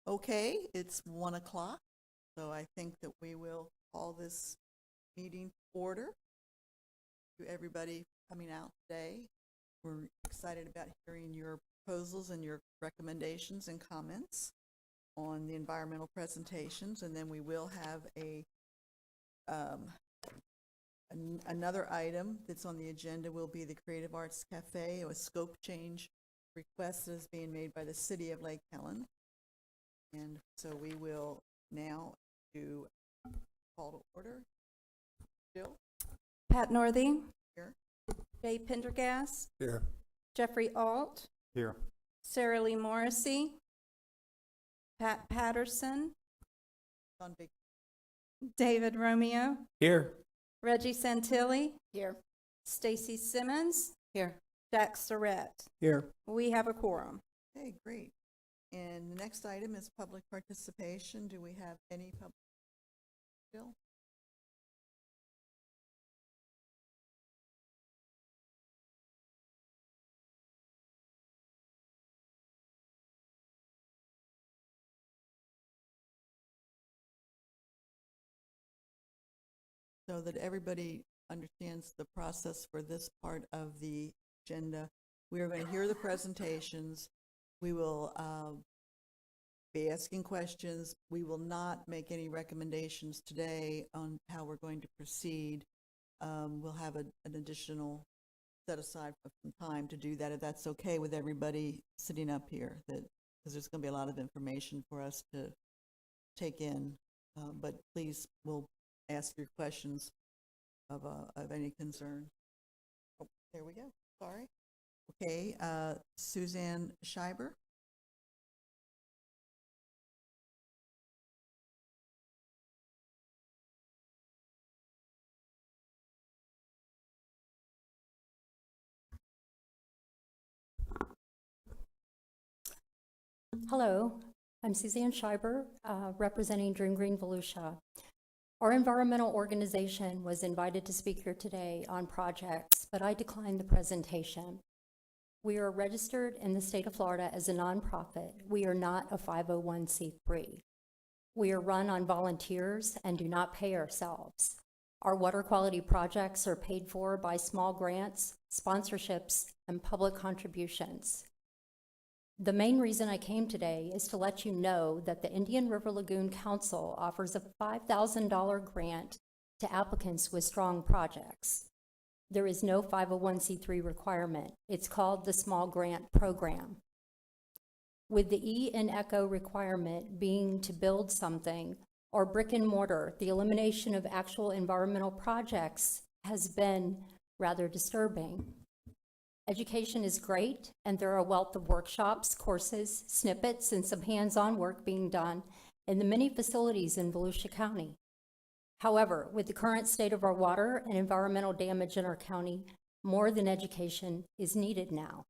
Okay, it's 1 o'clock, so I think that we will call this meeting to order. To everybody coming out today, we're excited about hearing your proposals and your recommendations and comments on the environmental presentations, and then we will have another item that's on the agenda will be the Creative Arts Cafe, a scope change request that is being made by the City of Lake Helen. And so we will now do call to order. Jill? Pat Northey. Here. Jay Pendergast. Here. Jeffrey Alt. Here. Sarah Lee Morrissey. Pat Patterson. On big. David Romeo. Here. Reggie Santilli. Here. Stacy Simmons. Here. Jack Surratt. Here. We have a quorum. Okay, great. And the next item is public participation. Do we have any public? Jill? So that everybody understands the process for this part of the agenda, we are going to hear the presentations. We will be asking questions. We will not make any recommendations today on how we're going to proceed. We'll have an additional set aside for some time to do that, if that's okay with everybody sitting up here, that because there's going to be a lot of information for us to take in. But please, we'll ask your questions of any concern. Oh, there we go. Sorry. Okay, Suzanne Schreiber. Hello, I'm Suzanne Schreiber, representing Dream Green Volusia. Our environmental organization was invited to speak here today on projects, but I declined the presentation. We are registered in the state of Florida as a nonprofit. We are not a 501c3. We are run on volunteers and do not pay ourselves. Our water quality projects are paid for by small grants, sponsorships, and public contributions. The main reason I came today is to let you know that the Indian River Lagoon Council offers a $5,000 grant to applicants with strong projects. There is no 501c3 requirement. It's called the Small Grant Program. With the E in ECHO requirement being to build something, or brick and mortar, the elimination of actual environmental projects has been rather disturbing. Education is great, and there are a wealth of workshops, courses, snippets, and some hands-on work being done in the many facilities in Volusia County. However, with the current state of our water and environmental damage in our county, more than education is needed now.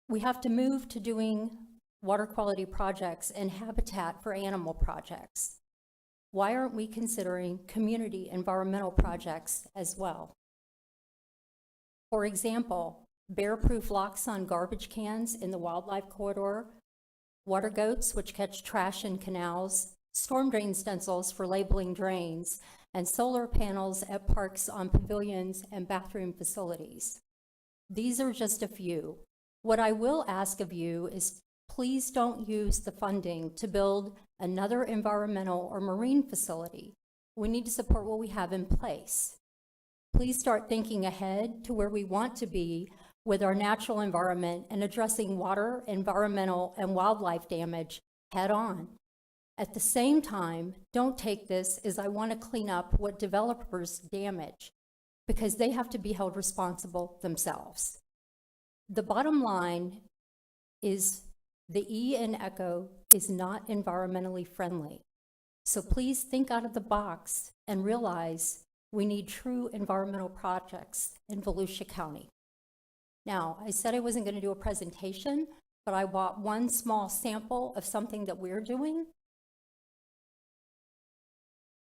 We have to move to doing water quality projects and habitat for animal projects. Why aren't we considering community environmental projects as well? For example, bear-proof locks on garbage cans in the wildlife corridor, water goats which catch trash in canals, storm drain stencils for labeling drains, and solar panels at parks on pavilions and bathroom facilities. These are just a few. What I will ask of you is please don't use the funding to build another environmental or marine facility. We need to support what we have in place. Please start thinking ahead to where we want to be with our natural environment and addressing water, environmental, and wildlife damage head on. At the same time, don't take this as I want to clean up what developers damage, because they have to be held responsible themselves. The bottom line is the E in ECHO is not environmentally friendly. So please think out of the box and realize we need true environmental projects in Volusia County. Now, I said I wasn't going to do a presentation, but I bought one small sample of something that we're doing.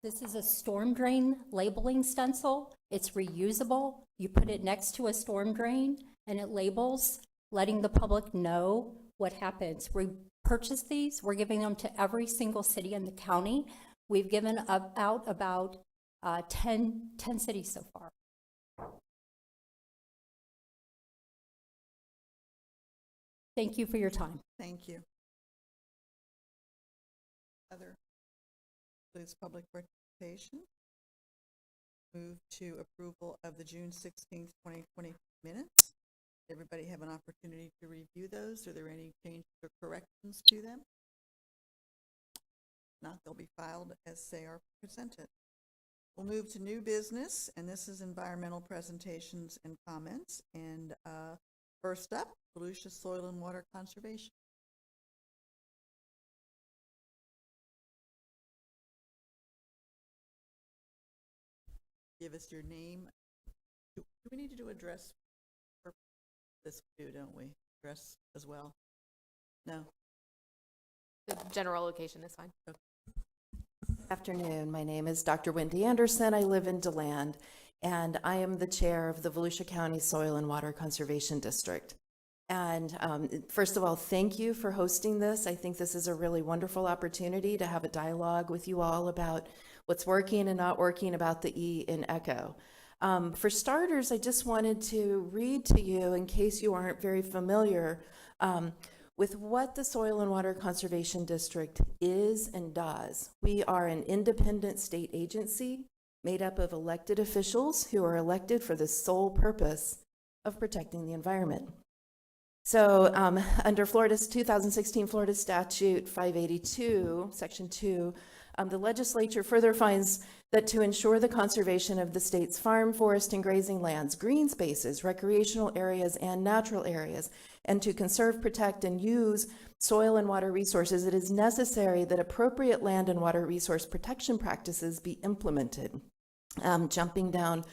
This is a storm drain labeling stencil. It's reusable. You put it next to a storm drain and it labels, letting the public know what happens. We purchase these, we're giving them to every single city in the county. We've given out about 10 cities so far. Thank you for your time. Thank you. Other, please, public participation. Move to approval of the June 16th, 2020 minutes. Everybody have an opportunity to review those. Are there any changes or corrections to them? Not, they'll be filed as they are presented. We'll move to new business, and this is environmental presentations and comments. And first up, Volusia Soil and Water Conservation. Give us your name. Do we need to do address for this? Don't we? Address as well? No? The general location is fine. Okay. Afternoon. My name is Dr. Wendy Anderson. I live in DeLand, and I am the chair of the Volusia County Soil and Water Conservation District. And first of all, thank you for hosting this. I think this is a really wonderful opportunity to have a dialogue with you all about what's working and not working about the E in ECHO. For starters, I just wanted to read to you, in case you aren't very familiar, with what the Soil and Water Conservation District is and does. We are an independent state agency made up of elected officials who are elected for the sole purpose of protecting the environment. So under Florida's 2016 Florida Statute 582, Section 2, the legislature further finds that to ensure the conservation of the state's farm, forest, and grazing lands, green spaces, recreational areas, and natural areas, and to conserve, protect, and use soil and water resources, it is necessary that appropriate land and water resource protection practices be implemented. Jumping down,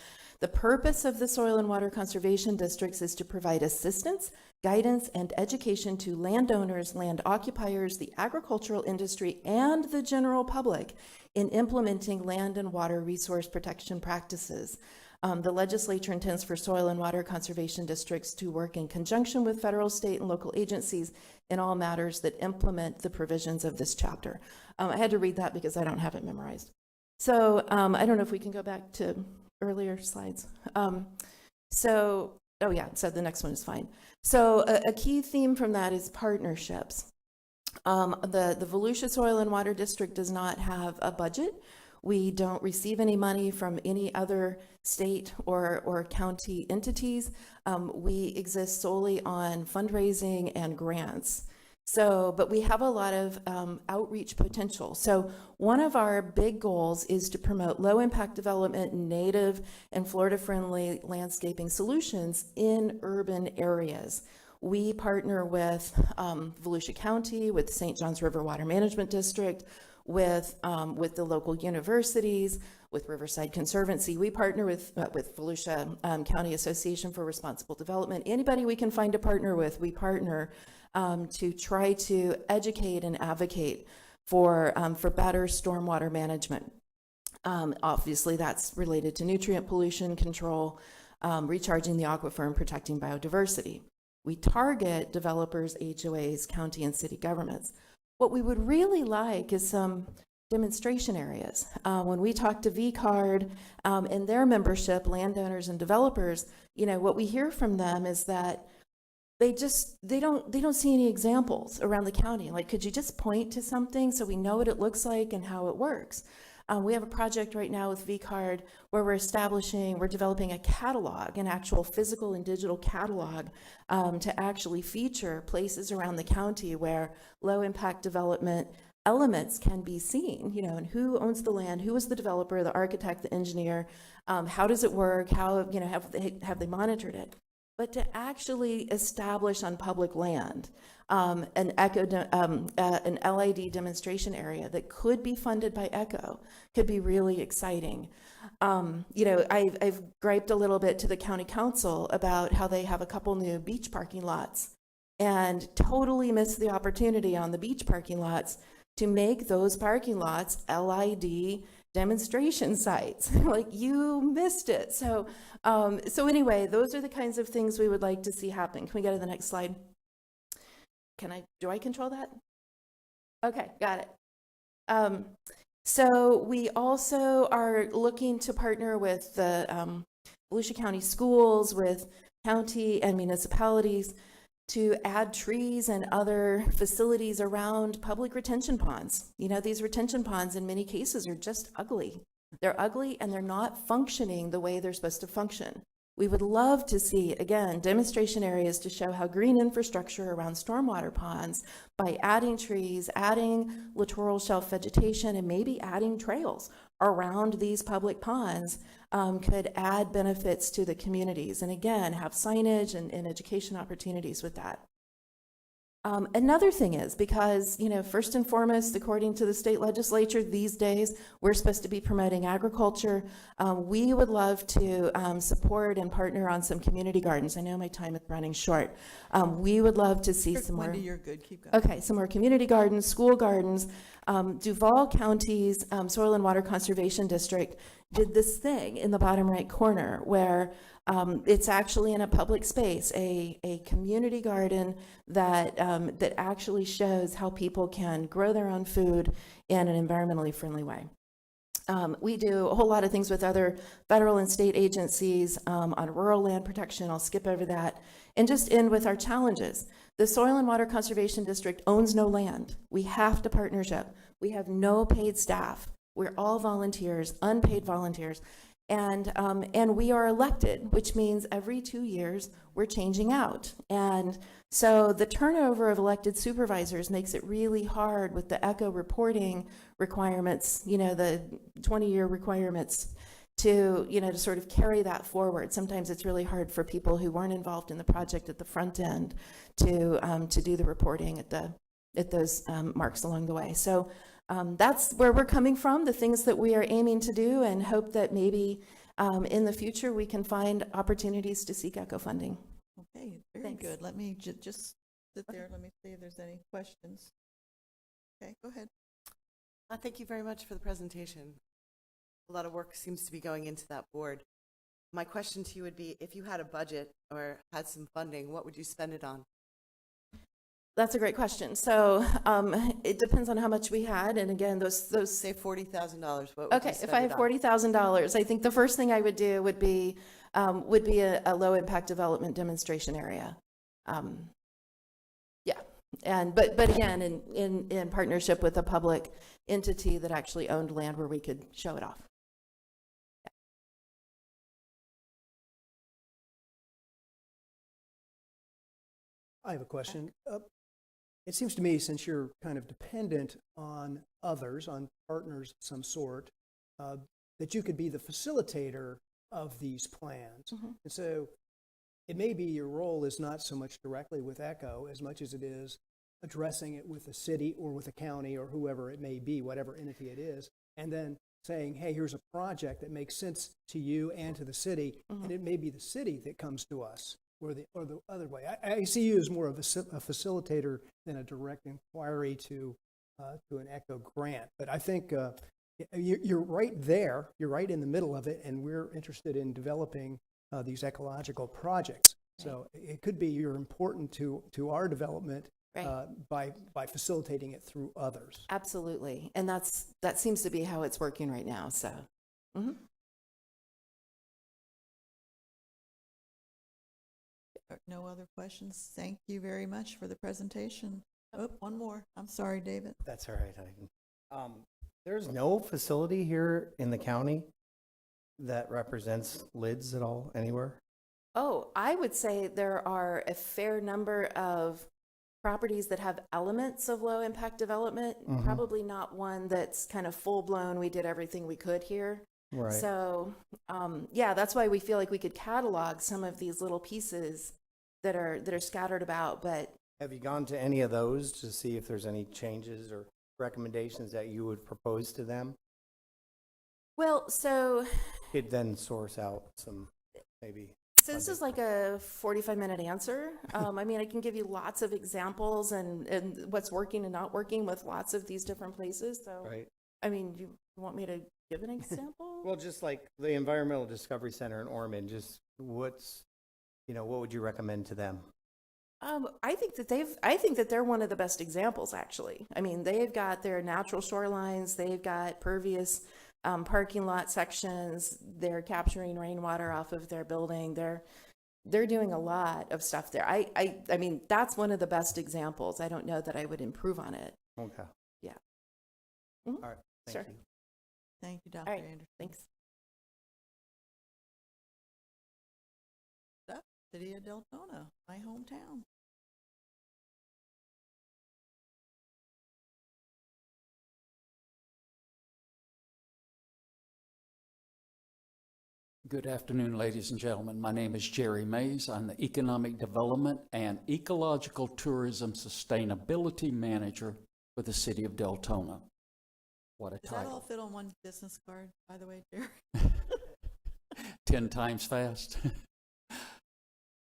the purpose of the Soil and Water Conservation Districts is to provide assistance, guidance, and education to landowners, land occupiers, the agricultural industry, and the general public in implementing land and water resource protection practices. The legislature intends for soil and water conservation districts to work in conjunction with federal, state, and local agencies in all matters that implement the provisions of this chapter. I had to read that because I don't have it memorized. So I don't know if we can go back to earlier slides. So the next one is fine. So a key theme from that is partnerships. The Volusia Soil and Water District does not have a budget. We don't receive any money from any other state or county entities. We exist solely on fundraising and grants. But we have a lot of outreach potential. So one of our big goals is to promote low impact development, native and Florida friendly landscaping solutions in urban areas. We partner with Volusia County, with St. Johns River Water Management District, with the local universities, with Riverside Conservancy. We partner with Volusia County Association for Responsible Development. Anybody we can find to partner with, we partner to try to educate and advocate for better stormwater management. Obviously, that's related to nutrient pollution control, recharging the aquifer, and protecting biodiversity. We target developers, HOAs, county and city governments. What we would really like is some demonstration areas. When we talk to VCARD and their membership, landowners and developers, what we hear from them is that they don't see any examples around the county. Like, could you just point to something so we know what it looks like and how it works? We have a project right now with VCARD where we're developing a catalog, an actual physical and digital catalog to actually feature places around the county where low impact development elements can be seen, and who owns the land, who is the developer, the architect, the engineer, how does it work, how, have they monitored it? But to actually establish on public land an LID demonstration area that could be funded by ECHO could be really exciting. I've griped a little bit to the county council about how they have a couple new beach parking lots and totally missed the opportunity on the beach parking lots to make those parking lots LID demonstration sites. Like, you missed it. So anyway, those are the kinds of things we would like to see happen. Can we go to the next slide? do I control that? Okay, got it. So we also are looking to partner with the Volusia County schools, with county and municipalities to add trees and other facilities around public retention ponds. You know, these retention ponds in many cases are just ugly. They're ugly and they're not functioning the way they're supposed to function. We would love to see, again, demonstration areas to show how green infrastructure around stormwater ponds, by adding trees, adding littoral shelf vegetation, and maybe adding trails around these public ponds could add benefits to the communities. And again, have signage and education opportunities with that. Another thing is, because, you know, first and foremost, according to the state legislature these days, we're supposed to be promoting agriculture. We would love to support and partner on some community gardens. I know my time is running short. We would love to see some more. Wendy, you're good. Keep going. Okay, some more community gardens, school gardens. Duval County's Soil and Water Conservation District did this thing in the bottom right corner where it's actually in a public space, a community garden that that actually shows how people can grow their own food in an environmentally friendly way. We do a whole lot of things with other federal and state agencies on rural land protection. I'll skip over that and just end with our challenges. The Soil and Water Conservation District owns no land. We have to partnership. We have no paid staff. We're all volunteers, unpaid volunteers. And we are elected, which means every 2 years we're changing out. And so the turnover of elected supervisors makes it really hard with the ECHO reporting requirements, you know, the 20-year requirements to, you know, to sort of carry that forward. Sometimes it's really hard for people who weren't involved in the project at the front end to do the reporting at those marks along the way. So that's where we're coming from, the things that we are aiming to do, and hope that maybe in the future we can find opportunities to seek ECHO funding. Okay, very Thanks. good. Let me just sit there. Let me see if there's any questions. Okay, go ahead. Thank you very much for the presentation. A lot of work seems to be going into that board. My question to you would be, if you had a budget or had some funding, what would you spend it on? That's a great question. So it depends on how much we had, and again, those. Say $40,000. What would Okay, you spend if I had it on? $40,000, I think the first thing I would do would be a low impact development demonstration area. Yeah, and but again, in partnership with a public entity that actually owned land where we could show it off. I have a question. It seems to me, since you're kind of dependent on others, on partners of some sort, that you could be the facilitator of these plans. Mm-hmm. And so it may be your role is not so much directly with ECHO as much as it is addressing it with the city or with the county or whoever it may be, whatever entity it is, and then saying, hey, here's a project that makes sense to you and to the city, Mm-hmm. and it may be the city that comes to us. Or the other way. I see you as more of a facilitator than a direct inquiry to an ECHO grant. But I think you're right there. You're right in the middle of it, and we're interested in developing these ecological projects. Right. So it could be you're important to our development. Right. By facilitating it through others. Absolutely, and that seems to be how it's working right now. So. Mm-hmm. No other questions? Thank you very much for the presentation. Oh, one more. I'm sorry, David. That's all right. There's no facility here in the county that represents lids at all anywhere? Oh, I would say there are a fair number of properties that have elements of low impact development, Mm-hmm. probably not one that's kind of full blown, we did everything we could here. Right. So, yeah, that's why we feel like we could catalog some of these little pieces that are scattered about. But Have you gone to any of those to see if there's any changes or recommendations that you would propose to them? well, so Could then source out some maybe. this is like a 45-minute answer. I mean, I can give you lots of examples and what's working and not working with lots of these different places. So, Right. I mean, you want me to give an example? Well, just like the Environmental Discovery Center in Ormond, just what would you recommend to them? I think that they're one of the best examples, actually. I mean, they've got their natural shorelines, they've got pervious parking lot sections, they're capturing rainwater off of their building, they're doing a lot of stuff there. I mean, that's one of the best examples. I don't know that I would improve on it. Okay. Yeah. Mhm. All right. Thank Sure. you. Thank you, All Dr. right, Anderson. thanks. City of Deltona, my hometown. Good afternoon, ladies and gentlemen. My name is Jerry Mays. I'm the Economic Development and Ecological Tourism Sustainability Manager for the City of Deltona. What a Does that all title. fit on one business card, by the way, Jerry? 10 times fast.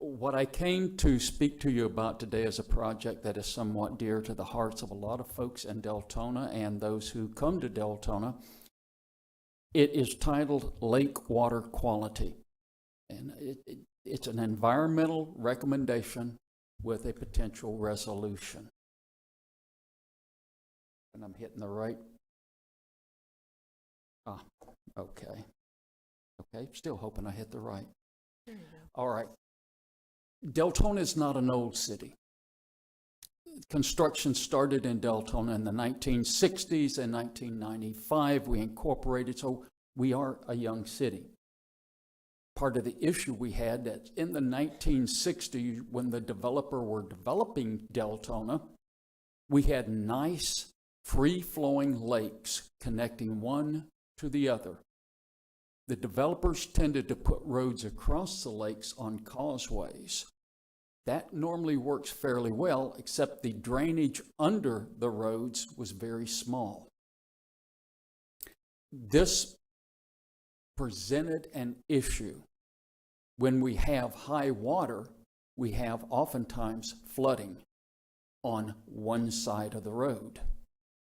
What I came to speak to you about today is a project that is somewhat dear to the hearts of a lot of folks in Deltona and those who come to Deltona. It is titled Lake Water Quality, and it's an environmental recommendation with a potential resolution. And I'm hitting the right. Okay. Okay, still hoping I hit the right. There you go. All right. Deltona is not an old city. Construction started in Deltona in the 1960s. In 1995, we incorporated, so we are a young city. Part of the issue we had that in the 1960s, when the developer were developing Deltona, we had nice, free-flowing lakes connecting one to the other. The developers tended to put roads across the lakes on causeways. That normally works fairly well, except the drainage under the roads was very small. This presented an issue. When we have high water, we have oftentimes flooding on one side of the road.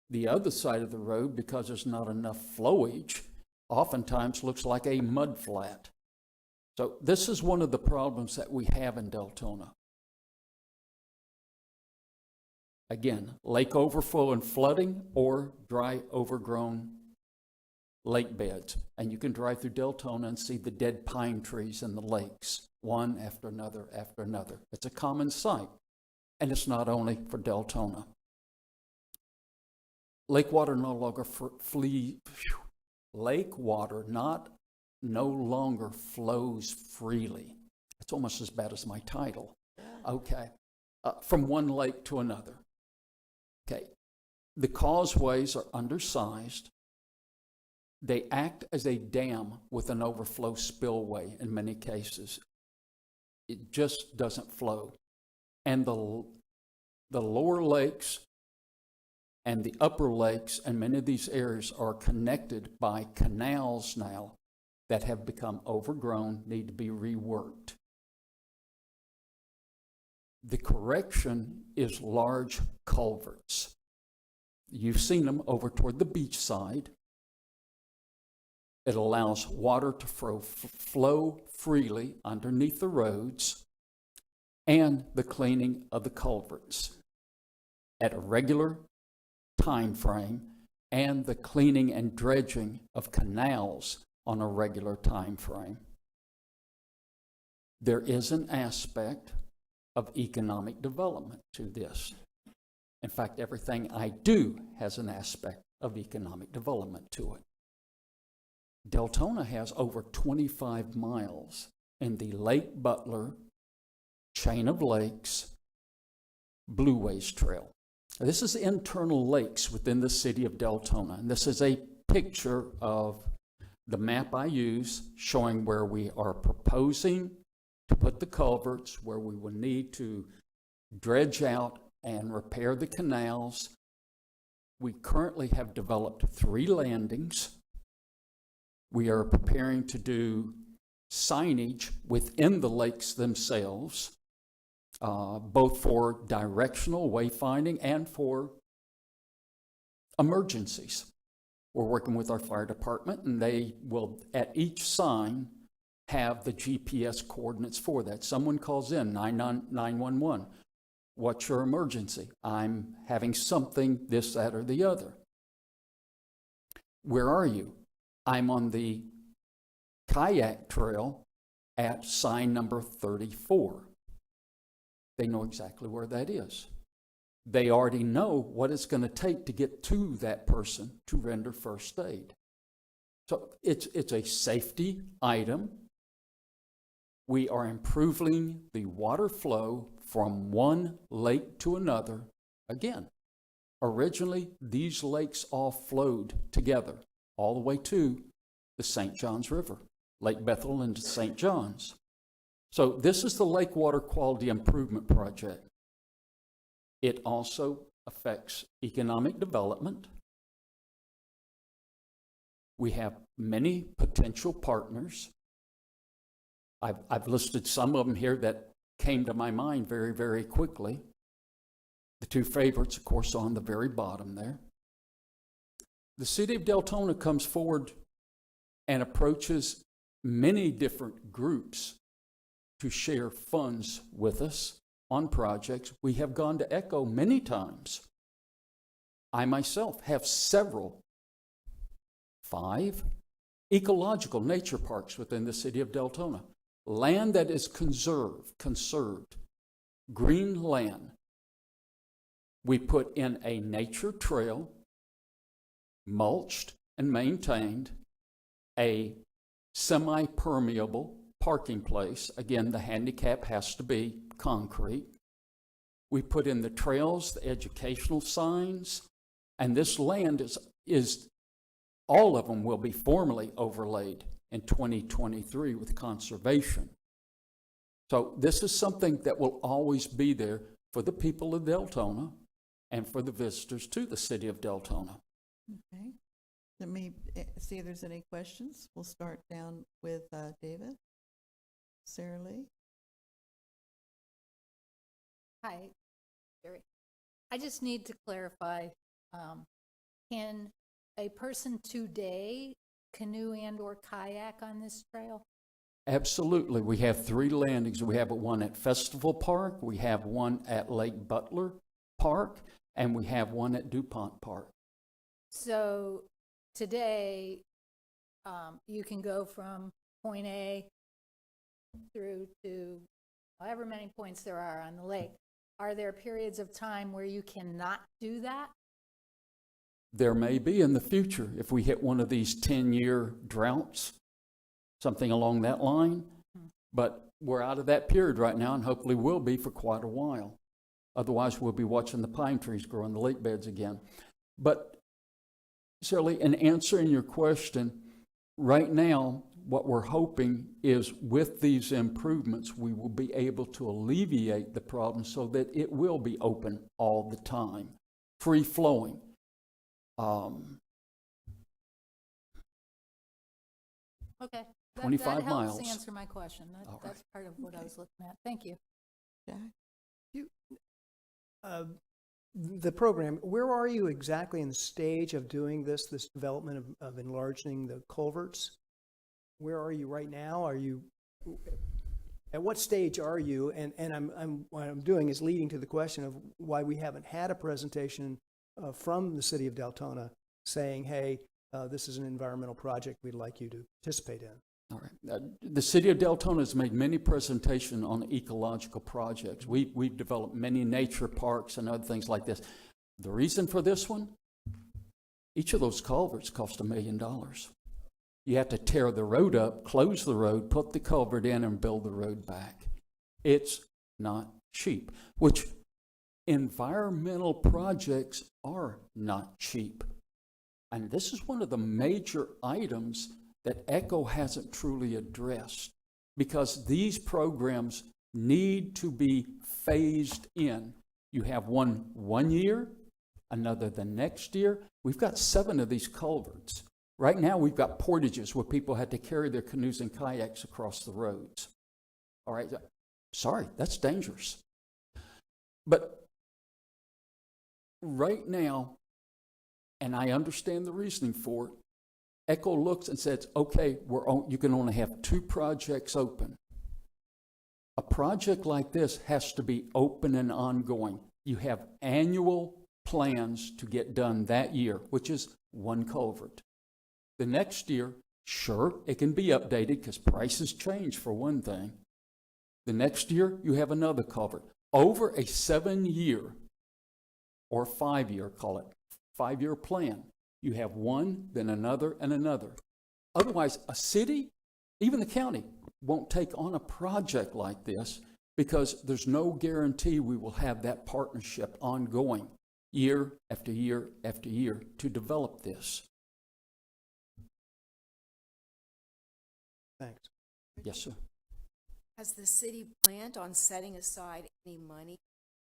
The other side of the road, because there's not enough flowage, oftentimes looks like a mud flat. So this is one of the problems that we have in Deltona. Again, lake overflow and flooding or dry, overgrown lake beds. And you can drive through Deltona and see the dead pine trees in the lakes, one after another after another. It's a common sight, and it's not only for Deltona. Lake water no longer lake water no longer flows freely. It's almost as bad as my title. Okay, from one lake to another. Okay, the causeways are undersized. They act as a dam with an overflow spillway in many cases. It just doesn't flow. And the lower lakes and the upper lakes and many of these areas are connected by canals now that have become overgrown, need to be reworked. The correction is large culverts. You've seen them over toward the beach side. It allows water to flow freely underneath the roads, and the cleaning of the culverts at a regular time frame, and the cleaning and dredging of canals on a regular time frame. There is an aspect of economic development to this. In fact, everything I do has an aspect of economic development to it. Deltona has over 25 miles in the Lake Butler chain of lakes Blue Ways Trail. This is internal lakes within the city of Deltona, and this is a picture of the map I use showing where we are proposing to put the culverts, where we will need to dredge out and repair the canals. We currently have developed 3 landings. We are preparing to do signage within the lakes themselves, both for directional wayfinding and for emergencies. We're working with our fire department, and they will, at each sign, have the GPS coordinates for that. Someone calls in 911. What's your emergency? I'm having something, this, that, or the other. Where are you? I'm on the kayak trail at sign number 34. They know exactly where that is. They already know what it's going to take to get to that person to render first aid. So it's a safety item. We are improving the water flow from one lake to another. Again, originally these lakes all flowed together all the way to the St. Johns River, Lake Bethel into St. Johns. So this is the Lake Water Quality Improvement Project. It also affects economic development. We have many potential partners. I've listed some of them here that came to my mind very, very quickly. The two favorites, of course, on the very bottom there. The city of Deltona comes forward and approaches many different groups to share funds with us on projects. We have gone to ECHO many times. I myself have several, 5 ecological nature parks within the city of Deltona. Land that is conserved, green land. We put in a nature trail, mulched and maintained, a semi-permeable parking place. Again, the handicap has to be concrete. We put in the trails, the educational signs, and this land is all of them will be formally overlaid in 2023 with conservation. So this is something that will always be there for the people of Deltona and for the visitors to the city of Deltona. Okay. Let me see if there's any questions. We'll start down with David. Sarah Lee? Hi, Jerry. I just need to clarify, can a person today canoe and or kayak on this trail? Absolutely. We have 3 landings. We have one at Festival Park, we have one at Lake Butler Park, and we have one at DuPont Park. So today, you can go from point A through to however many points there are on the lake. Are there periods of time where you cannot do that? There may be in the future if we hit one of these 10-year droughts, something along that line. But we're out of that period right now, and hopefully will be for quite a while. Otherwise, we'll be watching the pine trees grow in the lake beds again. But, Shirley, in answering your question, right now, what we're hoping is with these improvements, we will be able to alleviate the problem so that it will be open all the time, free-flowing. Okay. 25 that miles. helps answer my question. All That's part of what I was looking at. Thank you. Jack? The program, where are you exactly in the stage of doing this development of enlarging the culverts? Where are you right now? At what stage are you? And what I'm doing is leading to the question of why we haven't had a presentation from the city of Deltona saying, hey, this is an environmental project we'd like you to participate in. All right. The city of Deltona has made many presentations on ecological projects. We've developed many nature parks and other things like this. The reason for this one, each of those culverts cost $1 million. You have to tear the road up, close the road, put the culvert in, and build the road back. It's not cheap, which environmental projects are not cheap. And this is one of the major items that ECHO hasn't truly addressed, because these programs need to be phased in. You have one year, another the next year. We've got 7 of these culverts. Right now, we've got portages where people had to carry their canoes and kayaks across the roads. All right, sorry, that's dangerous. But right now, and I understand the reasoning for it, ECHO looks and says, okay, you can only have 2 projects open. A project like this has to be open and ongoing. You have annual plans to get done that year, which is one culvert. The next year, sure, it can be updated because prices change for one thing. The next year, you have another culvert. Over a 7-year or 5-year, call it 5-year plan, you have one, then another, and another. Otherwise, a city, even the county, won't take on a project like this because there's no guarantee we will have that partnership ongoing year after year after year to develop this. Thanks. Yes, sir. Has the city planned on setting aside any money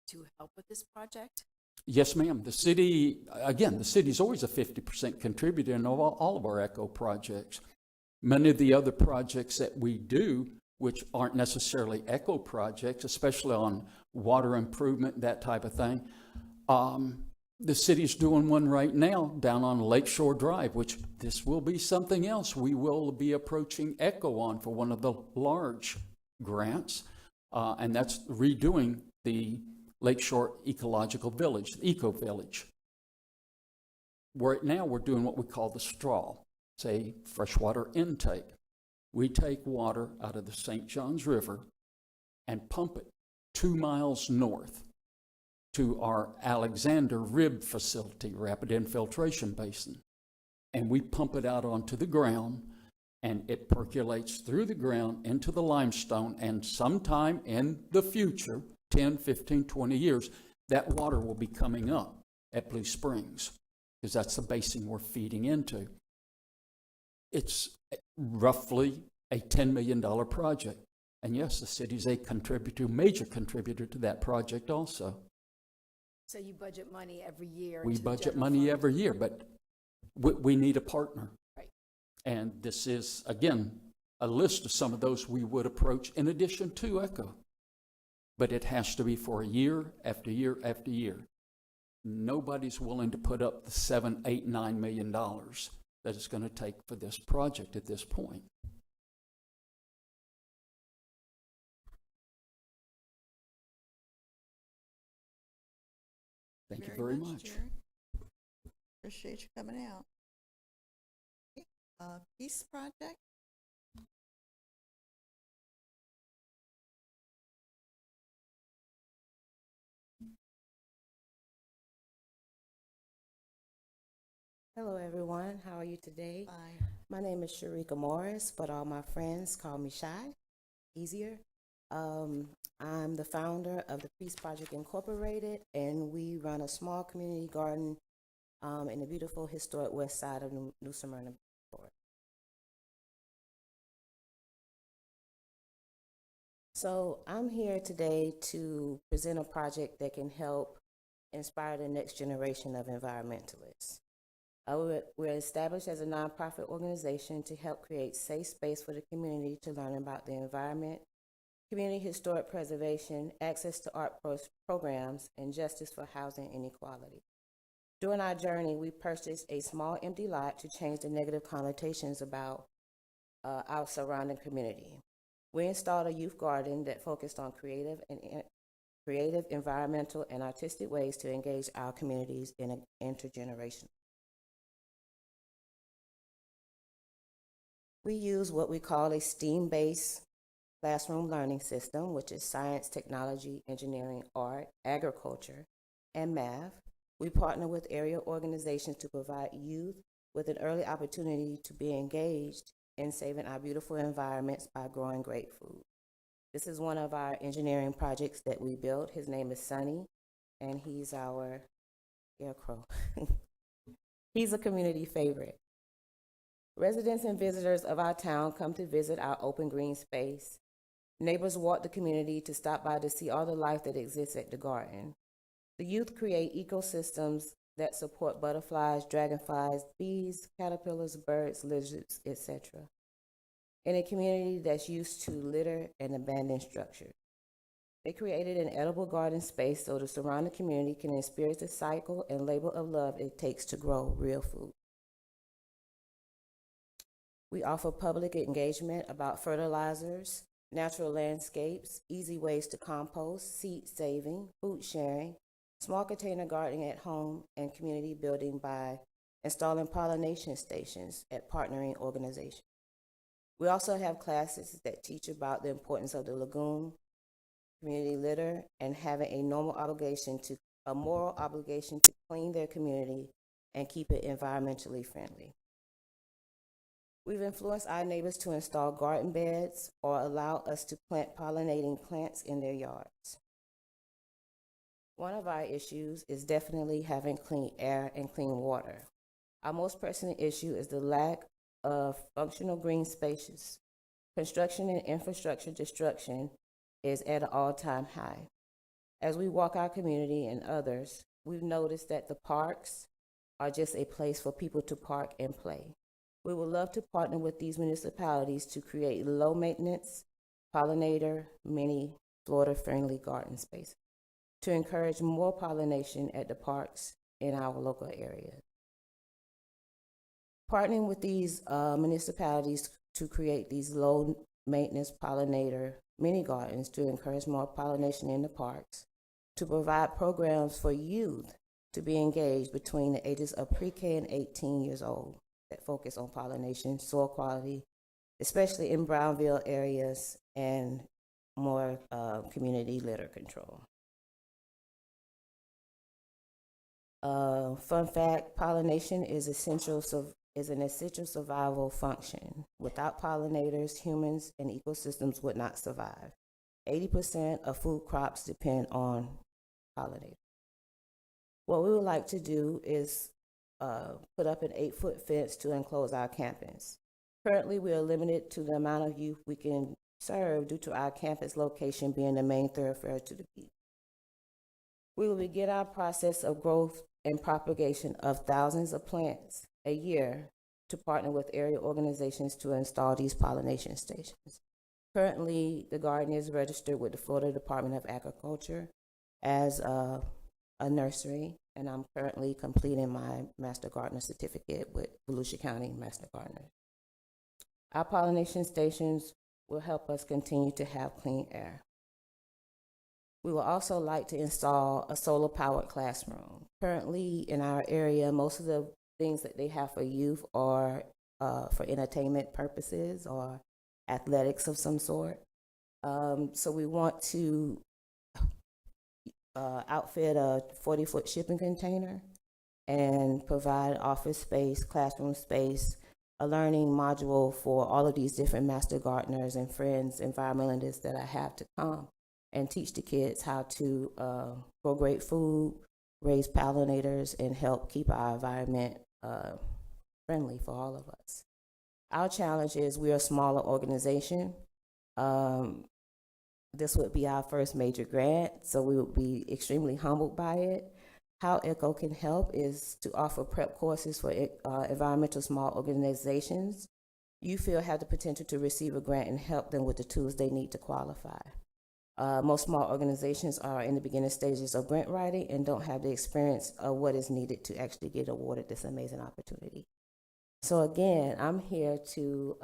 to help with this project? Yes, ma'am. The city, again, the city's always a 50% contributor in all of our ECHO projects. Many of the other projects that we do, which aren't necessarily ECHO projects, especially on water improvement, that type of thing, the city's doing one right now down on Lakeshore Drive, which this will be something else we will be approaching ECHO on for one of the large grants, and that's redoing the Lakeshore Ecological Village, the Eco Village. Right now we're doing what we call the straw. It's a freshwater intake. We take water out of the St. Johns River and pump it 2 miles north to our Alexander RIB facility, Rapid Infiltration Basin. And we pump it out onto the ground, and it percolates through the ground into the limestone, and sometime in the future, 10, 15, 20 years, that water will be coming up at Blue Springs, because that's the basin we're feeding into. It's roughly a $10 million project. And yes, the city's a contributor, major contributor to that project also. So you budget money every year? We into the budget general money fund? every year, but we need a partner. Right. And this is, again, a list of some of those we would approach in addition to ECHO. But it has to be for a year after year after year. Nobody's willing to put up the $7, $8, $9 million that it's going to take for this project at this point. Thank you very much. Jerry. Appreciate you coming out. Okay, Peace Project. Hello, everyone. How are you today? Bye. My name is Sharika Morris, but all my friends call me Shy. Easier. I'm the founder of the Peace Project Incorporated, and we run a small community garden in the beautiful historic west side of New Smyrna. So I'm here today to present a project that can help inspire the next generation of environmentalists. We're established as a nonprofit organization to help create safe space for the community to learn about the environment, community historic preservation, access to art programs, and justice for housing inequality. During our journey, we purchased a small empty lot to change the negative connotations about our surrounding community. We installed a youth garden that focused on creative, environmental, and artistic ways to engage our communities in an intergenerational. We use what we call a STEAM-based classroom learning system, which is science, technology, engineering, art, agriculture, and math. We partner with area organizations to provide youth with an early opportunity to be engaged in saving our beautiful environments by growing great food. This is one of our engineering projects that we built. His name is Sonny, and he's our scarecrow. He's a community favorite. Residents and visitors of our town come to visit our open green space. Neighbors walk the community to stop by to see all the life that exists at the garden. The youth create ecosystems that support butterflies, dragonflies, bees, caterpillars, birds, lizards, etc. in a community that's used to litter and abandoned structures. They created an edible garden space so the surrounding community can experience the cycle and labor of love it takes to grow real food. We offer public engagement about fertilizers, natural landscapes, easy ways to compost, seed saving, food sharing, small container gardening at home, and community building by installing pollination stations at partnering organizations. We also have classes that teach about the importance of the lagoon, community litter, and having a moral obligation to clean their community and keep it environmentally friendly. We've influenced our neighbors to install garden beds or allow us to plant pollinating plants in their yards. One of our issues is definitely having clean air and clean water. Our most pressing issue is the lack of functional green spaces. Construction and infrastructure destruction is at an all-time high. As we walk our community and others, we've noticed that the parks are just a place for people to park and play. We would love to partner with these municipalities to create low-maintenance, pollinator, mini, Florida-friendly garden spaces to encourage more pollination at the parks in our local areas. Partnering with these municipalities to create these low-maintenance pollinator mini gardens to encourage more pollination in the parks, to provide programs for youth to be engaged between the ages of pre-K and 18 years old that focus on pollination, soil quality, especially in Brownville areas, and more community litter control. Fun fact, pollination is an essential survival function. Without pollinators, humans and ecosystems would not survive. 80% of food crops depend on pollinators. What we would like to do is put up an 8-foot fence to enclose our campus. Currently, we are limited to the amount of youth we can serve due to our campus location being the main thoroughfare to the beach. We will begin our process of growth and propagation of thousands of plants a year to partner with area organizations to install these pollination stations. Currently, the garden is registered with the Florida Department of Agriculture as a nursery, and I'm currently completing my Master Gardener certificate with Volusia County Master Gardener. Our pollination stations will help us continue to have clean air. We would also like to install a solar-powered classroom. Currently, in our area, most of the things that they have for youth are for entertainment purposes or athletics of some sort. So we want to outfit a 40-foot shipping container and provide office space, classroom space, a learning module for all of these different master gardeners and friends, environmentalists that I have to come and teach the kids how to grow great food, raise pollinators, and help keep our environment friendly for all of us. Our challenge is we're a smaller organization. This would be our first major grant, so we would be extremely humbled by it. How ECHO can help is to offer prep courses for environmental small organizations you feel have the potential to receive a grant and help them with the tools they need to qualify. Most small organizations are in the beginning stages of grant writing and don't have the experience of what is needed to actually get awarded this amazing opportunity. So again, I'm here to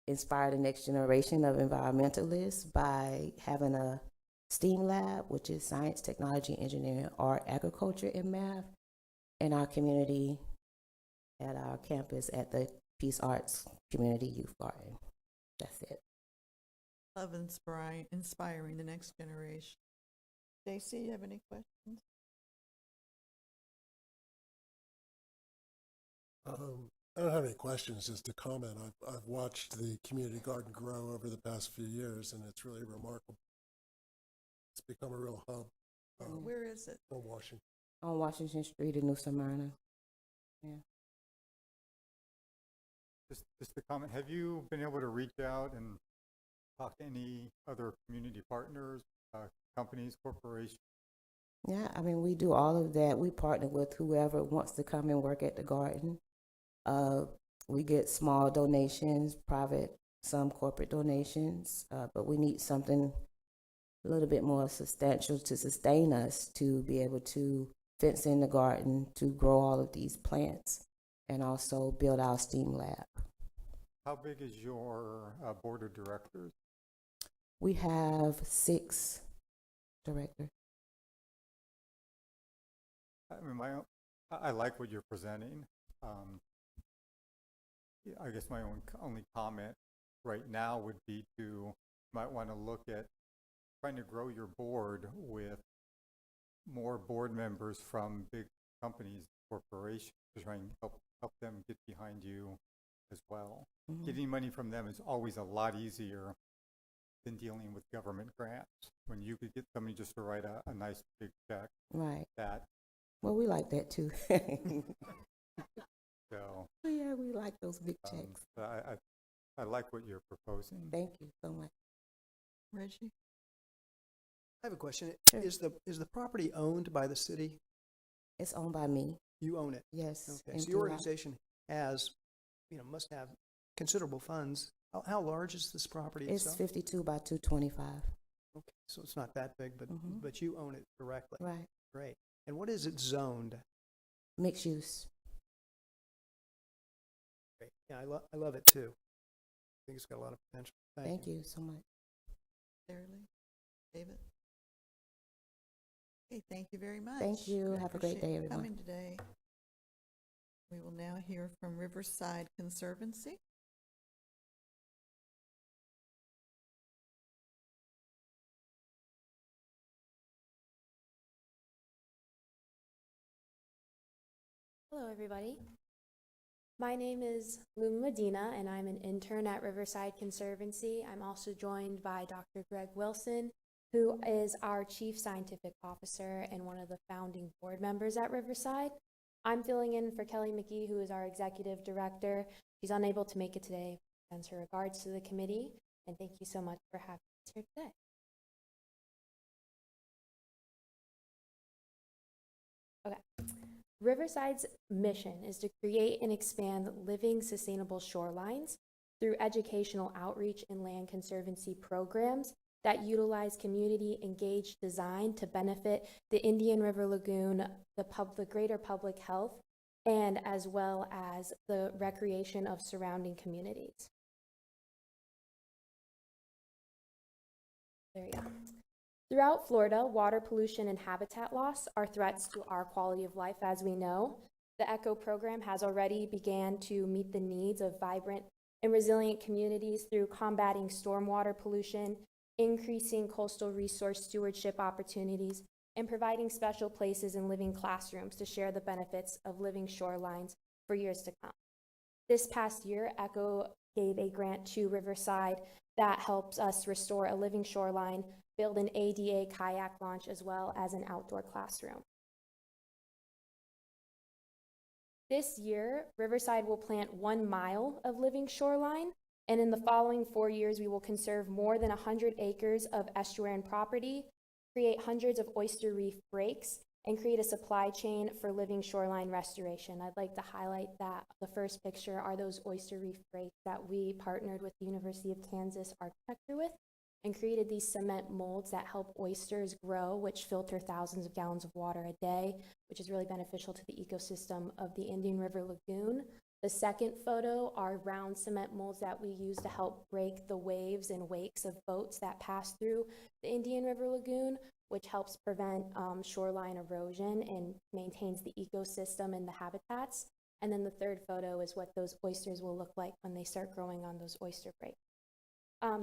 inspire the next generation of environmentalists by having a STEAM lab, which is science, technology, engineering, art, agriculture, and math, in our community at our campus at the Peace Arts Community Youth Garden. That's it. Love inspiring the next generation. Stacy, you have any questions? I don't have any questions, just a comment. I've watched the community garden grow over the past few years, and it's really remarkable. It's become a real hub. Where is it? On Washington. On Washington Street in New Smyrna. Yeah. Just a comment. Have you been able to reach out and talk to any other community partners, companies, corporations? Yeah, I mean, we do all of that. We partner with whoever wants to come and work at the garden. We get small donations, private, some corporate donations, but we need something a little bit more substantial to sustain us to be able to fence in the garden, to grow all of these plants, and also build our STEAM lab. How big is your board of directors? We have 6 directors. I mean, I like what you're presenting. Yeah, I guess my only comment right now would be you might want to look at trying to grow your board with more board members from big companies, corporations, to try and help them get behind you as well. Mhm. Getting money from them is always a lot easier than dealing with government grants. When you could get somebody just to write a nice big check, Right. that, Well, we like that too. so, Yeah, we like those big checks. I like what you're proposing. Thank you so much. Reggie? I have a question. Sure. Is the property owned by the city? It's owned by me. You own it? Yes. Okay, and so your throughout- organization has, must have considerable funds. How large is this property It's itself? 52 by 225. Okay, so it's not that big, Mhm. but you own it directly. Right. Great. And what is it zoned? Mixed use. Great. Yeah, I love it too. I think it's got a lot of potential. Thank you so much. Sarah Lee? David? Okay, thank you very much. Thank you. I Have a great appreciate day, you everyone. coming today. We will now hear from Riverside Conservancy. Hello, everybody. My name is Luma Medina, and I'm an intern at Riverside Conservancy. I'm also joined by Dr. Greg Wilson, who is our Chief Scientific Officer and one of the founding board members at Riverside. I'm filling in for Kelly McGee, who is our Executive Director. She's unable to make it today, sends her regards to the committee, and thank you so much for having us here today. Okay. Riverside's mission is to create and expand living, sustainable shorelines through educational outreach and land conservancy programs that utilize community-engaged design to benefit the Indian River Lagoon, the greater public health, and as well as the recreation of surrounding communities. There you go. Throughout Florida, water pollution and habitat loss are threats to our quality of life, as we know. The ECHO program has already began to meet the needs of vibrant and resilient communities through combating stormwater pollution, increasing coastal resource stewardship opportunities, and providing special places and living classrooms to share the benefits of living shorelines for years to come. This past year, ECHO gave a grant to Riverside that helps us restore a living shoreline, build an ADA kayak launch, as well as an outdoor classroom. This year, Riverside will plant 1 mile of living shoreline, and in the following 4 years, we will conserve more than 100 acres of estuarine property, create hundreds of oyster reef breaks, and create a supply chain for living shoreline restoration. I'd like to highlight that the first picture are those oyster reef breaks that we partnered with the University of Kansas Architecture with, and created these cement molds that help oysters grow, which filter thousands of gallons of water a day, which is really beneficial to the ecosystem of the Indian River Lagoon. The second photo are round cement molds that we use to help break the waves and wakes of boats that pass through the Indian River Lagoon, which helps prevent shoreline erosion and maintains the ecosystem and the habitats. And then the third photo is what those oysters will look like when they start growing on those oyster breaks.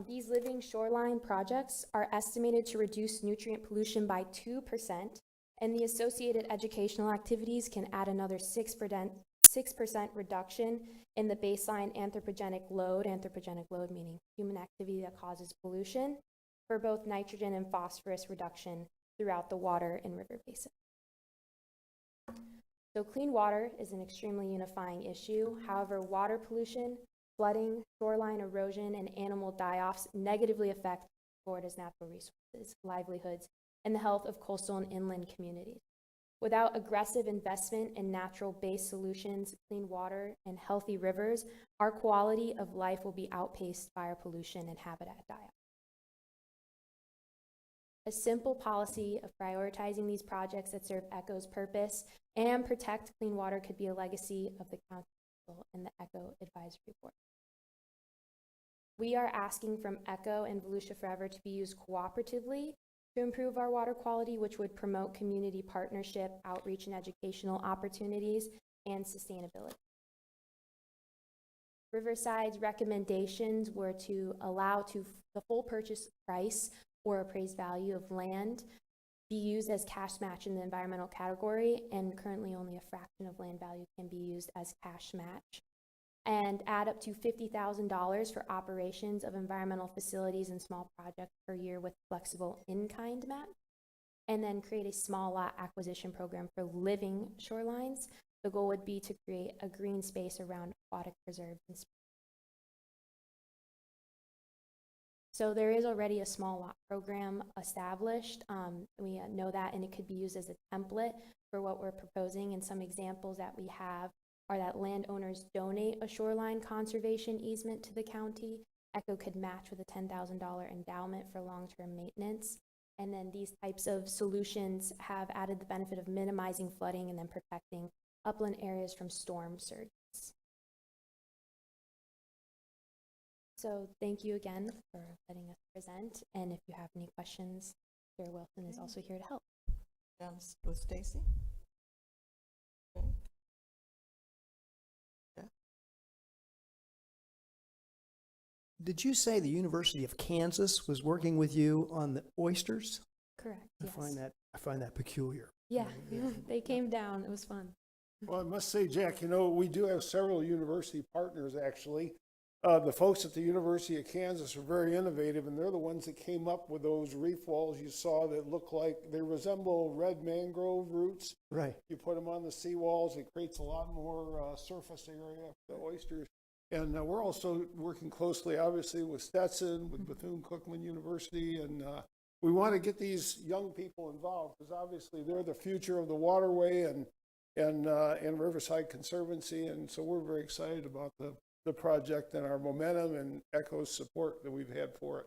These living shoreline projects are estimated to reduce nutrient pollution by 2%, and the associated educational activities can add another 6% reduction in the baseline anthropogenic load meaning human activity that causes pollution, for both nitrogen and phosphorus reduction throughout the water and river basin. So clean water is an extremely unifying issue. However, water pollution, flooding, shoreline erosion, and animal die-offs negatively affect Florida's natural resources, livelihoods, and the health of coastal and inland communities. Without aggressive investment in natural-based solutions, clean water, and healthy rivers, our quality of life will be outpaced by our pollution and habitat die-off. A simple policy of prioritizing these projects that serve ECHO's purpose and protect clean water could be a legacy of the Council and the ECHO Advisory Board. We are asking from ECHO and Volusia Forever to be used cooperatively to improve our water quality, which would promote community partnership, outreach, and educational opportunities, and sustainability. Riverside's recommendations were to allow the full purchase price or appraised value of land be used as cash match in the environmental category, and currently only a fraction of land value can be used as cash match, and add up to $50,000 for operations of environmental facilities and small projects per year with flexible in-kind match, and then create a small lot acquisition program for living shorelines. The goal would be to create a green space around aquatic preserves and springs. So there is already a small lot program established. We know that, and it could be used as a template for what we're proposing. And some examples that we have are that landowners donate a shoreline conservation easement to the county. ECHO could match with a $10,000 endowment for long-term maintenance. And then these types of solutions have added the benefit of minimizing flooding and then protecting upland areas from storm surges. So thank you again for letting us present. And if you have any questions, Chair Wilson is also here to help. Down with Stacy. Okay. Yeah. Did you say the University of Kansas was working with you on the oysters? Correct. I Yes. find that peculiar. Yeah, they came down. It was fun. Well, I must say, Jack, we do have several university partners, actually. The folks at the University of Kansas are very innovative, and they're the ones that came up with those reef walls you saw that look like they resemble red mangrove roots. Right. You put them on the seawalls, it creates a lot more surface area for the oysters. And we're also working closely, obviously, with Stetson, with Bethune-Cookman University, and we want to get these young people involved because obviously they're the future of the waterway and Riverside Conservancy, and so we're very excited about the project and our momentum and ECHO's support that we've had for it.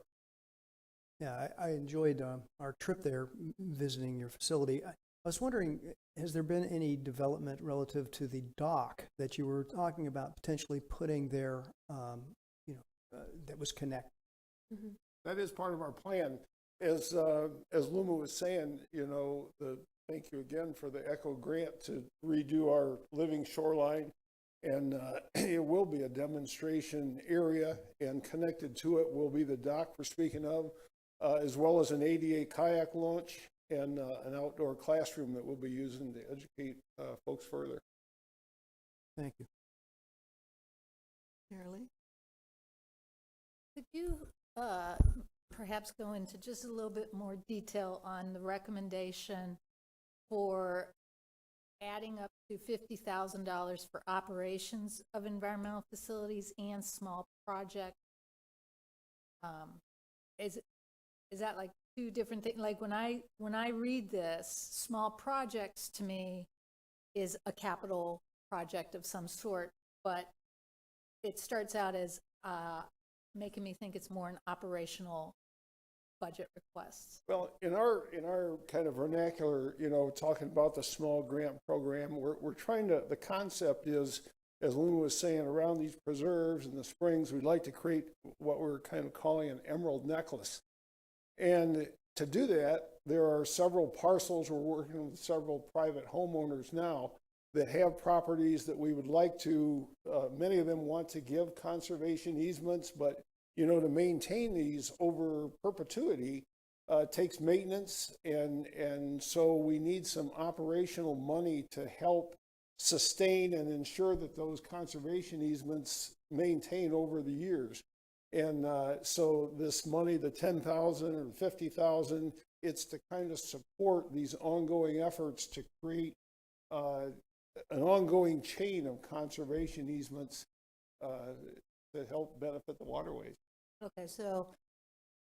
Yeah, I enjoyed our trip there, visiting your facility. I was wondering, has there been any development relative to the dock that you were talking about potentially putting there, that was connected? Mm-hmm. That is part of our plan. As Luma was saying, thank you again for the ECHO grant to redo our living shoreline. And it will be a demonstration area, and connected to it will be the dock we're speaking of, as well as an ADA kayak launch and an outdoor classroom that we'll be using to educate folks further. Thank you. Shirley? Could you perhaps go into just a little bit more detail on the recommendation for adding up to $50,000 for operations of environmental facilities and small projects? Is that like two different things? Like when I read this, small projects to me is a capital project of some sort, but it starts out as making me think it's more an operational budget requests. Well, in our kind of vernacular, talking about the small grant program, we're trying to, the concept is, as Luna was saying, around these preserves and the springs, we'd like to create what we're kind of calling an emerald necklace. And to do that, there are several parcels. We're working with several private homeowners now that have properties that we would like to, many of them want to give conservation easements, but to maintain these over perpetuity takes maintenance, and so we need some operational money to help sustain and ensure that those conservation easements maintain over the years. And so this money, the $10,000 or $50,000, it's to kind of support these ongoing efforts to create an ongoing chain of conservation easements that help benefit the waterways. Okay, so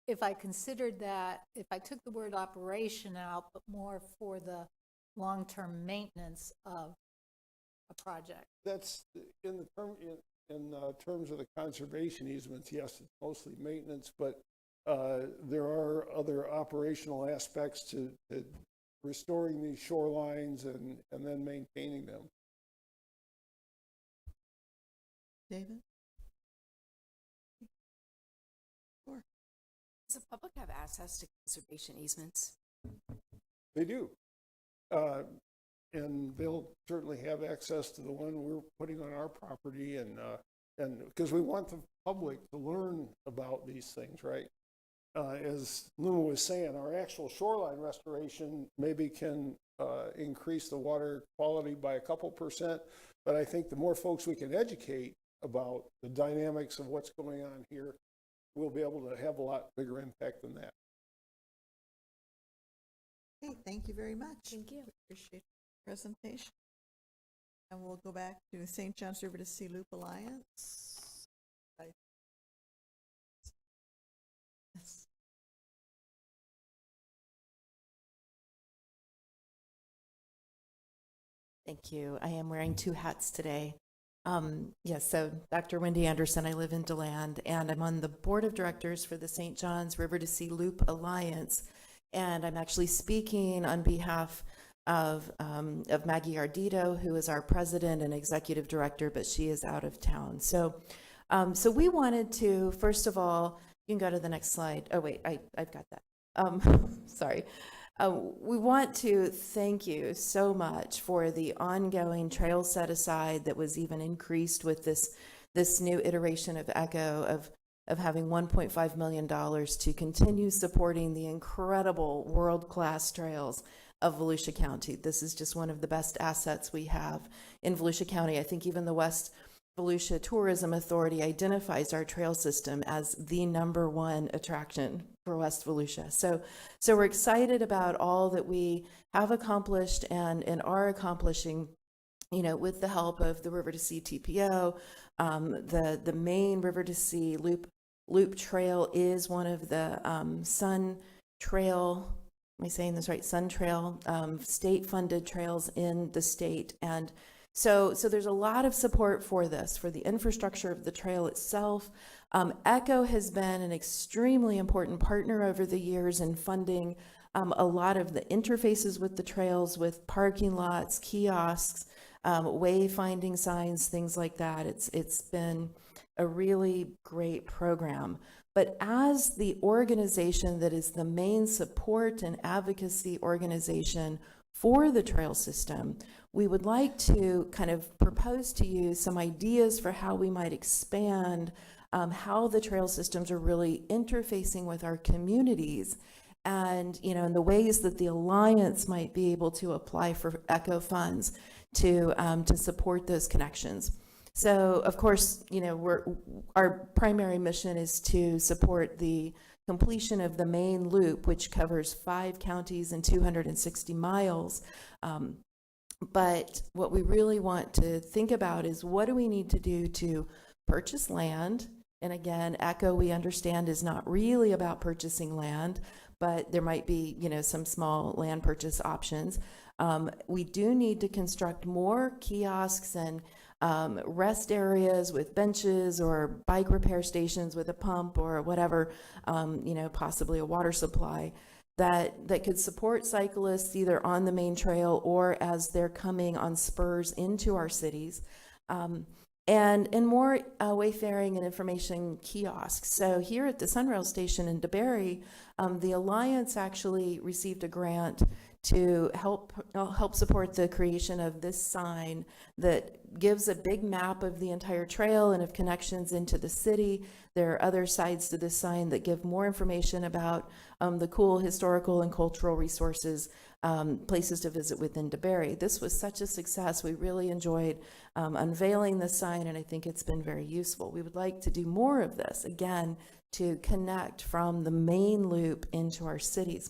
if I considered that, if I took the word operation out, but more for the long-term maintenance of a project. That's in terms of the conservation easements, yes, it's mostly maintenance, but there are other operational aspects to restoring these shorelines and then maintaining them. David? Does the public have access to conservation easements? They do. And they'll certainly have access to the one we're putting on our property and because we want the public to learn about these things, right? As Luma was saying, our actual shoreline restoration maybe can increase the water quality by a couple %, but I think the more folks we can educate about the dynamics of what's going on here, we'll be able to have a lot bigger impact than that. Okay, thank you very much. Thank you. Appreciate the presentation. And we'll go back to St. John's River to Sea Loop Alliance. Yes. Thank you. I am wearing two hats today. Yes, so Dr. Wendy Anderson, I live in DeLand, and I'm on the board of directors for the St. John's River to Sea Loop Alliance. And I'm actually speaking on behalf of Maggie Ardito, who is our president and executive director, but she is out of town. So we wanted to, first of all, you can go to the next slide. Oh, wait, I've got that. Sorry. We want to thank you so much for the ongoing trail set aside that was even increased with this new iteration of ECHO of having $1.5 million to continue supporting the incredible world-class trails of Volusia County. This is just one of the best assets we have in Volusia County. I think even the West Volusia Tourism Authority identifies our trail system as the #1 attraction for West Volusia. So we're excited about all that we have accomplished and are accomplishing, with the help of the River to Sea TPO. The main River to Sea Loop Trail is one of the Sun Trail, am I saying this right? Sun Trail state-funded trails in the state. And so there's a lot of support for this, for the infrastructure of the trail itself. ECHO has been an extremely important partner over the years in funding a lot of the interfaces with the trails, with parking lots, kiosks, wayfinding signs, things like that. It's been a really great program. But as the organization that is the main support and advocacy organization for the trail system, we would like to kind of propose to you some ideas for how we might expand how the trail systems are really interfacing with our communities, and in the ways that the Alliance might be able to apply for ECHO funds to support those connections. So, of course, our primary mission is to support the completion of the main loop, which covers 5 counties and 260 miles. But what we really want to think about is, what do we need to do to purchase land? And again, ECHO, we understand, is not really about purchasing land, but there might be, some small land purchase options. We do need to construct more kiosks and rest areas with benches, or bike repair stations with a pump, or whatever, possibly a water supply that could support cyclists either on the main trail or as they're coming on spurs into our cities. And more wayfaring and information kiosks. So here at the Sunrail station in DeBerry, the Alliance actually received a grant to help support the creation of this sign that gives a big map of the entire trail and of connections into the city. There are other sides to this sign that give more information about the cool historical and cultural resources, places to visit within DeBerry. This was such a success. We really enjoyed unveiling this sign, and I think it's been very useful. We would like to do more of this, again, to connect from the main loop into our cities.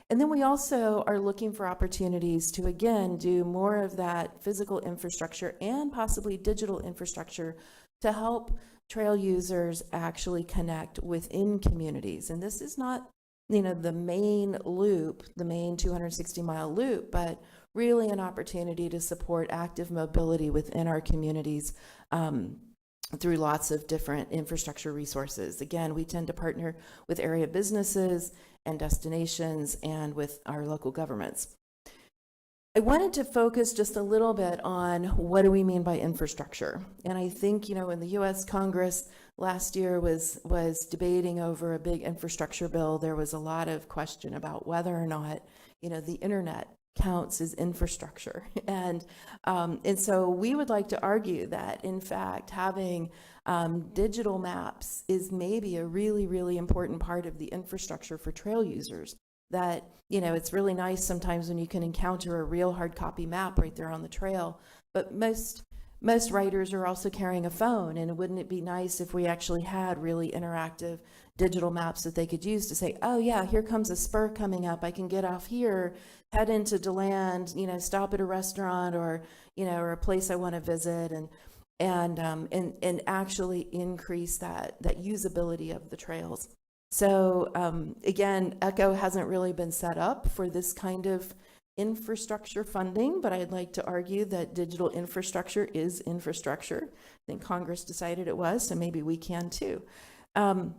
And then we also are looking for opportunities to, again, do more of that physical infrastructure and possibly digital infrastructure to help trail users actually connect within communities. And this is not, the main loop, the main 260-mile loop, but really an opportunity to support active mobility within our communities through lots of different infrastructure resources. Again, we tend to partner with area businesses and destinations and with our local governments. I wanted to focus just a little bit on what do we mean by infrastructure. And I think, when the U.S. Congress last year was debating over a big infrastructure bill, there was a lot of question about whether or not, the internet counts as infrastructure. And so we would like to argue that, in fact, having digital maps is maybe a really, really important part of the infrastructure for trail users. That, it's really nice sometimes when you can encounter a real hard copy map right there on the trail, but most riders are also carrying a phone, and wouldn't it be nice if we actually had really interactive digital maps that they could use to say, oh yeah, here comes a spur coming up, I can get off here, head into DeLand, stop at a restaurant or a place I want to visit, and actually increase that usability of the trails. So again, ECHO hasn't really been set up for this kind of infrastructure funding, but I'd like to argue that digital infrastructure is infrastructure. I think Congress decided it was, so maybe we can too. And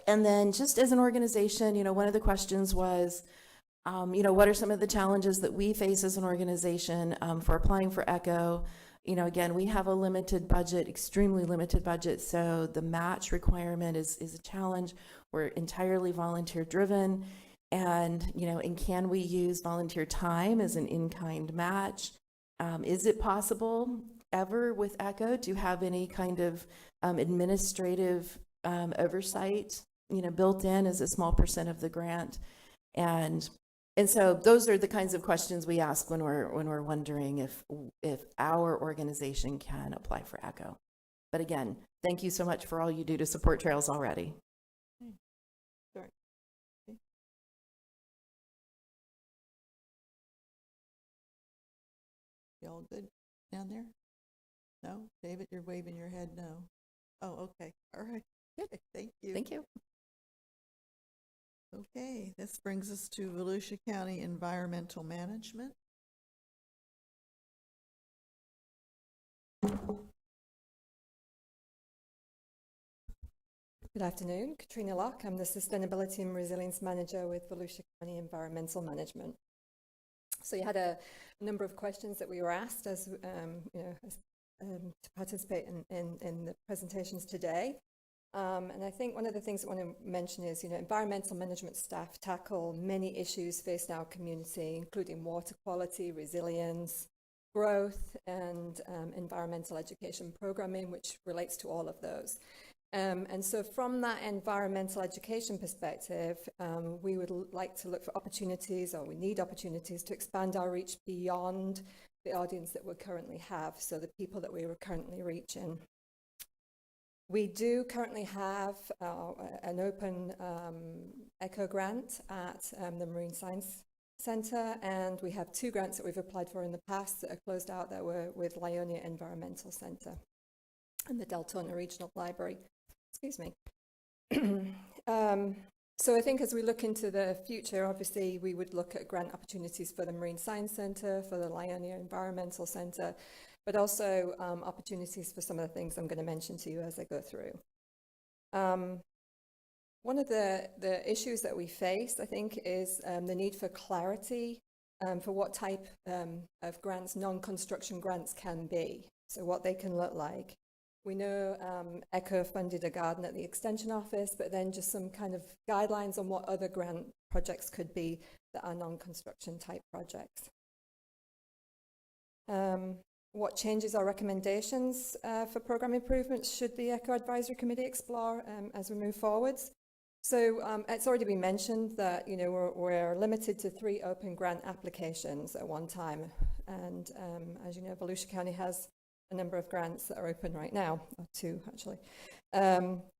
then just as an organization, one of the questions was, what are some of the challenges that we face as an organization for applying for ECHO? Again, we have a limited budget, extremely limited budget, so the match requirement is a challenge. We're entirely volunteer driven, and can we use volunteer time as an in-kind match? Is it possible ever with ECHO to have any kind of administrative oversight, built in as a small percent of the grant? And so those are the kinds of questions we ask when we're wondering if our organization can apply for ECHO. But again, thank you so much for all you do to support trails already. Sorry. Okay. Y'all good down there? No? David, you're waving your head no. Oh, okay. All right. Good. Thank you. Thank you. Okay, this brings us to Volusia County Environmental Management. Good afternoon, Katrina Locke. I'm the Sustainability and Resilience Manager with Volusia County Environmental Management. So you had a number of questions that we were asked as to participate in the presentations today. And I think one of the things I want to mention is, environmental management staff tackle many issues faced in our community, including water quality, resilience, growth, and environmental education programming, which relates to all of those. And so from that environmental education perspective, we would like to look for opportunities, or we need opportunities to expand our reach beyond the audience that we currently have, so the people that we were currently reaching. We do currently have an open ECHO grant at the Marine Science Centre, and we have 2 grants that we've applied for in the past that are closed out that were with Lionia Environmental Centre and the Deltona Regional Library. Excuse me. So I think as we look into the future, obviously we would look at grant opportunities for the Marine Science Centre, for the Lionia Environmental Centre, but also opportunities for some of the things I'm going to mention to you as I go through. One of the issues that we face, I think, is the need for clarity for what type of grants, non-construction grants can be, so what they can look like. We know ECHO funded a garden at the Extension Office, but then just some kind of guidelines on what other grant projects could be that are non-construction type projects. What changes or recommendations for program improvements should the ECHO Advisory Committee explore as we move forwards? So it's already been mentioned that we're limited to 3 open grant applications at one time, and as you know, Volusia County has a number of grants that are open right now, or 2 actually.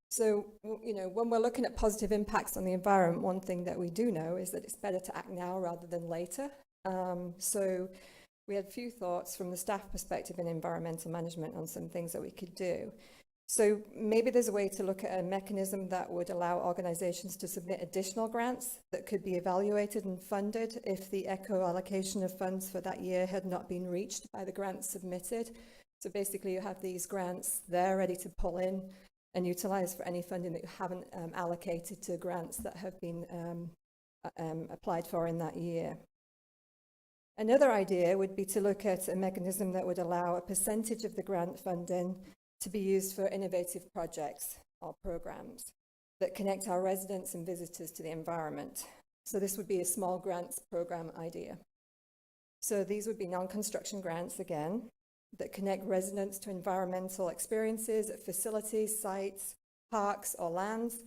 So when we're looking at positive impacts on the environment, one thing that we do know is that it's better to act now rather than later. So we had a few thoughts from the staff perspective in environmental management on some things that we could do. So maybe there's a way to look at a mechanism that would allow organizations to submit additional grants that could be evaluated and funded if the ECHO allocation of funds for that year had not been reached by the grants submitted. So basically you have these grants there ready to pull in and utilize for any funding that you haven't allocated to grants that have been applied for in that year. Another idea would be to look at a mechanism that would allow a percentage of the grant funding to be used for innovative projects or programs that connect our residents and visitors to the environment. So this would be a small grants program idea. So these would be non-construction grants again, that connect residents to environmental experiences at facilities, sites, parks, or lands,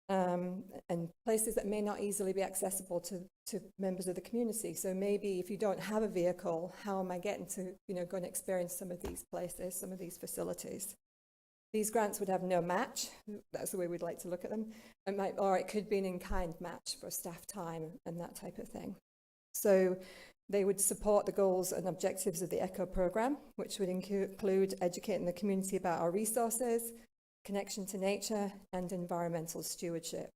and places that may not easily be accessible to members of the community. So maybe if you don't have a vehicle, how am I getting to, go and experience some of these places, some of these facilities? These grants would have no match. That's the way we'd like to look at them. Or it could be an in-kind match for staff time and that type of thing. So they would support the goals and objectives of the ECHO program, which would include educating the community about our resources, connection to nature, and environmental stewardship.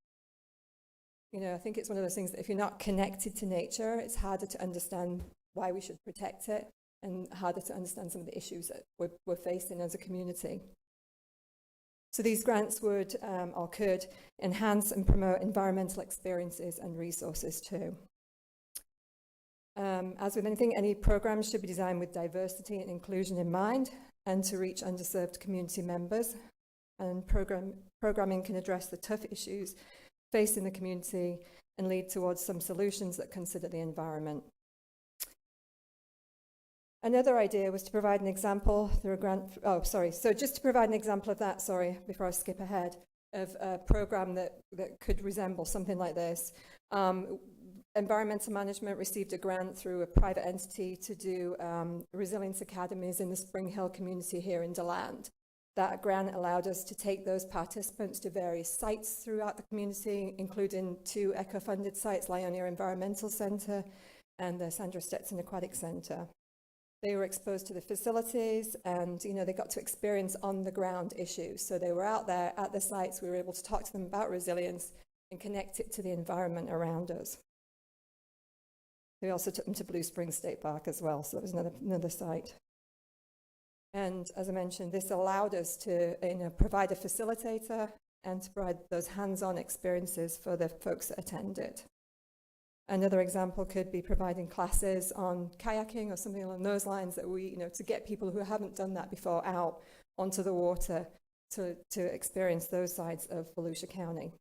I think it's one of those things that if you're not connected to nature, it's harder to understand why we should protect it and harder to understand some of the issues that we're facing as a community. So these grants would or could enhance and promote environmental experiences and resources too. As with anything, any programs should be designed with diversity and inclusion in mind and to reach underserved community members. And programming can address the tough issues facing the community and lead towards some solutions that consider the environment. Another idea was to provide an example through a grant, so just to provide an example of that, before I skip ahead, of a program that could resemble something like this. Environmental Management received a grant through a private entity to do resilience academies in the Spring Hill community here in DeLand. That grant allowed us to take those participants to various sites throughout the community, including 2 ECHO-funded sites, Lionia Environmental Centre and the Sandra Stetson Aquatic Centre. They were exposed to the facilities and, they got to experience on-the-ground issues. So they were out there at the sites. We were able to talk to them about resilience and connect it to the environment around us. We also took them to Blue Springs State Park as well, so that was another site. And as I mentioned, this allowed us to provide a facilitator and to provide those hands-on experiences for the folks that attended. Another example could be providing classes on kayaking or something along those lines that we, to get people who haven't done that before out onto the water to experience those sides of Volusia County.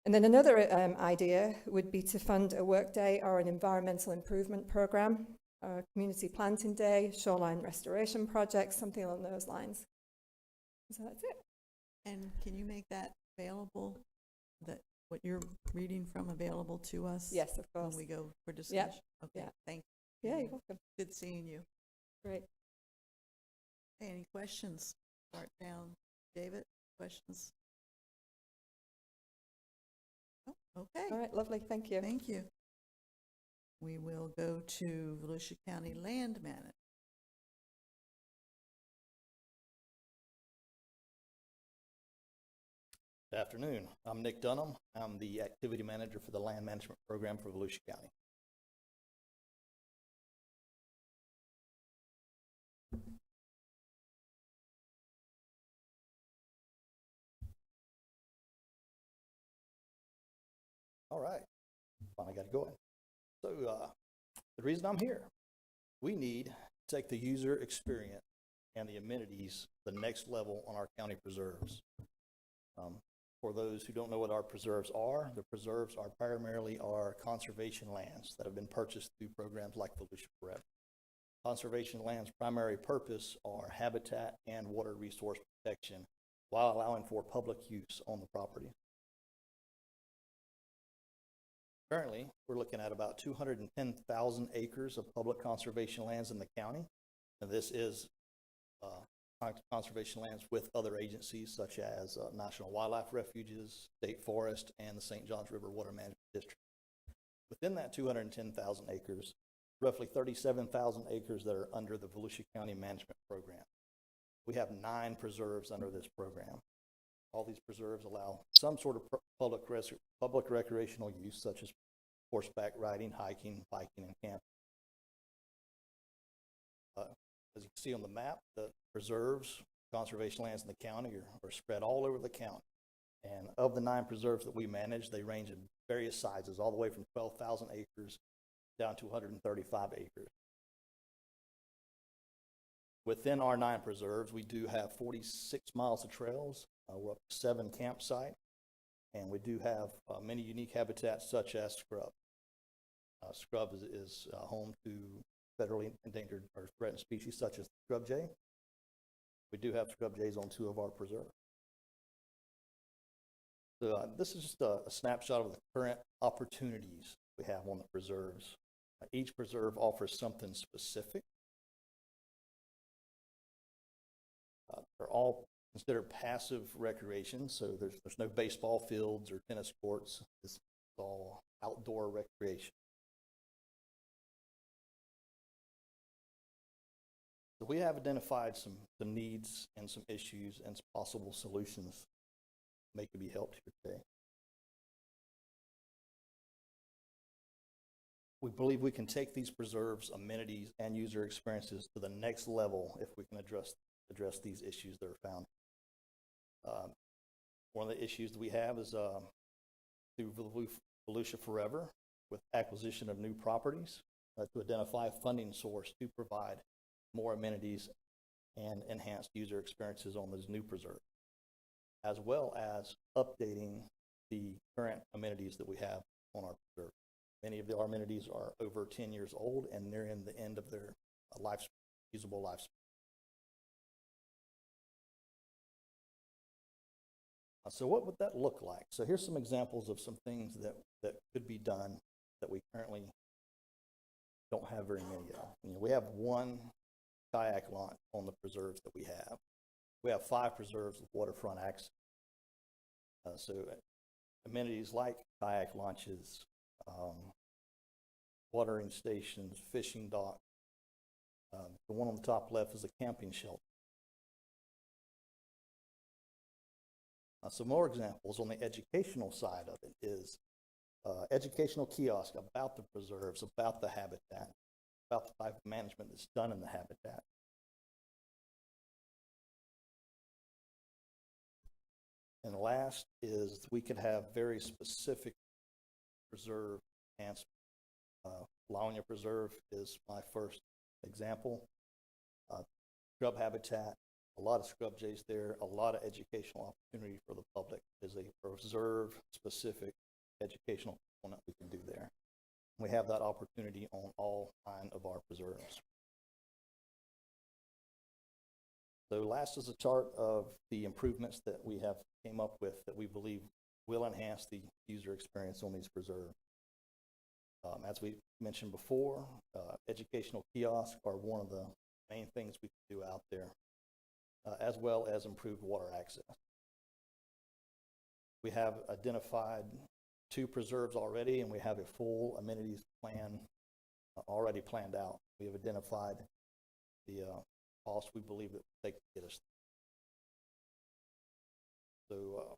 And then another idea would be to fund a work day or an environmental improvement program, a community planting day, shoreline restoration projects, something along those lines. So that's it. And can you make that available, what you're reading from available to us? Yes, of course. When we go for discussion? Yeah. Okay, Yeah. thank you. Yeah, you're welcome. Good seeing you. Great. Hey, any questions? Start down. David, questions? Oh, okay. All right, lovely. Thank you. Thank you. We will go to Volusia County Land Management. Good afternoon. I'm Nick Dunham. I'm the activity manager for the land management program for Volusia County. All right, finally got it going. So the reason I'm here, we need to take the user experience and the amenities to the next level on our county preserves. For those who don't know what our preserves are, the preserves are primarily our conservation lands that have been purchased through programs like Volusia Forever. Conservation lands' primary purpose are habitat and water resource protection while allowing for public use on the property. Currently, we're looking at about 210,000 acres of public conservation lands in the county, and this is conservation lands with other agencies such as National Wildlife Refuges, State Forest, and the St. Johns River Water Management District. Within that 210,000 acres, roughly 37,000 acres that are under the Volusia County Management Program. We have 9 preserves under this program. All these preserves allow some sort of public recreational use such as horseback riding, hiking, biking, and camping. As you can see on the map, the preserves, conservation lands in the county are spread all over the county. And of the 9 preserves that we manage, they range in various sizes, all the way from 12,000 acres down to 135 acres. Within our 9 preserves, we do have 46 miles of trails. We're up to 7 campsites, and we do have many unique habitats such as scrub. Scrub is home to federally endangered or threatened species such as scrub jay. We do have scrub jays on 2 of our preserves. So this is just a snapshot of the current opportunities we have on the preserves. Each preserve offers something specific. They're all considered passive recreation, so there's no baseball fields or tennis courts. It's all outdoor recreation. So we have identified some needs and some issues and some possible solutions that may be helped here today. We believe we can take these preserves, amenities, and user experiences to the next level if we can address these issues that are found. One of the issues that we have is through Volusia Forever with acquisition of new properties to identify a funding source to provide more amenities and enhanced user experiences on those new preserves, as well as updating the current amenities that we have on our preserve. Many of our amenities are over 10 years old and nearing the end of their usable lifespan. So what would that look like? So here's some examples of some things that could be done that we currently don't have very many of. We have 1 kayak launch on the preserves that we have. We have 5 preserves with waterfront access. So amenities like kayak launches, watering stations, fishing dock. The one on the top left is a camping shelter. Some more examples on the educational side of it is educational kiosk about the preserves, about the habitat, about the type of management that's done in the habitat. And last is we could have very specific preserve enhancement. Lawnia Preserve is my first example. Scrub habitat, a lot of scrub jays there, a lot of educational opportunity for the public. Is a preserve-specific educational component we can do there. We have that opportunity on all 9 of our preserves. So last is a chart of the improvements that we have came up with that we believe will enhance the user experience on these preserves. As we mentioned before, educational kiosks are one of the main things we can do out there, as well as improved water access. We have identified 2 preserves already, and we have a full amenities plan already planned out. We have identified the cost we believe it will take to get us there. So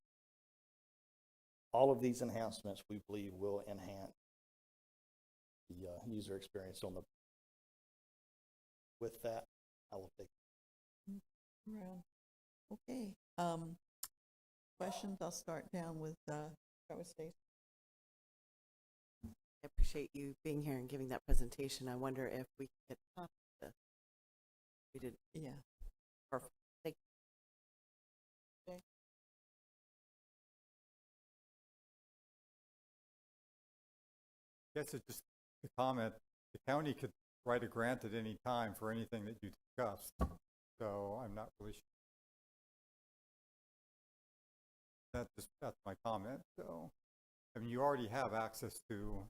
all of these enhancements we believe will enhance the user experience on the. With that, I will take. Okay. Questions? I'll start down with Stacey. I appreciate you being here and giving that presentation. I wonder if we could get a copy of this. We did. Yeah. Perfect. Thank you. Okay. Yes, it's just a comment. The county could write a grant at any time for anything that you discussed. So I'm not really sure. That's my comment. So, I mean, you already have access to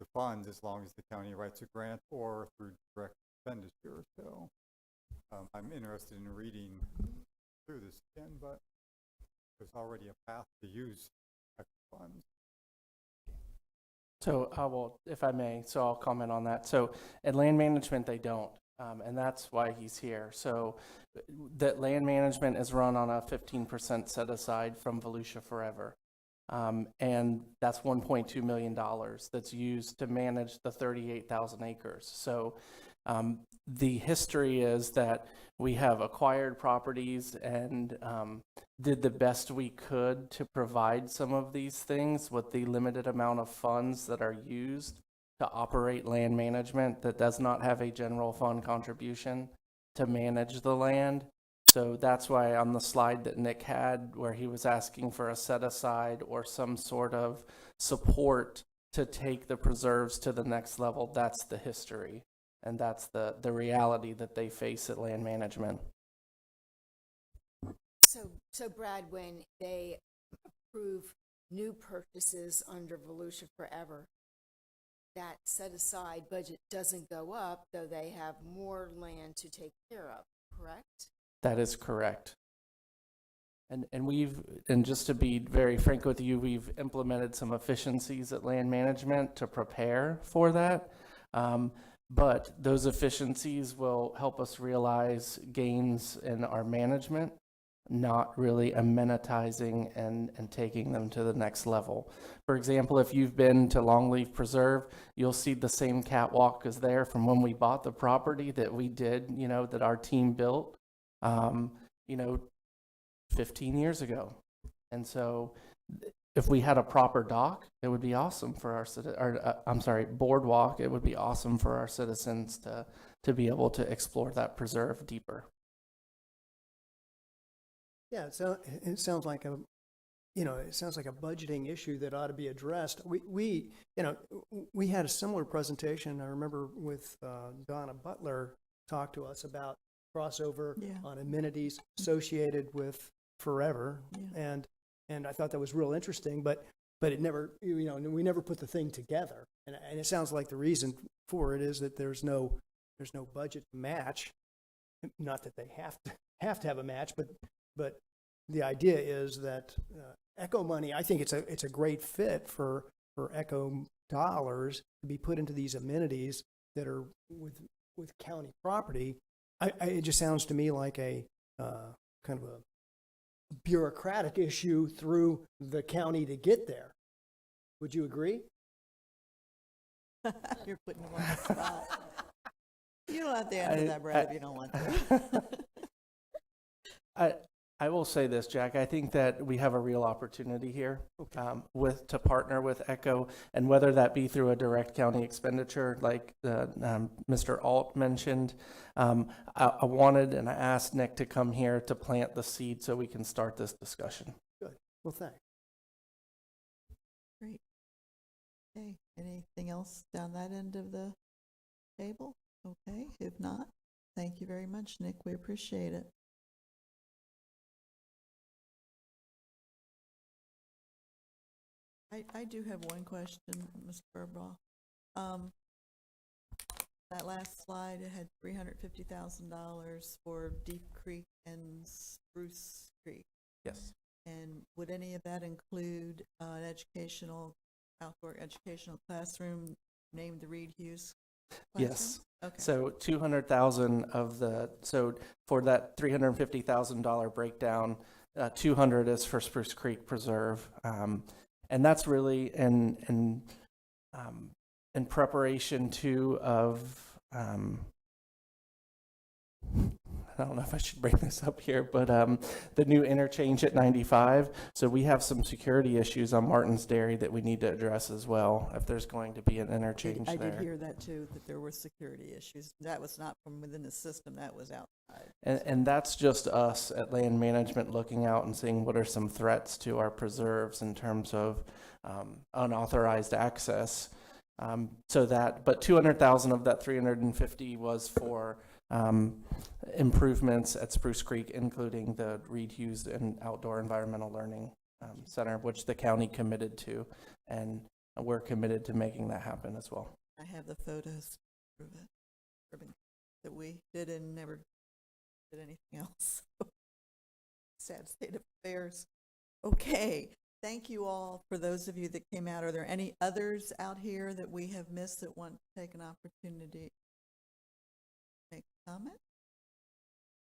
the funds as long as the county writes a grant or through direct expenditure. So I'm interested in reading through this again, but there's already a path to use extra funds. So I will, if I may, so I'll comment on that. So at land management, they don't, and that's why he's here. So that land management is run on a 15% set aside from Volusia Forever. And that's $1.2 million that's used to manage the 38,000 acres. So the history is that we have acquired properties and did the best we could to provide some of these things with the limited amount of funds that are used. to operate land management that does not have a general fund contribution to manage the land. So that's why on the slide that Nick had, where he was asking for a set aside or some sort of support to take the preserves to the next level, that's the history. And that's the reality that they face at land management. So Brad, when they approve new purchases under Volusia Forever, that set-aside budget doesn't go up, though they have more land to take care of, correct? That is correct. And just to be very frank with you, we've implemented some efficiencies at land management to prepare for that. But those efficiencies will help us realize gains in our management, not really amenitizing and taking them to the next level. For example, if you've been to Longleaf Preserve, you'll see the same catwalk is there from when we bought the property that we did, that our team built, 15 years ago. And so if we had a proper dock, it would be awesome for our boardwalk, it would be awesome for our citizens to be able to explore that preserve deeper. Yeah, so it sounds like a budgeting issue that ought to be addressed. We had a similar presentation. I remember with Donna Butler talked to us about crossover on amenities associated with Forever, and I thought that was real interesting. But it never, we never put the thing together. And it sounds like the reason for it is that there's no budget match. Not that they have to have a match, but the idea is that ECHO money, I think it's a great fit for ECHO dollars to be put into these amenities that are with county property. It just sounds to me like a kind of a bureaucratic issue through the county to get there. Would you agree? You're putting them on the spot. You don't have to answer that, Brad, if you don't want to. I will say this, Jack. I think that we have a real opportunity here to partner with ECHO, and whether that be through a direct county expenditure, like Mr. Alt mentioned. I wanted and I asked Nick to come here to plant the seed so we can start this discussion. Good. Well, thanks. Great. Okay. Anything else down that end of the table? Okay. If not, thank you very much, Nick. We appreciate it. I do have one question, Ms. Burbaugh. That last slide, it had $350,000 for Deep Creek and Spruce Creek. Yes. And would any of that include an outdoor educational classroom named the Reed Hughes classroom? Yes. Okay. So 200,000 for that $350,000 breakdown, 200 is for Spruce Creek Preserve. And that's really in preparation too of, I don't know if I should bring this up here, but the new interchange at 95. So we have some security issues on Martin's Dairy that we need to address as well if there's going to be an interchange there. I did hear that too, that there were security issues. That was not from within the system, that was outside. And that's just us at land management looking out and seeing what are some threats to our preserves in terms of unauthorized access. But 200,000 of that 350 was for improvements at Spruce Creek, including the Reed Hughes and Outdoor Environmental Learning Center, which the county committed to, and we're committed to making that happen as well. I have the photos to prove it, that we did and never did anything else. Sad state of affairs. Okay. Thank you all for those of you that came out. Are there any others out here that we have missed that want to take an opportunity to make a comment?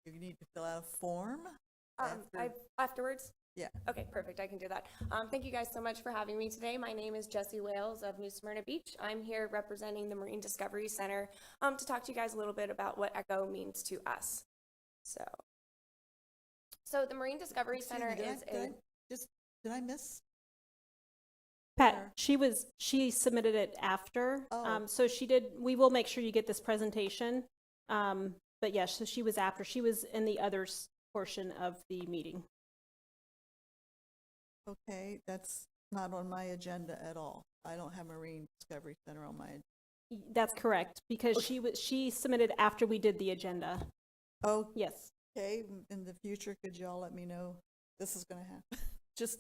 You need to fill out a form. Afterwards? Yeah. Okay, perfect. I can do that. Thank you guys so much for having me today. My name is Jessie Wales of New Smyrna Beach. I'm here representing the Marine Discovery Center to talk to you guys a little bit about what ECHO means to us. So the Marine Discovery Center is Did I miss? Pat, she submitted it after. Oh. So we will make sure you get this presentation. But yes, so she was after. She was in the others portion of the meeting. Okay, that's not on my agenda at all. I don't have Marine Discovery Center on my agenda. That's correct, because she submitted after we did the agenda. Oh, Yes. okay, in the future, could y'all let me know this is gonna happen? Just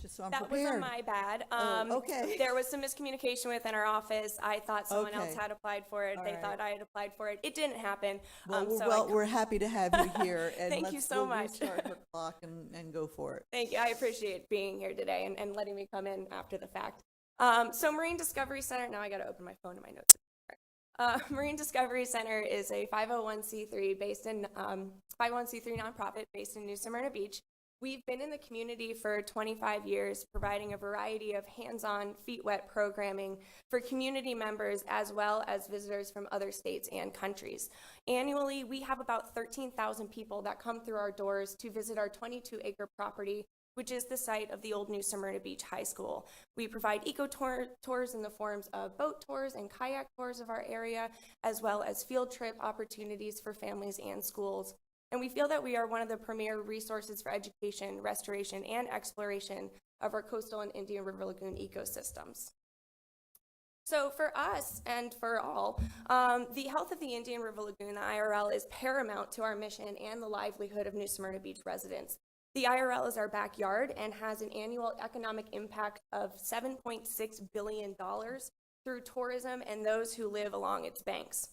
so I'm That prepared. was on my bad. Okay. There was some miscommunication within our office. I thought someone else Okay. had applied for it. All They right. thought I had applied for it. It didn't happen. Well, we're happy to have you here, and Thank you so we'll much. restart her clock and go for it. Thank you. I appreciate being here today and letting me come in after the fact. So Marine Discovery Center, now I got to open my phone and my notes. Marine Discovery Center is a 501c3 nonprofit based in New Smyrna Beach. We've been in the community for 25 years, providing a variety of hands-on, feet-wet programming for community members as well as visitors from other states and countries. Annually, we have about 13,000 people that come through our doors to visit our 22-acre property, which is the site of the old New Smyrna Beach High School. We provide tours in the forms of boat tours and kayak tours of our area, as well as field trip opportunities for families and schools. And we feel that we are one of the premier resources for education, restoration, and exploration of our coastal and Indian River Lagoon ecosystems. So for us and for all, the health of the Indian River Lagoon, the IRL, is paramount to our mission and the livelihood of New Smyrna Beach residents. The IRL is our backyard and has an annual economic impact of $7.6 billion through tourism and those who live along its banks.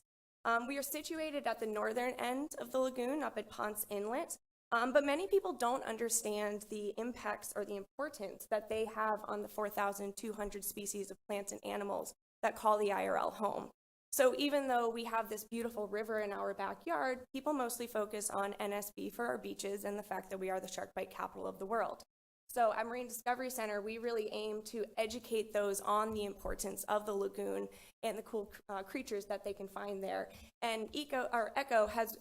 We are situated at the northern end of the lagoon up at Ponce Inlet, but many people don't understand the impacts or the importance that they have on the 4,200 species of plants and animals that call the IRL home. So even though we have this beautiful river in our backyard, people mostly focus on NSB for our beaches and the fact that we are the shark bite capital of the world. So at Marine Discovery Center, we really aim to educate those on the importance of the lagoon and the cool creatures that they can find there. And ECHO has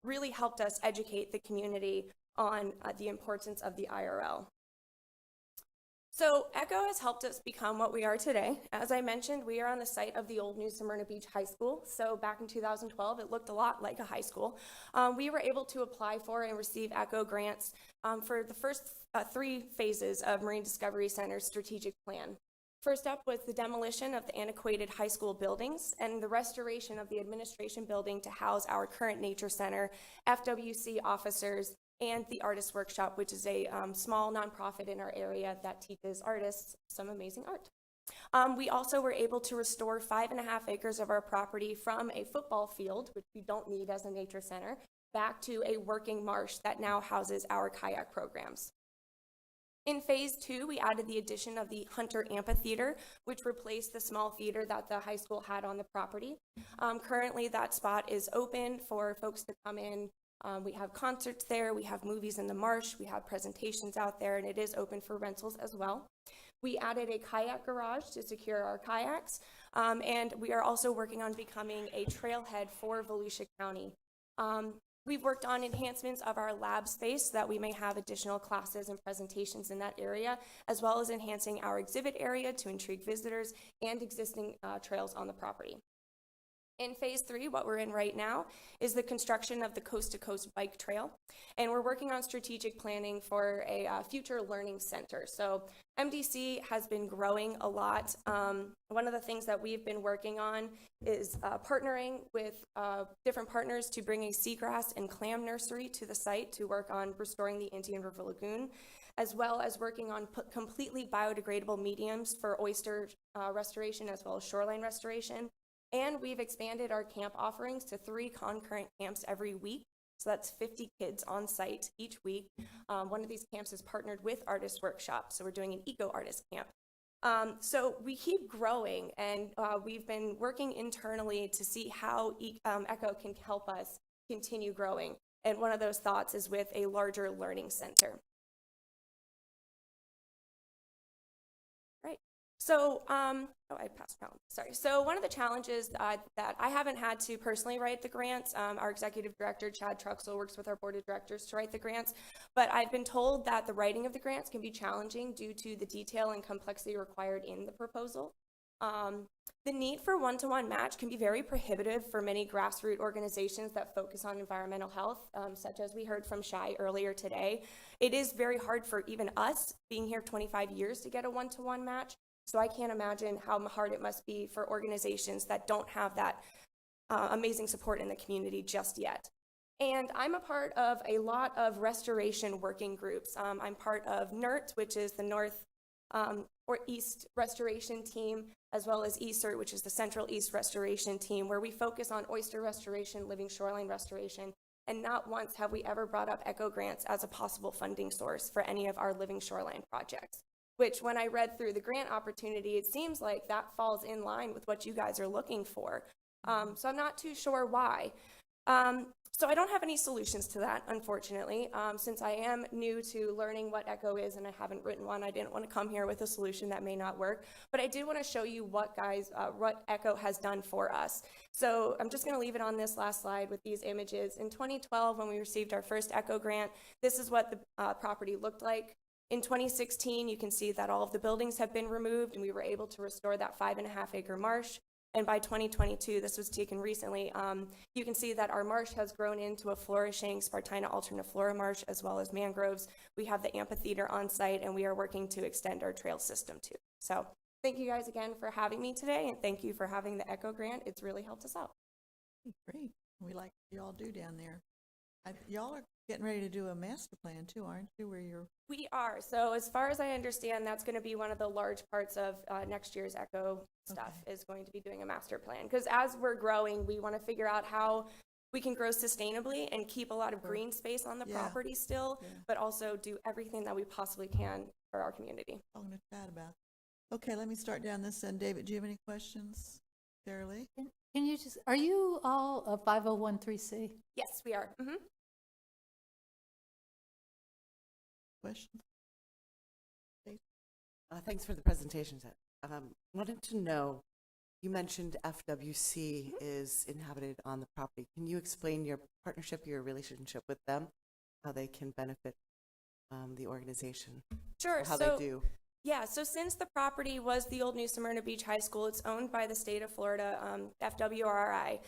really helped us educate the community on the importance of the IRL. So ECHO has helped us become what we are today. As I mentioned, we are on the site of the old New Smyrna Beach High School. So back in 2012, it looked a lot like a high school. We were able to apply for and receive ECHO grants for the first 3 phases of Marine Discovery Center's strategic plan. First up was the demolition of the antiquated high school buildings and the restoration of the administration building to house our current nature center, FWC officers, and the Artist Workshop, which is a small nonprofit in our area that teaches artists some amazing art. We also were able to restore 5.5 acres of our property from a football field, which we don't need as a nature center, back to a working marsh that now houses our kayak programs. In phase 2, we added the addition of the Hunter Amphitheater, which replaced the small theater that the high school had on the property. Currently, that spot is open for folks to come in. We have concerts there, we have movies in the marsh, we have presentations out there, and it is open for rentals as well. We added a kayak garage to secure our kayaks, and we are also working on becoming a trailhead for Volusia County. We've worked on enhancements of our lab space so that we may have additional classes and presentations in that area, as well as enhancing our exhibit area to intrigue visitors and existing trails on the property. In phase 3, what we're in right now is the construction of the coast-to-coast bike trail, and we're working on strategic planning for a future learning center. So MDC has been growing a lot. One of the things that we've been working on is partnering with different partners to bring a seagrass and clam nursery to the site to work on restoring the Indian River Lagoon, as well as working on completely biodegradable mediums for oyster restoration as well as shoreline restoration. And we've expanded our camp offerings to 3 concurrent camps every week. So that's 50 kids on site each week. One of these camps is partnered with Artist Workshop. So we're doing an eco artist camp. So we keep growing, and we've been working internally to see how ECHO can help us continue growing. And one of those thoughts is with a larger learning center. So, oh, I passed around. Sorry. So one of the challenges that I haven't had to personally write the grants, our executive director, Chad Truxell, works with our board of directors to write the grants, but I've been told that the writing of the grants can be challenging due to the detail and complexity required in the proposal. The need for one-to-one match can be very prohibitive for many grassroots organizations that focus on environmental health, such as we heard from Shai earlier today. It is very hard for even us, being here 25 years, to get a one-to-one match. So I can't imagine how hard it must be for organizations that don't have that amazing support in the community just yet. And I'm a part of a lot of restoration working groups. I'm part of NERT, which is the North or East Restoration Team, as well as ESERT, which is the Central East Restoration Team, where we focus on oyster restoration, living shoreline restoration, and not once have we ever brought up ECHO grants as a possible funding source for any of our living shoreline projects, which when I read through the grant opportunity, it seems like that falls in line with what you guys are looking for. So I'm not too sure why. So I don't have any solutions to that, unfortunately. Since I am new to learning what ECHO is and I haven't written one, I didn't want to come here with a solution that may not work. But I did want to show you what ECHO has done for us. So I'm just going to leave it on this last slide with these images. In 2012, when we received our first ECHO grant, this is what the property looked like. In 2016, you can see that all of the buildings have been removed and we were able to restore that 5.5-acre marsh. And by 2022, this was taken recently, you can see that our marsh has grown into a flourishing Spartina alterniflora marsh, as well as mangroves. We have the amphitheater on site, and we are working to extend our trail system too. So thank you guys again for having me today, and thank you for having the ECHO grant. It's really helped us out. Great. We like what you all do down there. Y'all are getting ready to do a master plan too, aren't you? We are. So as far as I understand, that's going to be one of the large parts of next year's ECHO stuff, is going to be doing a master plan. Because as we're growing, we want to figure out how we can grow sustainably and keep a lot of green space on the property still, but also do everything that we possibly can for our community. I'm going to chat about. Okay, let me start down this end. David, do you have any questions? Sarah Lee? Can you just, are you all a 5013C? Yes, we are. Mm-hmm. Questions? Thanks for the presentation. Wanted to know, you mentioned FWC is inhabited on the property. Can you explain your partnership, your relationship with them, how they can benefit the organization? Sure. How they do? Yeah, so since the property was the old New Smyrna Beach High School, it's owned by the state of Florida, FWRI.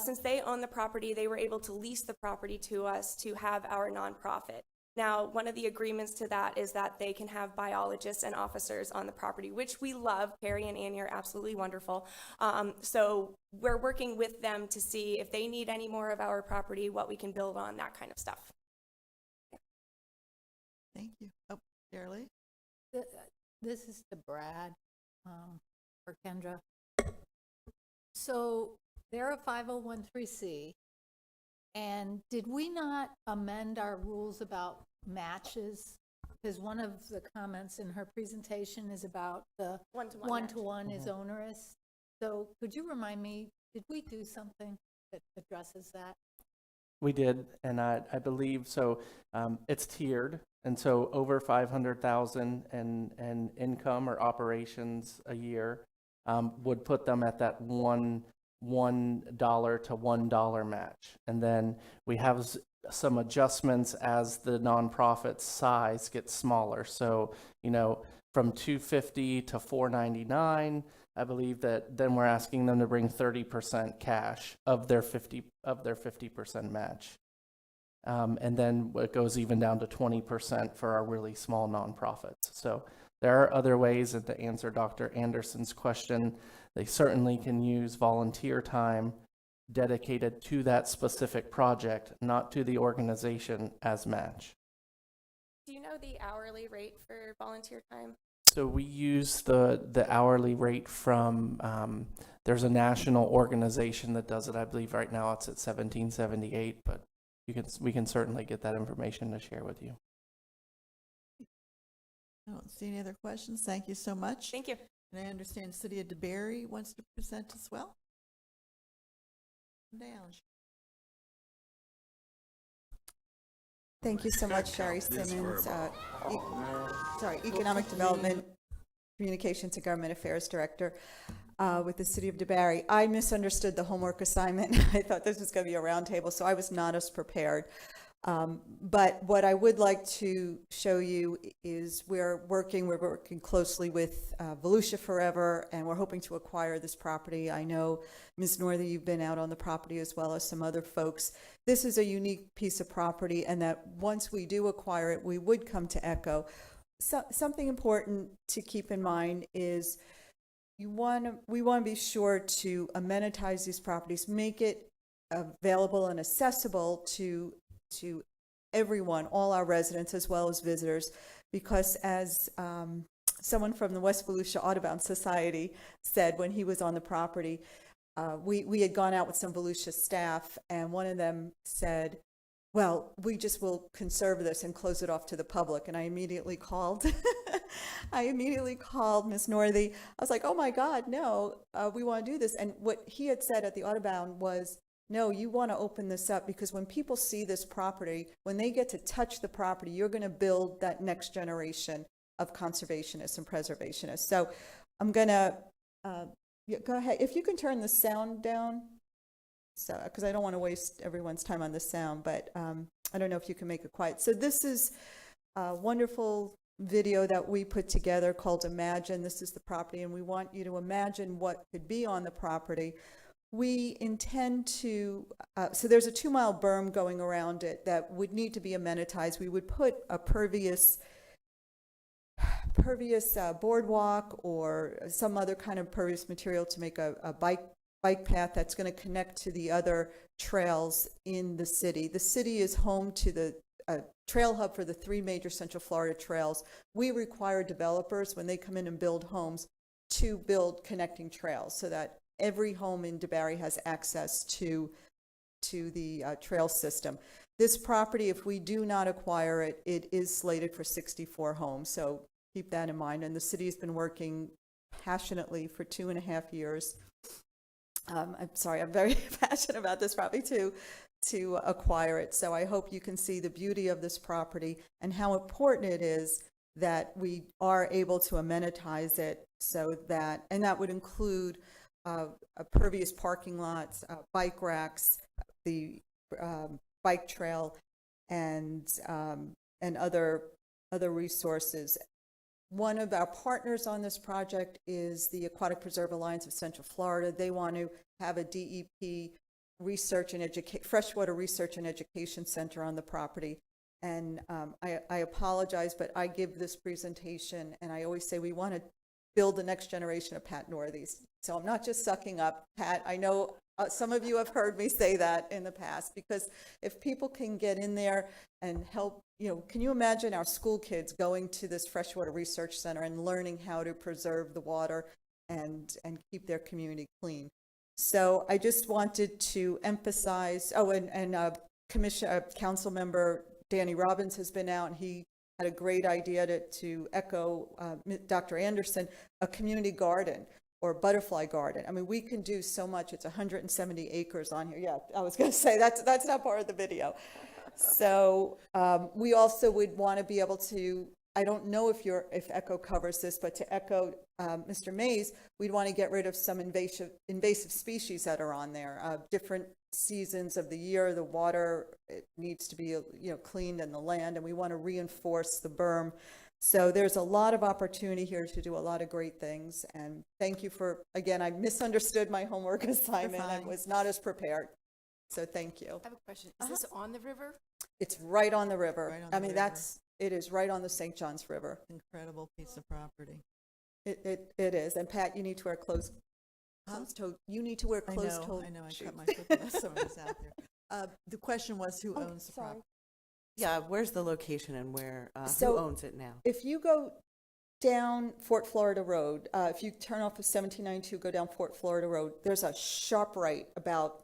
Since they own the property, they were able to lease the property to us to have our nonprofit. Now, one of the agreements to that is that they can have biologists and officers on the property, which we love. Carrie and Annie are absolutely wonderful. So we're working with them to see if they need any more of our property, what we can build on, that kind of stuff. Thank you. Oh, Sarah Lee? This is to Brad or Kendra. So they're a 5013C. And did we not amend our rules about matches? Because one of the comments in her presentation is about the one-to-one is onerous. So could you remind me, did we do something that addresses that? We did, and I believe so. It's tiered, and so over 500,000 and income or operations a year would put them at that $1 to $1 match. And then we have some adjustments as the nonprofit's size gets smaller. So, from $250 to $499, I believe that then we're asking them to bring 30% cash of their 50% match. And then it goes even down to 20% for our really small nonprofits. So there are other ways, and to answer Dr. Anderson's question, they certainly can use volunteer time dedicated to that specific project, not to the organization as match. Do you know the hourly rate for volunteer time? So we use the hourly rate from, there's a national organization that does it. I believe right now it's at $17.78, but we can certainly get that information to share with you. I don't see any other questions. Thank you so much. Thank you. And I understand City of DeBerry wants to present as well. Down. Thank you so much, Sherry Simmons. Economic Development Communications and Government Affairs Director with the City of DeBarry. I misunderstood the homework assignment. I thought this was going to be a roundtable, so I was not as prepared. But what I would like to show you is we're working closely with Volusia Forever, and we're hoping to acquire this property. I know, Ms. Northey, you've been out on the property as well as some other folks. This is a unique piece of property, and that once we do acquire it, we would come to ECHO. So, something important to keep in mind is we want to be sure to amenitize these properties, make it available and accessible to everyone, all our residents as well as visitors, because as someone from the West Volusia Audubon Society said when he was on the property, we had gone out with some Volusia staff, and one of them said, well, we just will conserve this and close it off to the public. And I immediately called Ms. Northey. I was like, oh my God, no, we want to do this. And what he had said at the Audubon was, no, you want to open this up, because when people see this property, when they get to touch the property, you're going to build that next generation of conservationists and preservationists. So I'm going to, go ahead. If you can turn the sound down. So, because I don't want to waste everyone's time on the sound, but I don't know if you can make it quiet. So this is a wonderful video that we put together called Imagine. This is the property, and we want you to imagine what could be on the property. We intend to, so there's a 2-mile berm going around it that would need to be amenitized. We would put a pervious boardwalk or some other kind of pervious material to make a bike path that's going to connect to the other trails in the city. The city is home to the trail hub for the 3 major Central Florida trails. We require developers, when they come in and build homes, to build connecting trails so that every home in DeBarry has access to the trail system. This property, if we do not acquire it, it is slated for 64 homes. So keep that in mind. And the city has been working passionately for 2.5 years. I'm sorry, I'm very passionate about this property to acquire it. So I hope you can see the beauty of this property and how important it is that we are able to amenitize it, so that, and that would include pervious parking lots, bike racks, the bike trail, and other resources. One of our partners on this project is the Aquatic Preserve Alliance of Central Florida. They want to have a DEP freshwater research and education center on the property. And I apologize, but I give this presentation, and I always say we want to build the next generation of Pat Northeys. So I'm not just sucking up. Pat, I know some of you have heard me say that in the past, because if people can get in there and help, can you imagine our school kids going to this freshwater research center and learning how to preserve the water and keep their community clean? So I just wanted to emphasize, council member Danny Robbins has been out, and he had a great idea to echo Dr. Anderson, a community garden or butterfly garden. I mean, we can do so much. It's 170 acres on here. Yeah, I was going to say that's not part of the video. So we also would want to be able to, I don't know if ECHO covers this, but to echo Mr. Mays, we'd want to get rid of some invasive species that are on there. Different seasons of the year, the water, it needs to be cleaned, and the land, and we want to reinforce the berm. So there's a lot of opportunity here to do a lot of great things. And thank you for, again, I misunderstood my homework assignment and was not as prepared. So thank you. I have a question. Is this on the river? It's right on the river. Right on the river. It is right on the St. Johns River. Incredible piece of property. It is. And Pat, you need to wear closed-toed. You need to wear closed-toed. I know. I cut my foot last time I was out there. The question was, who owns the property? Yeah, where's the location and where? Who owns it now? If you go down Fort Florida Road, if you turn off of 1792, go down Fort Florida Road, there's a sharp right about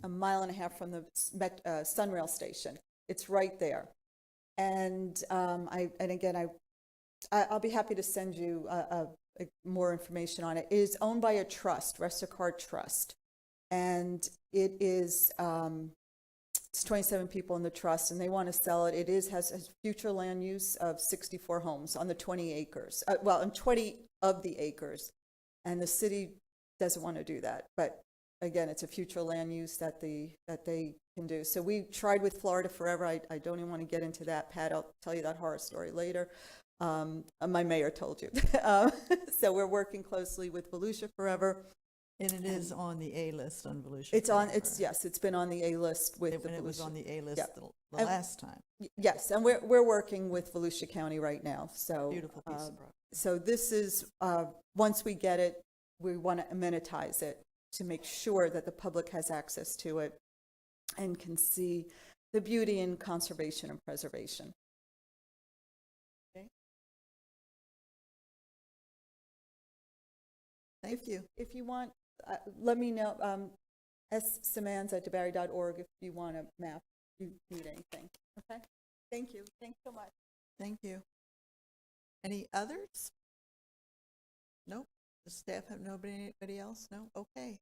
1.5 miles from the Sunrail station. It's right there. And I'll be happy to send you more information on it. It is owned by a trust, Restacard Trust, and it is It's 27 people in the trust, and they want to sell it. It has future land use of 64 homes on the 20 acres, on 20 of the acres. And the city doesn't want to do that. But again, it's a future land use that they can do. So we tried with Florida Forever. I don't even want to get into that, Pat. I'll tell you that horror story later. My mayor told you. So we're working closely with Volusia Forever. And it is on the A list on Volusia. Yes, it's been on the A list with when it was on the A list Yeah. the last time. Yes, and we're working with Volusia County right now, so. Beautiful piece of property. So this is, once we get it, we want to amenitize it to make sure that the public has access to it and can see the beauty in conservation and preservation. Thank you. If you want, let me know, ssimans@debarry.org if you want a map, if you need anything, okay? Thank you. Thanks so much. Thank you. Any others? Nope. The staff have anybody else? No? Okay.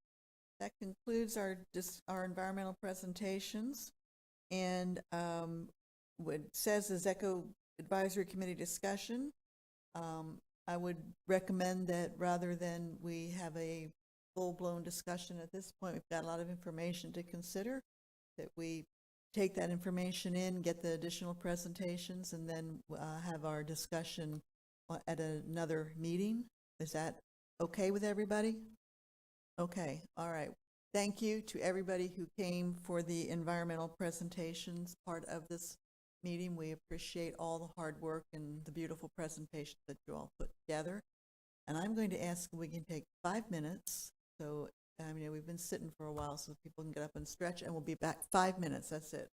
That concludes our environmental presentations. And what it says is Echo Advisory Committee discussion. I would recommend that rather than we have a full-blown discussion at this point, we've got a lot of information to consider, that we take that information in, get the additional presentations, and then have our discussion at another meeting. Is that okay with everybody? Okay, all right. Thank you to everybody who came for the environmental presentations part of this meeting. We appreciate all the hard work and the beautiful presentation that you all put together. And I'm going to ask if we can take 5 minutes. So, we've been sitting for a while so people can get up and stretch, and we'll be back 5 minutes. That's it.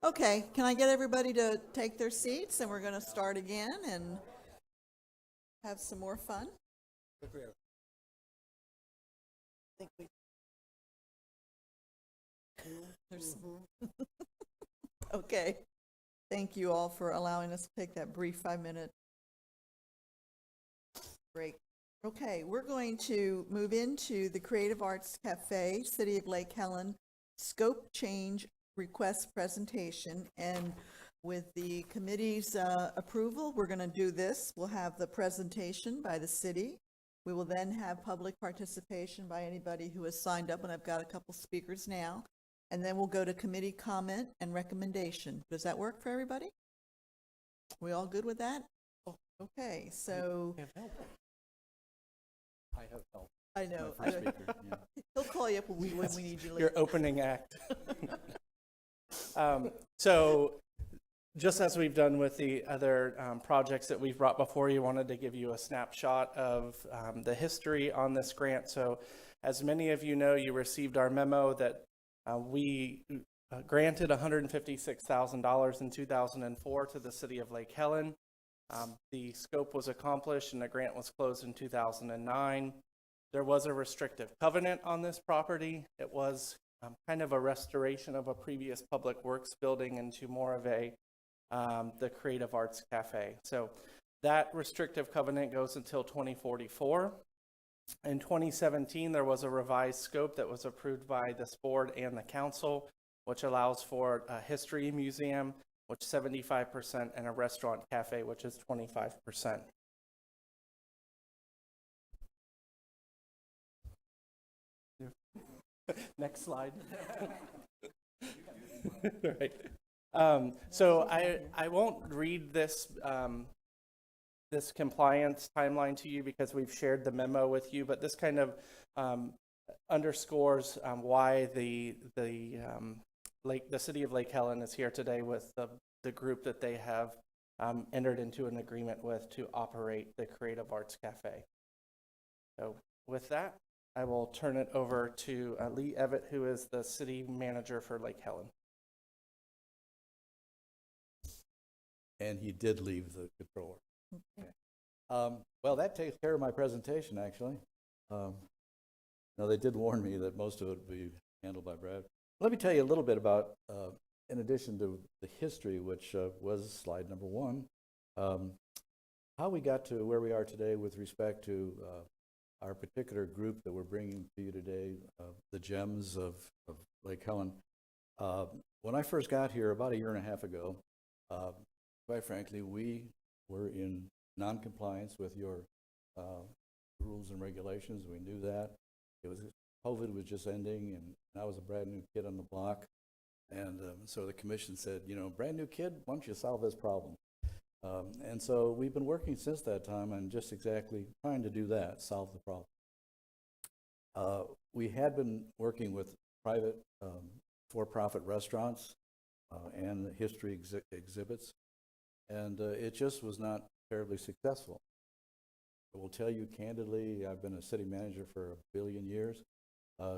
Okay, can I get everybody to take their seats and we're going to start again and have some more fun? There's- Okay, thank you all for allowing us to take that brief 5-minute break. Okay, we're going to move into the Creative Arts Cafe, City of Lake Helen, scope change request presentation. And with the committee's approval, we're going to do this. We'll have the presentation by the city. We will then have public participation by anybody who has signed up, and I've got a couple speakers now. And then we'll go to committee comment and recommendation. Does that work for everybody? We all good with that? Okay, so I have help. I know. My first speaker, yeah. He'll call you up when we need you. Your opening act. So just as we've done with the other projects that we've brought before you, wanted to give you a snapshot of the history on this grant. So as many of you know, you received our memo that we granted $156,000 in 2004 to the City of Lake Helen. The scope was accomplished and the grant was closed in 2009. There was a restrictive covenant on this property. It was kind of a restoration of a previous public works building into more of a the Creative Arts Cafe. So that restrictive covenant goes until 2044. In 2017, there was a revised scope that was approved by this board and the council, which allows for a history museum, which is 75%, and a restaurant cafe, which is 25%. Next slide. Right. So I won't read this this compliance timeline to you because we've shared the memo with you, but this kind of underscores why the City of Lake Helen is here today with the group that they have entered into an agreement with to operate the Creative Arts Cafe. So with that, I will turn it over to Lee Evett, who is the city manager for Lake Helen. And he did leave the controller. Okay. Well, that takes care of my presentation, actually. Now, they did warn me that most of it would be handled by Brad. Let me tell you a little bit about, in addition to the history, which was slide number 1, how we got to where we are today with respect to our particular group that we're bringing to you today, the Gems of Lake Helen. When I first got here about 1.5 years ago, quite frankly, we were in non-compliance with your rules and regulations. We knew that. COVID was just ending, and I was a brand new kid on the block. And so the commission said, you know, brand new kid, why don't you solve this problem? And so we've been working since that time on just exactly trying to do that, solve the problem. We had been working with private for-profit restaurants and history exhibits, and it just was not terribly successful. I will tell you candidly, I've been a city manager for 1 billion years.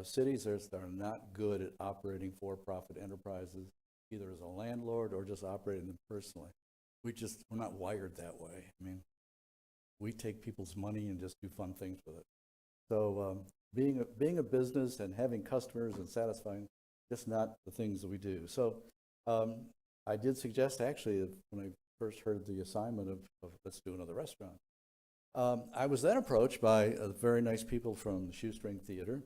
Cities are not good at operating for-profit enterprises, either as a landlord or just operating them personally. We're not wired that way. I mean, we take people's money and just do fun things with it. So being a business and having customers and satisfying, just not the things that we do. So I did suggest actually when I first heard the assignment of let's do another restaurant. I was then approached by very nice people from the Shoestring Theater.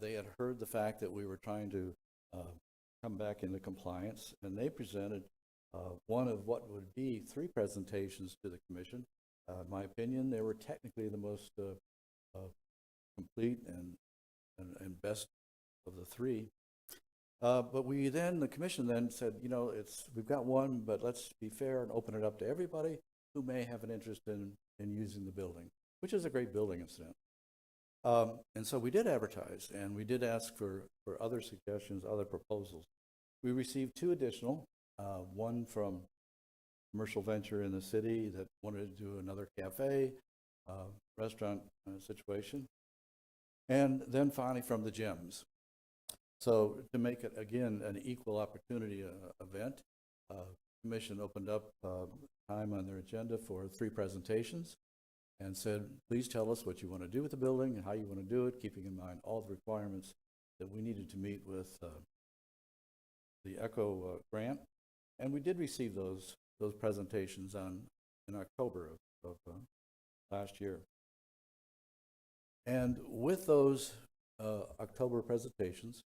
They had heard the fact that we were trying to come back into compliance, and they presented one of what would be 3 presentations to the commission. In my opinion, they were technically the most complete and best of the 3. But the commission then said, you know, we've got one, but let's be fair and open it up to everybody who may have an interest in using the building, which is a great building incident. And so we did advertise, and we did ask for other suggestions, other proposals. We received 2 additional, one from commercial venture in the city that wanted to do another cafe, restaurant situation, and then finally from the Gems. So to make it, again, an equal opportunity event, Commission opened up time on their agenda for 3 presentations and said, please tell us what you want to do with the building and how you want to do it, keeping in mind all the requirements that we needed to meet with the ECHO grant. And we did receive those presentations in October of last year. And with those October presentations,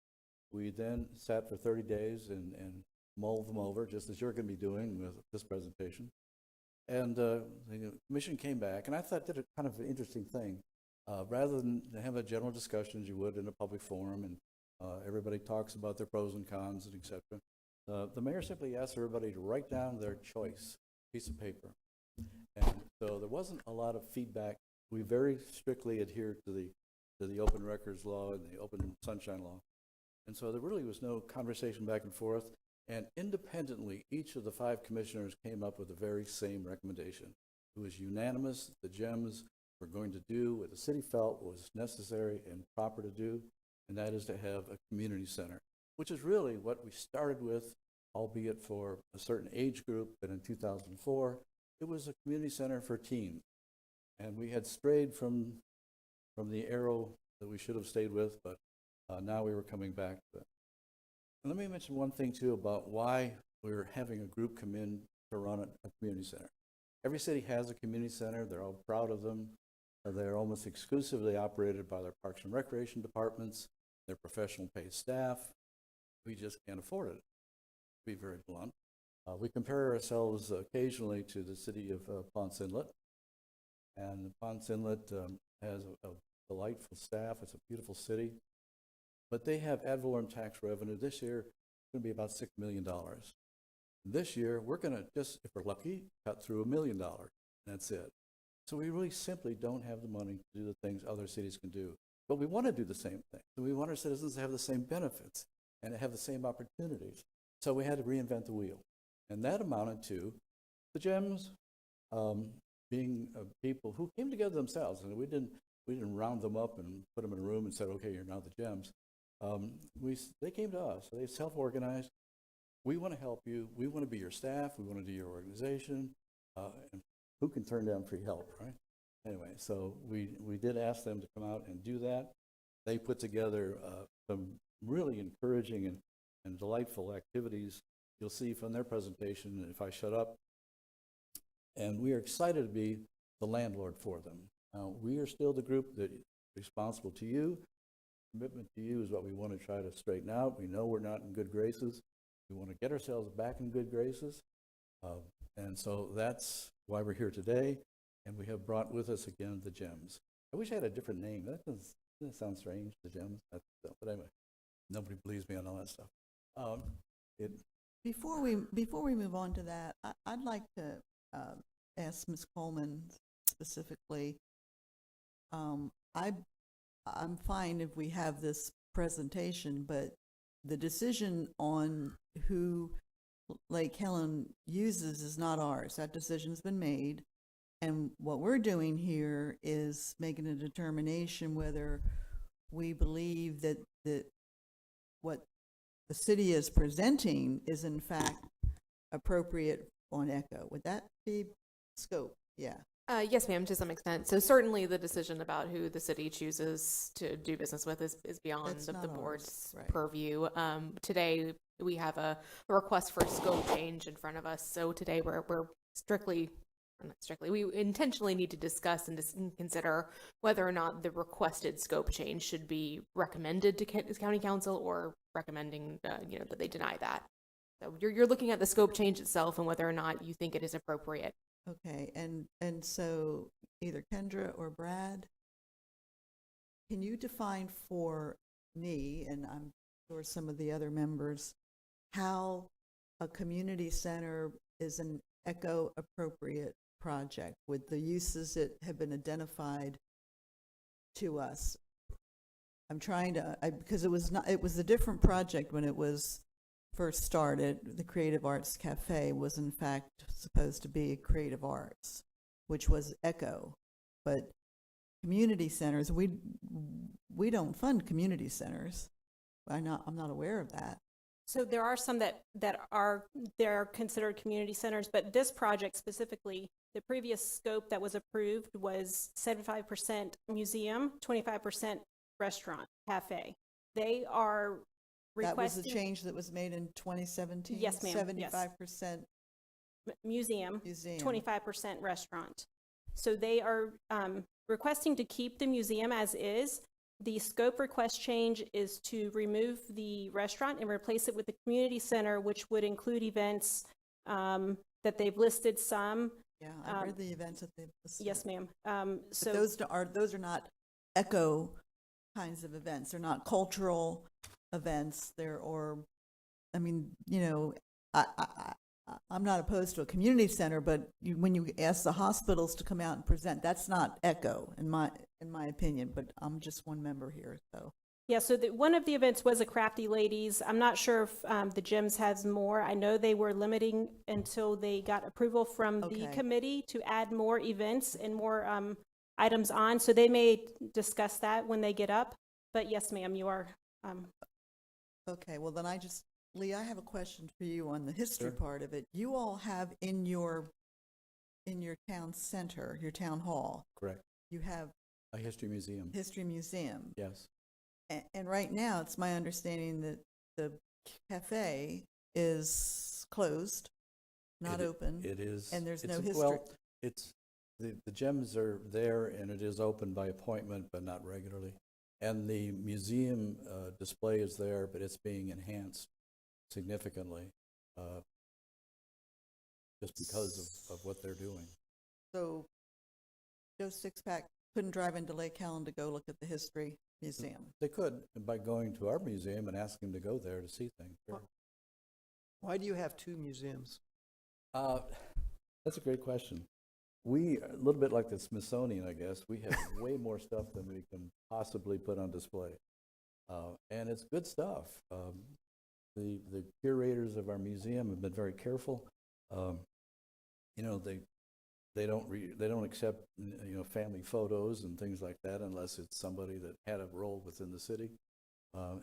we then sat for 30 days and mulled them over, just as you're going to be doing with this presentation. And the commission came back, and I thought did a kind of an interesting thing. Rather than have a general discussion as you would in a public forum, and everybody talks about their pros and cons and et cetera, the mayor simply asked everybody to write down their choice, piece of paper. And so there wasn't a lot of feedback. We very strictly adhered to the open records law and the open sunshine law. And so there really was no conversation back and forth. And independently, each of the 5 commissioners came up with the very same recommendation. It was unanimous. The GEMS were going to do what the city felt was necessary and proper to do, and that is to have a community center, which is really what we started with, albeit for a certain age group. But in 2004, it was a community center for teens. And we had strayed from the arrow that we should have stayed with, but now we were coming back to it. And let me mention one thing, too, about why we're having a group come in to run a community center. Every city has a community center. They're all proud of them. They're almost exclusively operated by their parks and recreation departments, their professional paid staff. We just can't afford it, to be very blunt. We compare ourselves occasionally to the city of Ponce Inlet. And Ponce Inlet has a delightful staff. It's a beautiful city. But they have ad valorem tax revenue. This year, it's going to be about $6 million. This year, we're going to just, if we're lucky, cut through $1 million. That's it. So we really simply don't have the money to do the things other cities can do. But we want to do the same thing. So we want our citizens to have the same benefits and to have the same opportunities. So we had to reinvent the wheel. And that amounted to the GEMS being people who came together themselves. And we didn't round them up and put them in a room and said, okay, you're now the GEMS. They came to us. They self-organized. We want to help you. We want to be your staff. We want to do your organization. And who can turn down free help, right? Anyway, so we did ask them to come out and do that. They put together some really encouraging and delightful activities. You'll see from their presentation, if I shut up. And we are excited to be the landlord for them. We are still the group that is responsible to you. Commitment to you is what we want to try to straighten out. We know we're not in good graces. We want to get ourselves back in good graces. And so that's why we're here today. And we have brought with us again the GEMS. I wish I had a different name. That sounds strange, the GEMS. But anyway, nobody believes me on all that stuff. Before we move on to that, I'd like to ask Ms. Coleman specifically. I'm fine if we have this presentation, but the decision on who Lake Helen uses is not ours. That decision's been made. And what we're doing here is making a determination whether we believe that what the city is presenting is in fact appropriate on ECHO. Would that be scope? Yeah. Yes, ma'am, to some extent. So certainly the decision about who the city chooses to do business with is beyond the board's purview. Today we have a request for a scope change in front of us. So today we're we intentionally need to discuss and consider whether or not the requested scope change should be recommended to county council or recommending that they deny that. So you're looking at the scope change itself and whether or not you think it is appropriate. Okay, and so either Kendra or Brad, can you define for me, and I'm sure some of the other members, how a community center is an ECHO appropriate project with the uses that have been identified to us? I'm trying to, because it was a different project when it was first started. The Creative Arts Cafe was in fact supposed to be creative arts, which was ECHO. But community centers, we don't fund community centers. I'm not aware of that. So there are some that they're considered community centers, but this project specifically, the previous scope that was approved was 75% museum, 25% restaurant, cafe. They are That was the requesting change that was made in 2017? Yes, ma'am, yes. 75% museum, museum. 25% restaurant. So they are requesting to keep the museum as is. The scope request change is to remove the restaurant and replace it with the community center, which would include events that they've listed some. Yeah, I read the events that they've listed. Yes, ma'am. So those are not echo kinds of events. They're not cultural events. I mean, you know, I'm not opposed to a community center, but when you ask the hospitals to come out and present, that's not echo in my opinion. But I'm just one member here, so. Yeah, so one of the events was a Crafty Ladies. I'm not sure if the gyms has more. I know they were limiting until they got approval from the committee to add more events and more items on. So they may discuss that when they get up. But yes, ma'am, you are. Okay, well then Lee, I have a question for you on the history Sure. part of it. You all have in your town center, your town hall, Correct. you have A history museum. history museum. Yes. And right now, it's my understanding that the cafe is closed, not open. It is. And there's no it's- history. Well, the gyms are there and it is open by appointment, but not regularly. And the museum display is there, but it's being enhanced significantly just because of what they're doing. So Joe Sixpack couldn't drive into Lake Helen to go look at the history museum. They could by going to our museum and asking them to go there to see things. Sure. Why do you have two museums? That's a great question. We, a little bit like the Smithsonian, I guess, we have way more stuff than we can possibly put on display. And it's good stuff. The curators of our museum have been very careful. You know, they don't accept, you know, family photos and things like that unless it's somebody that had a role within the city.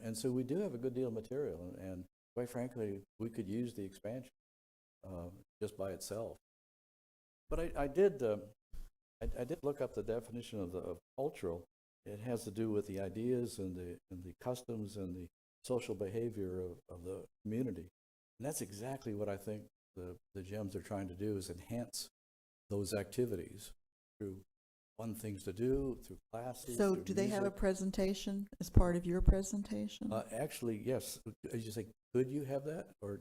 And so we do have a good deal of material, and quite frankly, we could use the expansion just by itself. But I did look up the definition of cultural. It has to do with the ideas and the customs and the social behavior of the community. And that's exactly what I think the gyms are trying to do, is enhance those activities through fun things to do, through classes. So through do they have a music. presentation as part of your presentation? Actually, yes. As you say, could you have that, or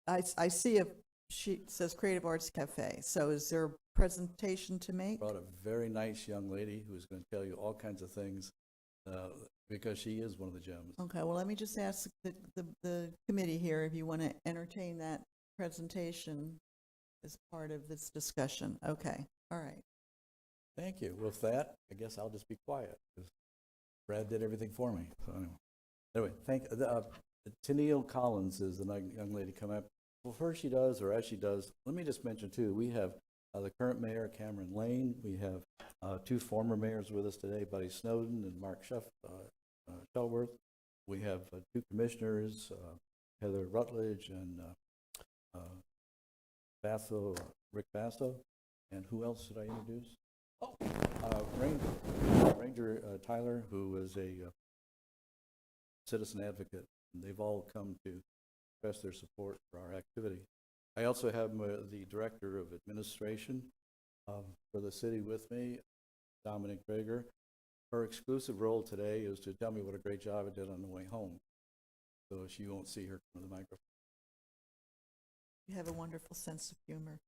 I see a sheet that says Creative Arts Cafe. So is there a presentation to make? Brought a very nice young lady who's going to tell you all kinds of things because she is one of the gems. Okay, well, let me just ask the committee here if you want to entertain that presentation as part of this discussion. Okay, all right. Thank you. With that, I guess I'll just be quiet because Brad did everything for me. So anyway, Tennille Collins is the young lady come up. Before she does, or as she does, let me just mention too, we have the current mayor, Cameron Lane. We have two former mayors with us today, Buddy Snowden and Mark Shuttleworth. We have two commissioners, Heather Rutledge and Rick Basso. And who else should I introduce? Ranger Tyler, who is a citizen advocate. And they've all come to express their support for our activity. I also have the Director of Administration for the city with me, Dominic Brager. Her exclusive role today is to tell me what a great job I did on the way home. So she won't see her from the microphone. You have a wonderful sense of humor.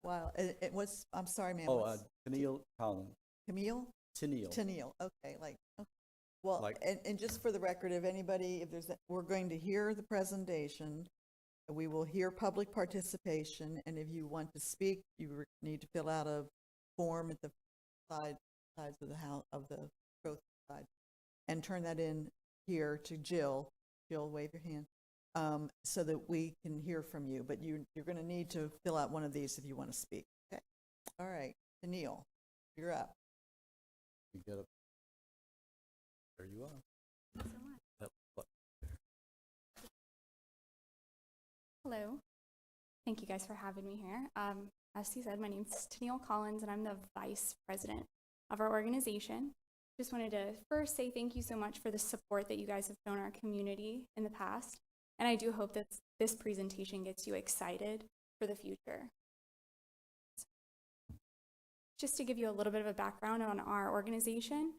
Wow. I'm sorry, ma'am. Tennille Collins. Camille? Tennille. Tennille, okay, well, and just for the record, we're going to hear the presentation. We will hear public participation, and if you want to speak, you need to fill out a form at the sides of the house, of the both sides, and turn that in here to Jill. Jill, wave your hand, so that we can hear from you. But you're going to need to fill out one of these if you want to speak. Okay. All right, Tennille, you're up. You get up. There you are. Hello. Thank you guys for having me here. As he said, my name is Tennille Collins, and I'm the vice president of our organization. Just wanted to first say thank you so much for the support that you guys have shown our community in the past. And I do hope that this presentation gets you excited for the future. Just to give you a little bit of a background on our organization,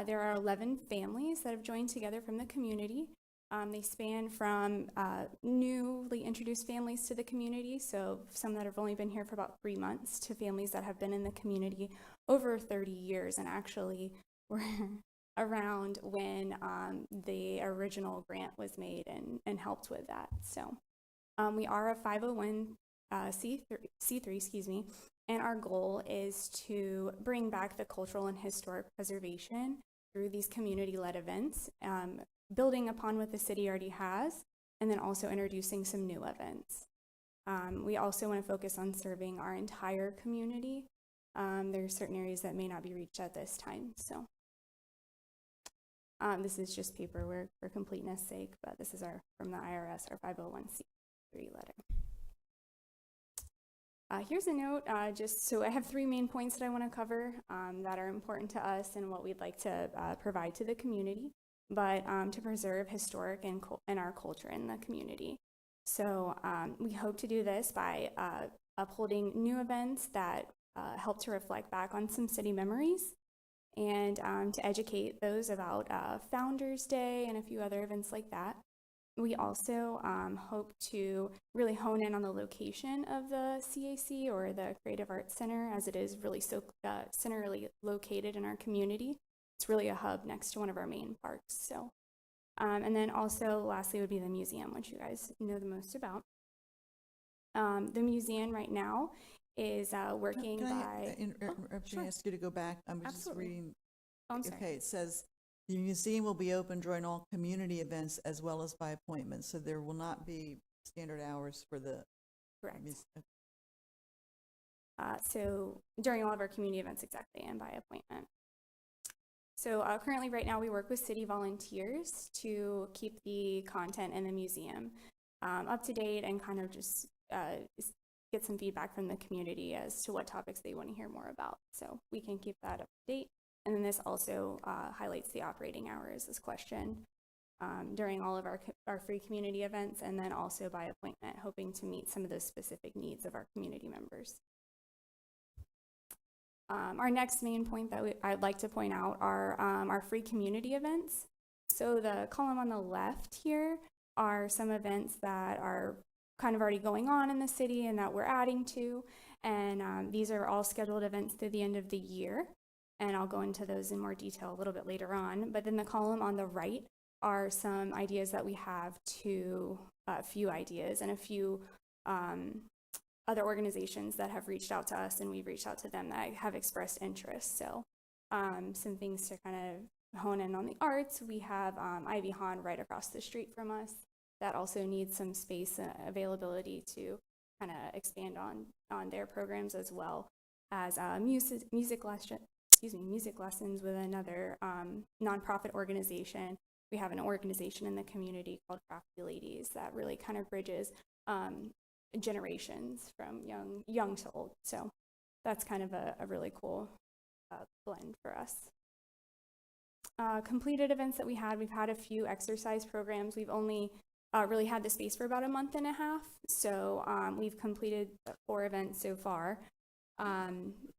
there are 11 families that have joined together from the community. They span from newly introduced families to the community, so some that have only been here for about 3 months, to families that have been in the community over 30 years and actually were around when the original grant was made and helped with that. So we are a 501c3, and our goal is to bring back the cultural and historic preservation through these community-led events, building upon what the city already has, and then also introducing some new events. We also want to focus on serving our entire community. There are certain areas that may not be reached at this time. So this is just paperwork for completeness sake, but this is from the IRS, our 501c3 letter. Here's a note, just so I have 3 main points that I want to cover that are important to us and what we'd like to provide to the community, but to preserve historic and our culture in the community. So we hope to do this by upholding new events that help to reflect back on some city memories, and to educate those about Founders Day and a few other events like that. We also hope to really hone in on the location of the CAC, or the Creative Arts Center, as it is really so centrally located in our community. It's really a hub next to one of our main parks. So, and then also lastly would be the museum, which you guys know the most about. The museum right now is working Can by... I interrupt you and ask you to go back? I'm just Absolutely. reading. Oh, I'm sorry. Okay, it says the museum will be open during all community events as well as by appointment. So there will not be standard hours for the Correct. museum. So during all of our community events, exactly, and by appointment. So currently right now we work with city volunteers to keep the content in the museum up to date, and kind of just get some feedback from the community as to what topics they want to hear more about. So we can keep that up to date. And then this also highlights the operating hours as questioned during all of our free community events, and then also by appointment, hoping to meet some of the specific needs of our community members. Our next main point that I'd like to point out are our free community events. So the column on the left here are some events that are kind of already going on in the city and that we're adding to. And these are all scheduled events through the end of the year. And I'll go into those in more detail a little bit later on. But then the column on the right are some ideas that we have to, a few ideas and a few other organizations that have reached out to us, and we've reached out to them that have expressed interest. So some things to kind of hone in on the arts. We have Ivy Hahn right across the street from us that also needs some space availability to kind of expand on their programs, as well as music lessons with another nonprofit organization. We have an organization in the community called Crafty Ladies that really kind of bridges generations from young to old. So that's kind of a really cool blend for us. Completed events that we've had a few exercise programs. We've only really had the space for about a month and a half. So we've completed 4 events so far.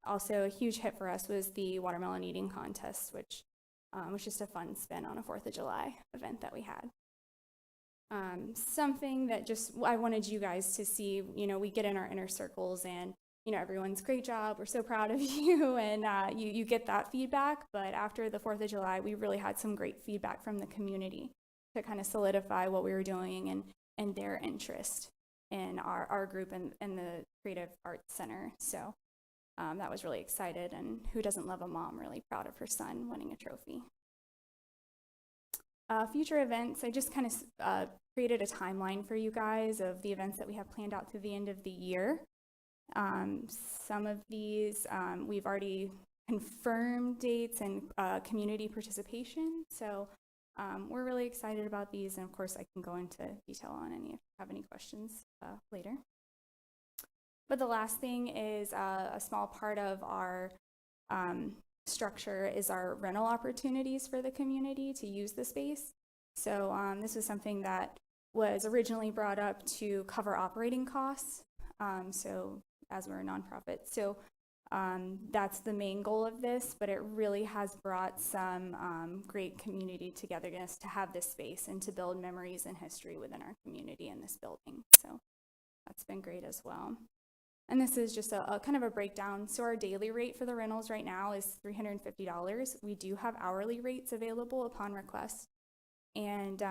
Also a huge hit for us was the watermelon eating contest, which was just a fun spin on a 4th of July event that we had. Something that just I wanted you guys to see, we get in our inner circles and, everyone's great job, we're so proud of you, and you get that feedback. But after the 4th of July, we really had some great feedback from the community to kind of solidify what we were doing and their interest in our group and the Creative Arts Center. So that was really excited, and who doesn't love a mom really proud of her son winning a trophy? Future events, I just kind of created a timeline for you guys of the events that we have planned out through the end of the year. Some of these we've already confirmed dates and community participation. So we're really excited about these, and of course I can go into detail on any if you have any questions later. But the last thing is a small part of our structure is our rental opportunities for the community to use the space. So this was something that was originally brought up to cover operating costs. So as we're a nonprofit, so that's the main goal of this, but it really has brought some great community togetherness to have this space and to build memories and history within our community in this building. So that's been great as well. And this is just a kind of a breakdown. So our daily rate for the rentals right now is $350. We do have hourly rates available upon request. And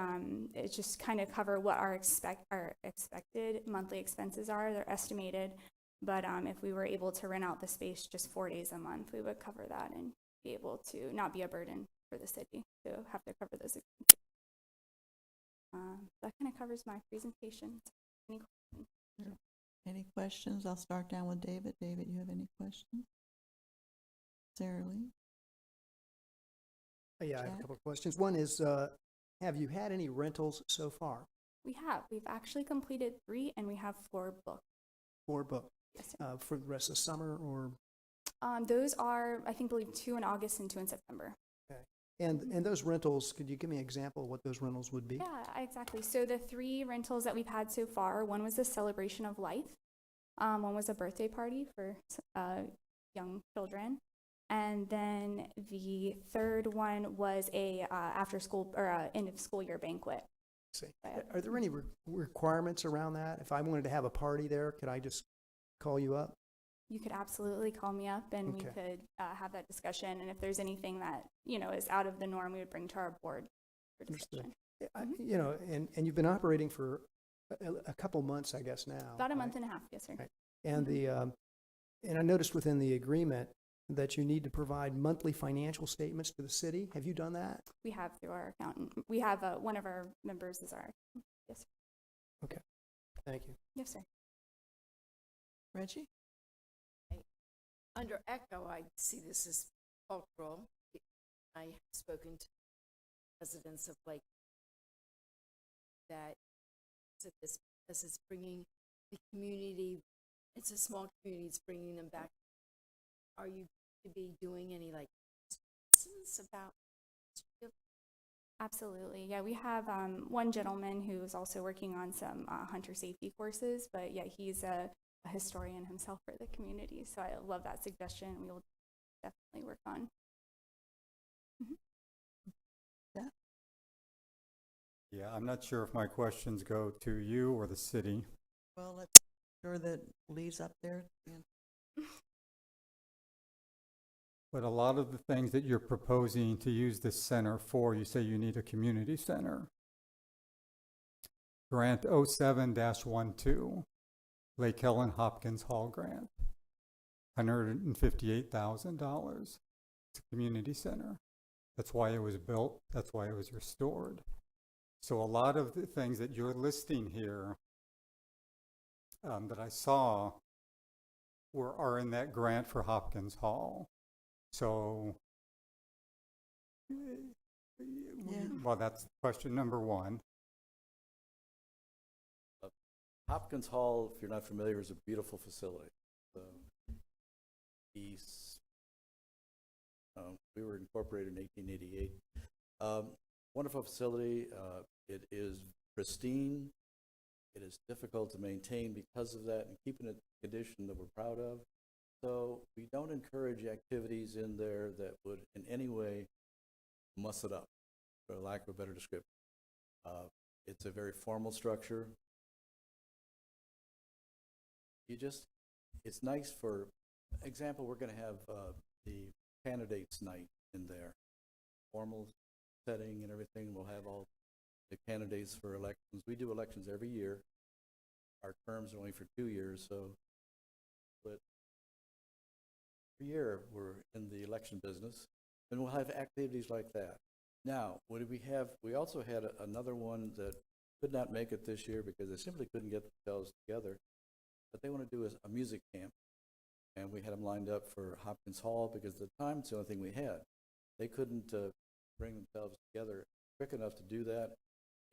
it just kind of cover what our expected monthly expenses are. They're estimated. But if we were able to rent out the space just 4 days a month, we would cover that and be able to not be a burden for the city to have to cover those expenses. That kind of covers my presentation. Any questions? Any questions? I'll start down with David. David, you have any questions? Sarah Lee? Yeah, I have a Jack? couple of questions. One is, have you had any rentals so far? We have. We've actually completed 3, and we have 4 booked. 4 booked? Yes, sir. For the rest of the summer, or? Those are, I believe 2 in August and 2 in September. Okay. And those rentals, could you give me an example of what those rentals would be? Yeah, exactly. So the 3 rentals that we've had so far, one was a celebration of life. One was a birthday party for young children. And then the third one was a after school or end of school year banquet. See. Are there any requirements around that? If I wanted to have a party there, could I just call you up? You could absolutely call me up and we could have that discussion. And if there's anything that, is out of the norm, we would bring to our board for discussion. Understood. And you've been operating for a couple months, I guess, now. About a month and a half, yes, sir. Right. And and I noticed within the agreement that you need to provide monthly financial statements to the city. Have you done that? We have through our accountant. We have one of our members is our accountant. Yes, sir. Okay. Thank you. Yes, sir. Reggie? Under ECHO, I see this as cultural. I have spoken to residents of Lake that this is bringing the community, it's a small community, it's bringing them back. Are you to be doing any about? Absolutely. Yeah, we have one gentleman who's also working on some hunter safety courses, but yeah, he's a historian himself for the community. So I love that suggestion. We will definitely work on. Yeah. Yeah, I'm not sure if my questions go to you or the city. Well, let's make sure that Lee's up there. But a lot of the things that you're proposing to use this center for, you say you need a community center. Grant 07-12, Lake Helen Hopkins Hall grant, $158,000. It's a community center. That's why it was built. That's why it was restored. So a lot of the things that you're listing here that I saw are in that grant for Hopkins Hall. So, well, that's question number 1. Hopkins Hall, if you're not familiar, is a beautiful facility. We were incorporated in 1888. Wonderful facility. It is pristine. It is difficult to maintain because of that and keeping it in a condition that we're proud of. So we don't encourage activities in there that would in any way muss it up, for lack of a better description. It's a very formal structure. It's nice. For example, we're going to have the candidates night in there. Formal setting and everything. We'll have all the candidates for elections. We do elections every year. Our terms are only for 2 years, so but every year we're in the election business, and we'll have activities like that. Now, what do we have? We also had another one that could not make it this year because they simply couldn't get themselves together, but they want to do a music camp, and we had them lined up for Hopkins Hall because at the time it's the only thing we had. They couldn't bring themselves together quick enough to do that.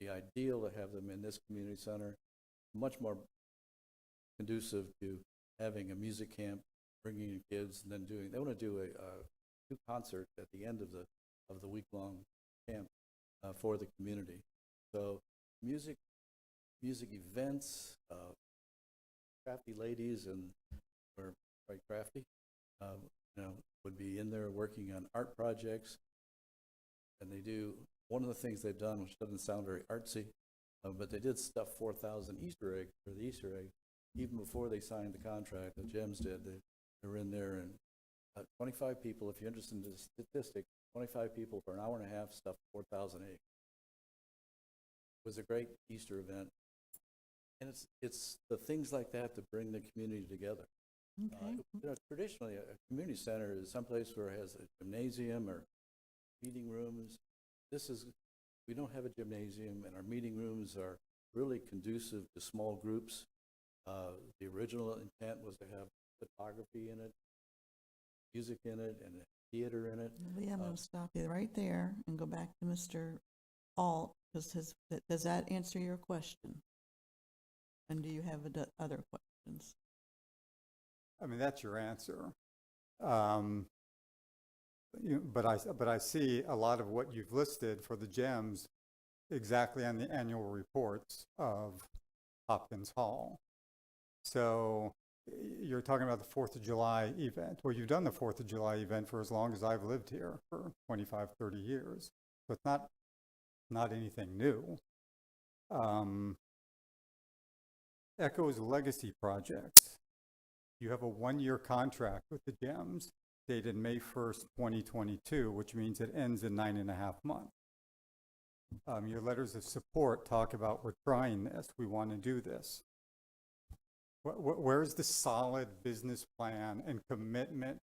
The ideal to have them in this community center, much more conducive to having a music camp, bringing in kids, and then they want to do two concerts at the end of the week-long camp for the community. So music events, crafty ladies, and we're quite crafty, would be in there working on art projects. And they do, one of the things they've done, which doesn't sound very artsy, but they did stuff 4,000 Easter eggs for the Easter egg, even before they signed the contract. The GEMS did. They were in there, and 25 people, if you're interested in the statistic, 25 people for an hour and a half stuffed 4,000 eggs. It was a great Easter event. And it's the things like that that bring the community together. Okay. Traditionally, a community center is someplace where it has a gymnasium or meeting rooms. We don't have a gymnasium, and our meeting rooms are really conducive to small groups. The original intent was to have photography in it, music in it, and theater in it. Leah, I'm going to stop you right there and go back to Mr. Alt, because does that answer your question? And do you have other questions? I mean, that's your answer. But I see a lot of what you've listed for the GEMS exactly on the annual reports of Hopkins Hall. So you're talking about the 4th of July event. Well, you've done the 4th of July event for as long as I've lived here, for 25, 30 years. So it's not anything new. Echo's legacy projects. You have a 1-year contract with the GEMS dated May 1st, 2022, which means it ends in 9.5 months. Your letters of support talk about, we're trying this, we want to do this. Where's the solid business plan and commitment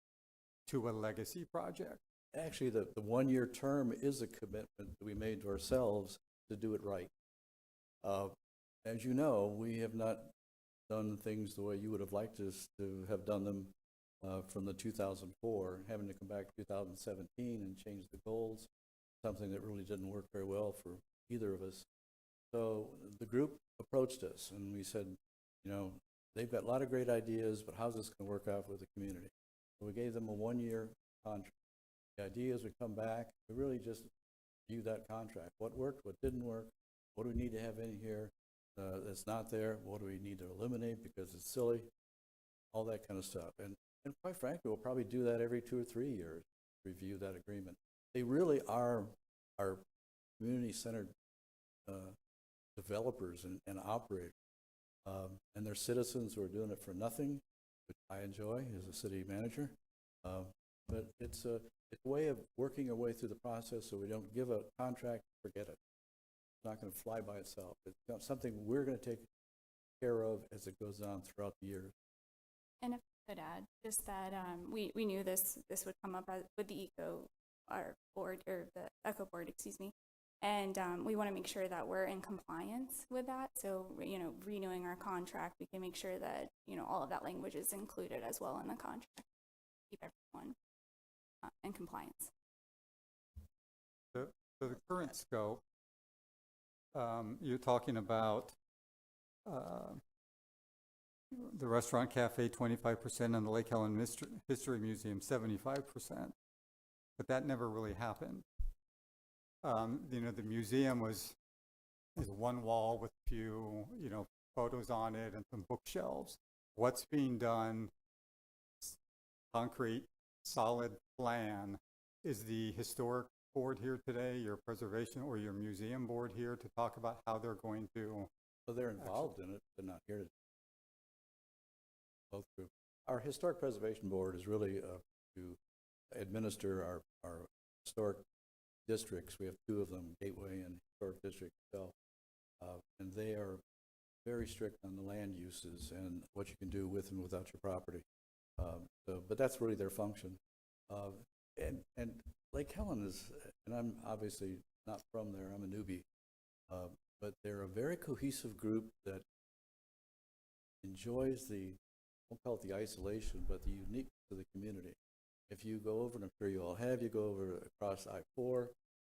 to a legacy project? Actually, the 1-year term is a commitment that we made to ourselves to do it right. As you know, we have not done things the way you would have liked us to have done them from the 2004, having to come back to 2017 and change the goals, something that really didn't work very well for either of us. So the group approached us and we said, they've got a lot of great ideas, but how's this going to work out with the community? So we gave them a 1-year contract. The idea is we come back, we really just view that contract. What worked, what didn't work, what do we need to have in here that's not there, what do we need to eliminate because it's silly, all that kind of stuff. And quite frankly, we'll probably do that every 2 or 3 years, review that agreement. They really are our community-centered developers and operators. And they're citizens who are doing it for nothing, which I enjoy as a city manager. But it's a way of working our way through the process so we don't give a contract, forget it. It's not going to fly by itself. It's not something we're going to take care of as it goes on throughout the years. And if I could add, just that we knew this would come up with the ECHO board, excuse me. And we want to make sure that we're in compliance with that. So, renewing our contract, we can make sure that, all of that language is included as well in the contract. Keep everyone in compliance. So the current scope, you're talking about the restaurant cafe 25% and the Lake Helen History Museum 75%. But that never really happened. The museum is one wall with a few, photos on it and some bookshelves. What's being done, concrete, solid plan, is the historic board here today, your preservation or your museum board here to talk about how they're going to? Well, they're involved in it, they're not here today. Both groups. Our historic preservation board is really to administer our historic districts. We have 2 of them, Gateway and Historic District itself. And they are very strict on the land uses and what you can do with and without your property. But that's really their function. And Lake Helen is, and I'm obviously not from there, I'm a newbie, but they're a very cohesive group that enjoys I won't call it the isolation, but the uniqueness of the community. If you go over, and I'm sure you all have, you go over across I-4,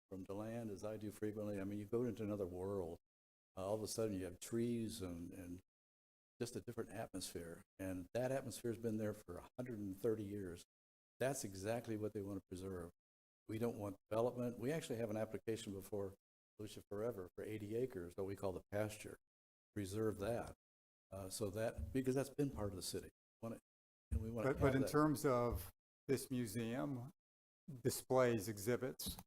from DeLand, as I do frequently, I mean, you go into another world. All of a sudden, you have trees and just a different atmosphere. And that atmosphere has been there for 130 years. That's exactly what they want to preserve. We don't want development. We actually have an application before Volusia Forever for 80 acres, what we call the pasture. Preserve that. So that, because that's been part of the city. And we want to But in that. terms of this museum displays, exhibits,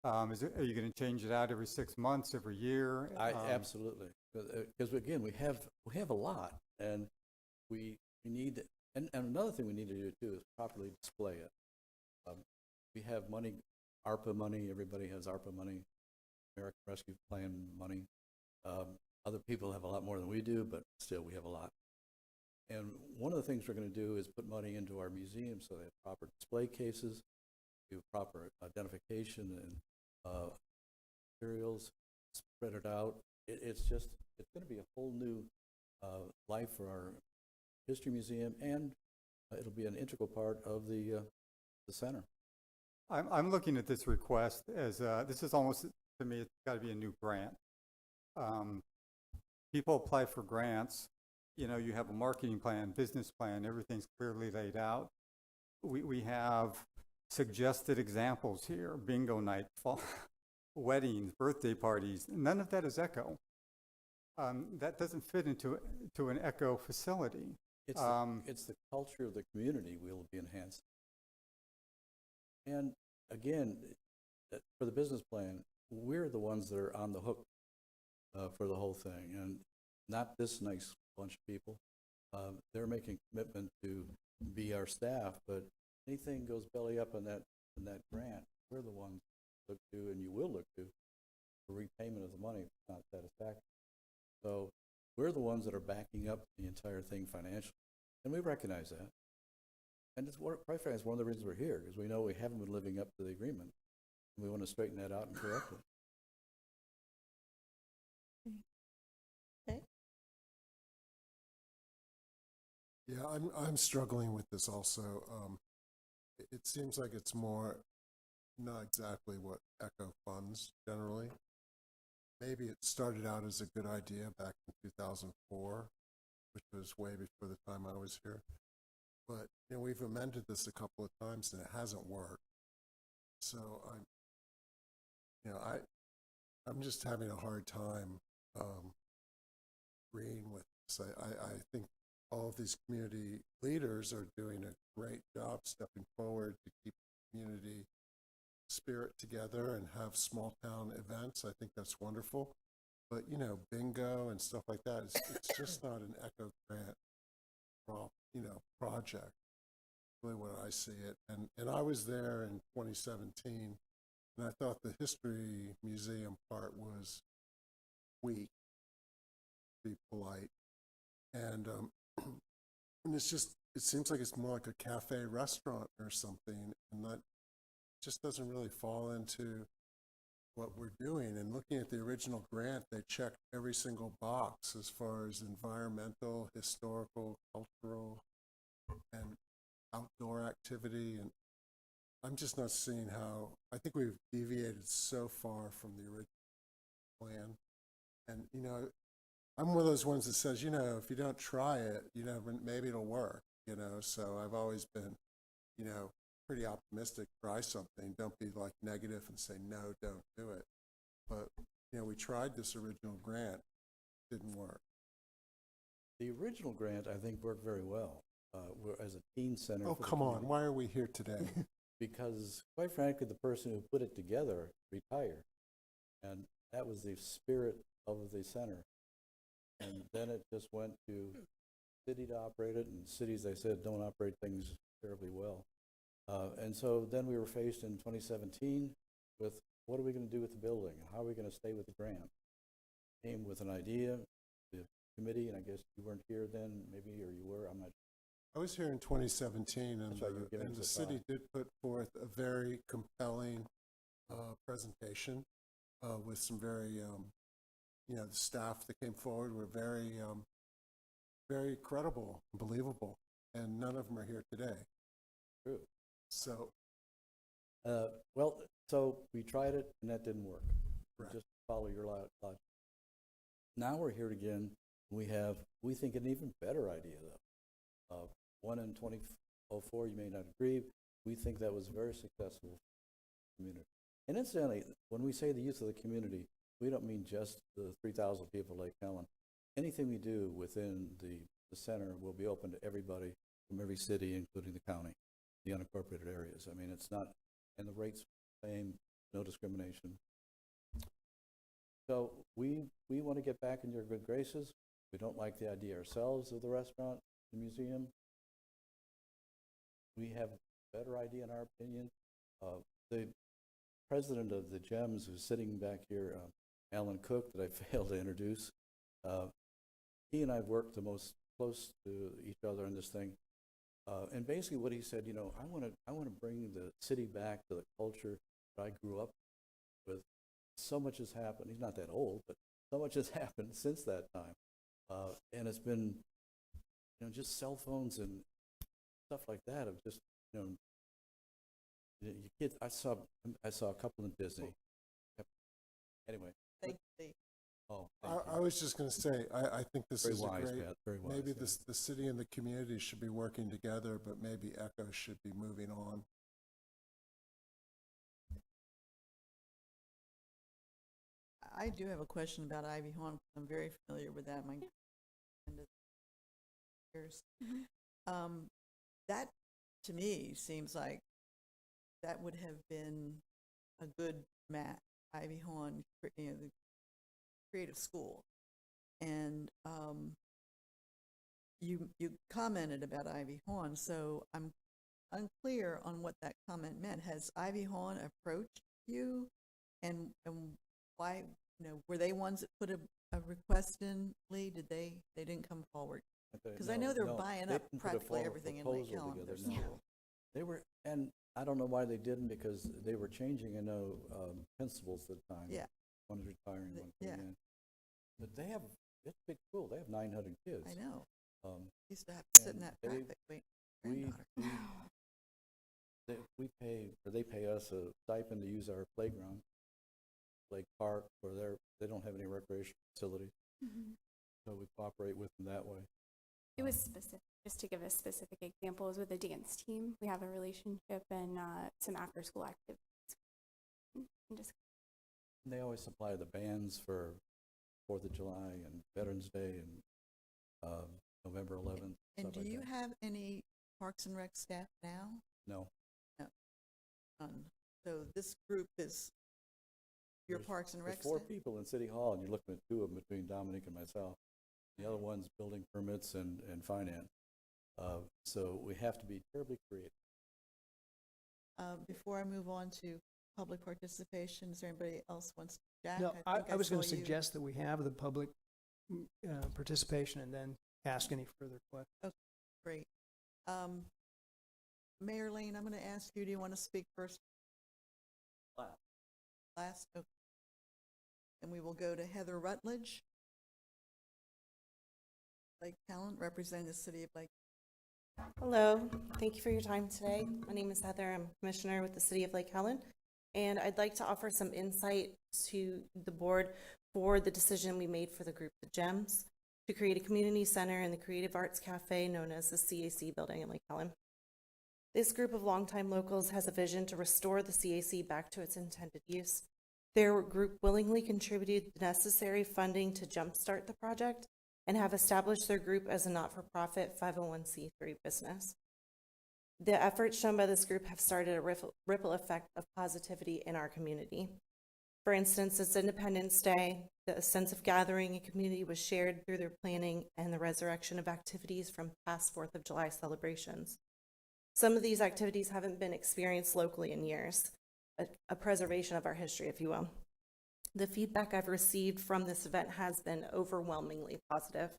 are you going to change it out every 6 months, every year? Absolutely, because again, we have a lot, and we need, and another thing we need to do too is properly display it. We have money, ARPA money. Everybody has ARPA money, American Rescue Plan money. Other people have a lot more than we do, but still we have a lot. And one of the things we're going to do is put money into our museum so they have proper display cases, do proper identification and materials, spread it out. It's going to be a whole new life for our history museum, and it'll be an integral part of the center. I'm looking at this request as, this is almost, to me, it's got to be a new grant. People apply for grants, you have a marketing plan, business plan, everything's clearly laid out. We have suggested examples here, bingo night, weddings, birthday parties. None of that is eco. That doesn't fit into an eco facility. It's the culture of the community we'll be enhancing. And again, for the business plan, we're the ones that are on the hook for the whole thing, and not this nice bunch of people. They're making commitment to be our staff, but anything goes belly up in that grant, we're the ones to look to, and you will look to, for repayment of the money if it's not satisfactory. So we're the ones that are backing up the entire thing financially, and we recognize that. And it's quite frankly, it's one of the reasons we're here, because we know we haven't been living up to the agreement, and we want to straighten that out and correct it. Okay. Yeah, I'm struggling with this also. It seems like it's more not exactly what ECHO funds generally. Maybe it started out as a good idea back in 2004, which was way before the time I was here. But we've amended this a couple of times and it hasn't worked. So I'm just having a hard time agreeing with this. I think all of these community leaders are doing a great job stepping forward to keep the community spirit together and have small town events. I think that's wonderful. But, bingo and stuff like that, it's just not an ECHO grant project, really what I see it. And I was there in 2017, and I thought the history museum part was weak, to be polite. And it's just, it seems like it's more like a cafe restaurant or something, and that just doesn't really fall into what we're doing. And looking at the original grant, they checked every single box as far as environmental, historical, cultural, and outdoor activity. And I'm just not seeing how, I think we've deviated so far from the original plan. And, I'm one of those ones that says, if you don't try it, maybe it'll work, so I've always been, pretty optimistic. Try something. Don't be like negative and say, no, don't do it. But, we tried this original grant. Didn't work. The original grant, I think, worked very well as a teen center. Oh, come on. Why are we here today? Because, quite frankly, the person who put it together retired. And that was the spirit of the center. And then it just went to city to operate it, and cities, they said, don't operate things terribly well. And so then we were faced in 2017 with, what are we going to do with the building? How are we going to stay with the grant? Came with an idea, the committee, and I guess you weren't here then, maybe, or you were, I'm not sure. I was here in 2017, and the city did put forth a very compelling presentation with some very, the staff that came forward were very, very credible, believable, and none of them are here today. True. So Well, so we tried it and that didn't work. Right. Just follow your logic. Now we're here again. We think, an even better idea though. One in 2004, you may not agree. We think that was very successful community. And incidentally, when we say the youth of the community, we don't mean just the 3,000 people of Lake Helen. Anything we do within the center will be open to everybody from every city, including the county, the unincorporated areas. I mean, it's not, and the rates same, no discrimination. So we want to get back in your good graces. We don't like the idea ourselves of the restaurant, the museum. We have a better idea in our opinion. The president of the GEMS, who's sitting back here, Alan Cook, that I failed to introduce, he and I have worked the most close to each other in this thing. And basically what he said, you know, I want to bring the city back to the culture that I grew up with. So much has happened. He's not that old, but so much has happened since that time. And it's been, you know, just cell phones and stuff like that have just, you know, you kids, I saw a couple in Disney. Anyway. Thank you. Oh, I was just going to say, I think this very is wise, a great, Pat, very wise, maybe yeah. the city and the community should be working together, but maybe Echo should be moving on. I do have a question about Ivy Hawn. I'm very familiar with that. My years. That to me seems like that would have been a good match. Ivy Hawn, you know, the creative school, and you commented about Ivy Hawn, so I'm unclear on what that comment meant. Has Ivy Hawn approached you, and why? You know, were they ones that put a request in, Lee? Did they didn't come forward? Because I know they're buying up practically everything in Lake Helen. They were, and I don't know why they didn't, because they were changing, I know, principals at the time. Yeah. One is retiring, one yeah. coming in. But they have, it's a big school. They have 900 kids. I know. Used to have to sit in that they- traffic. Wait, granddaughter. we pay, or they pay us a stipend to use our playground, Lake Park, where they don't have any recreation facilities. So we cooperate with them that way. It was specific, just to give a specific example, is with the dance team. We have a relationship and some after-school activities. And they always supply the bands for 4th of July and Veterans Day and November 11th. And do like you that. have any Parks and Rec staff now? No. No. None. So this group is your Parks and Rec There's 4 staff? people in City Hall, and you're looking at 2 of them between Dominic and myself. The other one's building permits and finance. So we have to be terribly creative. Before I move on to public participation, is there anybody else wants to? Jack, No, think I was going saw to you. suggest that we have the public participation and then ask any further questions. Okay, great. Mayor Lane, I'm going to ask you, do you want to speak first? Last? Okay. And we will go to Heather Rutledge, Lake Helen, representing the city of Lake. Hello, thank you for your time today. My name is Heather. I'm Commissioner with the City of Lake Helen, and I'd like to offer some insight to the board for the decision we made for the group, the GEMS, to create a community center in the Creative Arts Cafe known as the CAC building in Lake Helen. This group of longtime locals has a vision to restore the CAC back to its intended use. Their group willingly contributed the necessary funding to jumpstart the project and have established their group as a not-for-profit 501c3 business. The efforts shown by this group have started a ripple effect of positivity in our community. For instance, it's Independence Day. The sense of gathering and community was shared through their planning and the resurrection of activities from past 4th of July celebrations. Some of these activities haven't been experienced locally in years, a preservation of our history, if you will. The feedback I've received from this event has been overwhelmingly positive.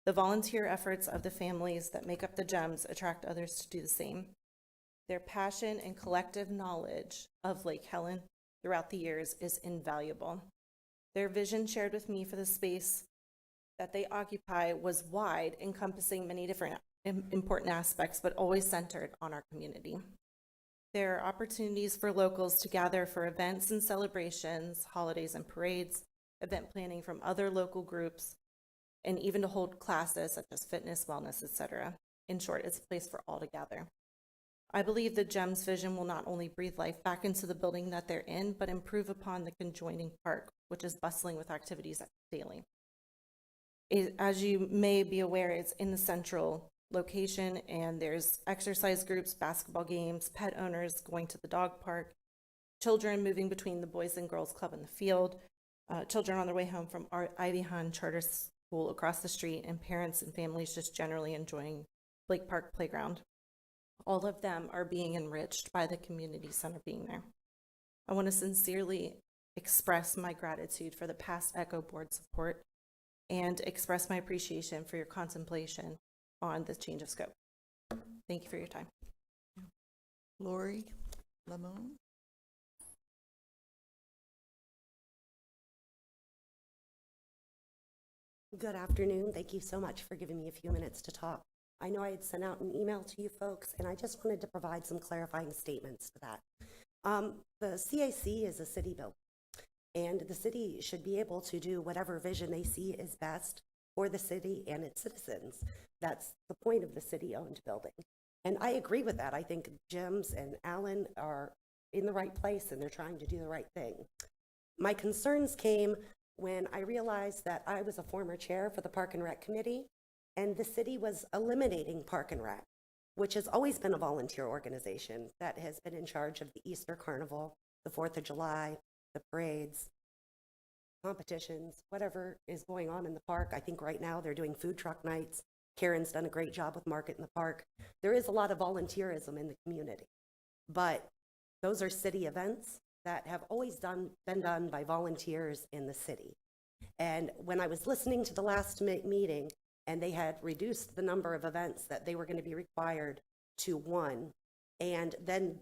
The volunteer efforts of the families that make up the GEMS attract others to do the same. Their passion and collective knowledge of Lake Helen throughout the years is invaluable. Their vision shared with me for the space that they occupy was wide, encompassing many different important aspects, but always centered on our community. There are opportunities for locals to gather for events and celebrations, holidays and parades, event planning from other local groups, and even to hold classes such as fitness, wellness, etc. In short, it's a place for all to gather. I believe the GEMS vision will not only breathe life back into the building that they're in, but improve upon the conjoining park, which is bustling with activities daily. As you may be aware, it's in the central location, and there's exercise groups, basketball games, pet owners going to the dog park, children moving between the Boys and Girls Club and the field, children on their way home from Ivy Han Charter School across the street, and parents and families just generally enjoying Blake Park Playground. All of them are being enriched by the community center being there. I want to sincerely express my gratitude for the past ECHO board support and express my appreciation for your contemplation on the change of scope. Thank you for your time. Lori Lamone. Good afternoon. Thank you so much for giving me a few minutes to talk. I know I had sent out an email to you folks, and I just wanted to provide some clarifying statements to that. The CAC is a city building, and the city should be able to do whatever vision they see is best for the city and its citizens. That's the point of the city-owned building. And I agree with that. I think Jim's and Alan are in the right place, and they're trying to do the right thing. My concerns came when I realized that I was a former chair for the Park and Rec Committee, and the city was eliminating Park and Rec, which has always been a volunteer organization that has been in charge of the Easter Carnival, the 4th of July, the parades, competitions, whatever is going on in the park. I think right now they're doing food truck nights. Karen's done a great job with Market in the Park. There is a lot of volunteerism in the community, but those are city events that have always been done by volunteers in the city. And when I was listening to the last meeting, and they had reduced the number of events that they were going to be required to 1, and then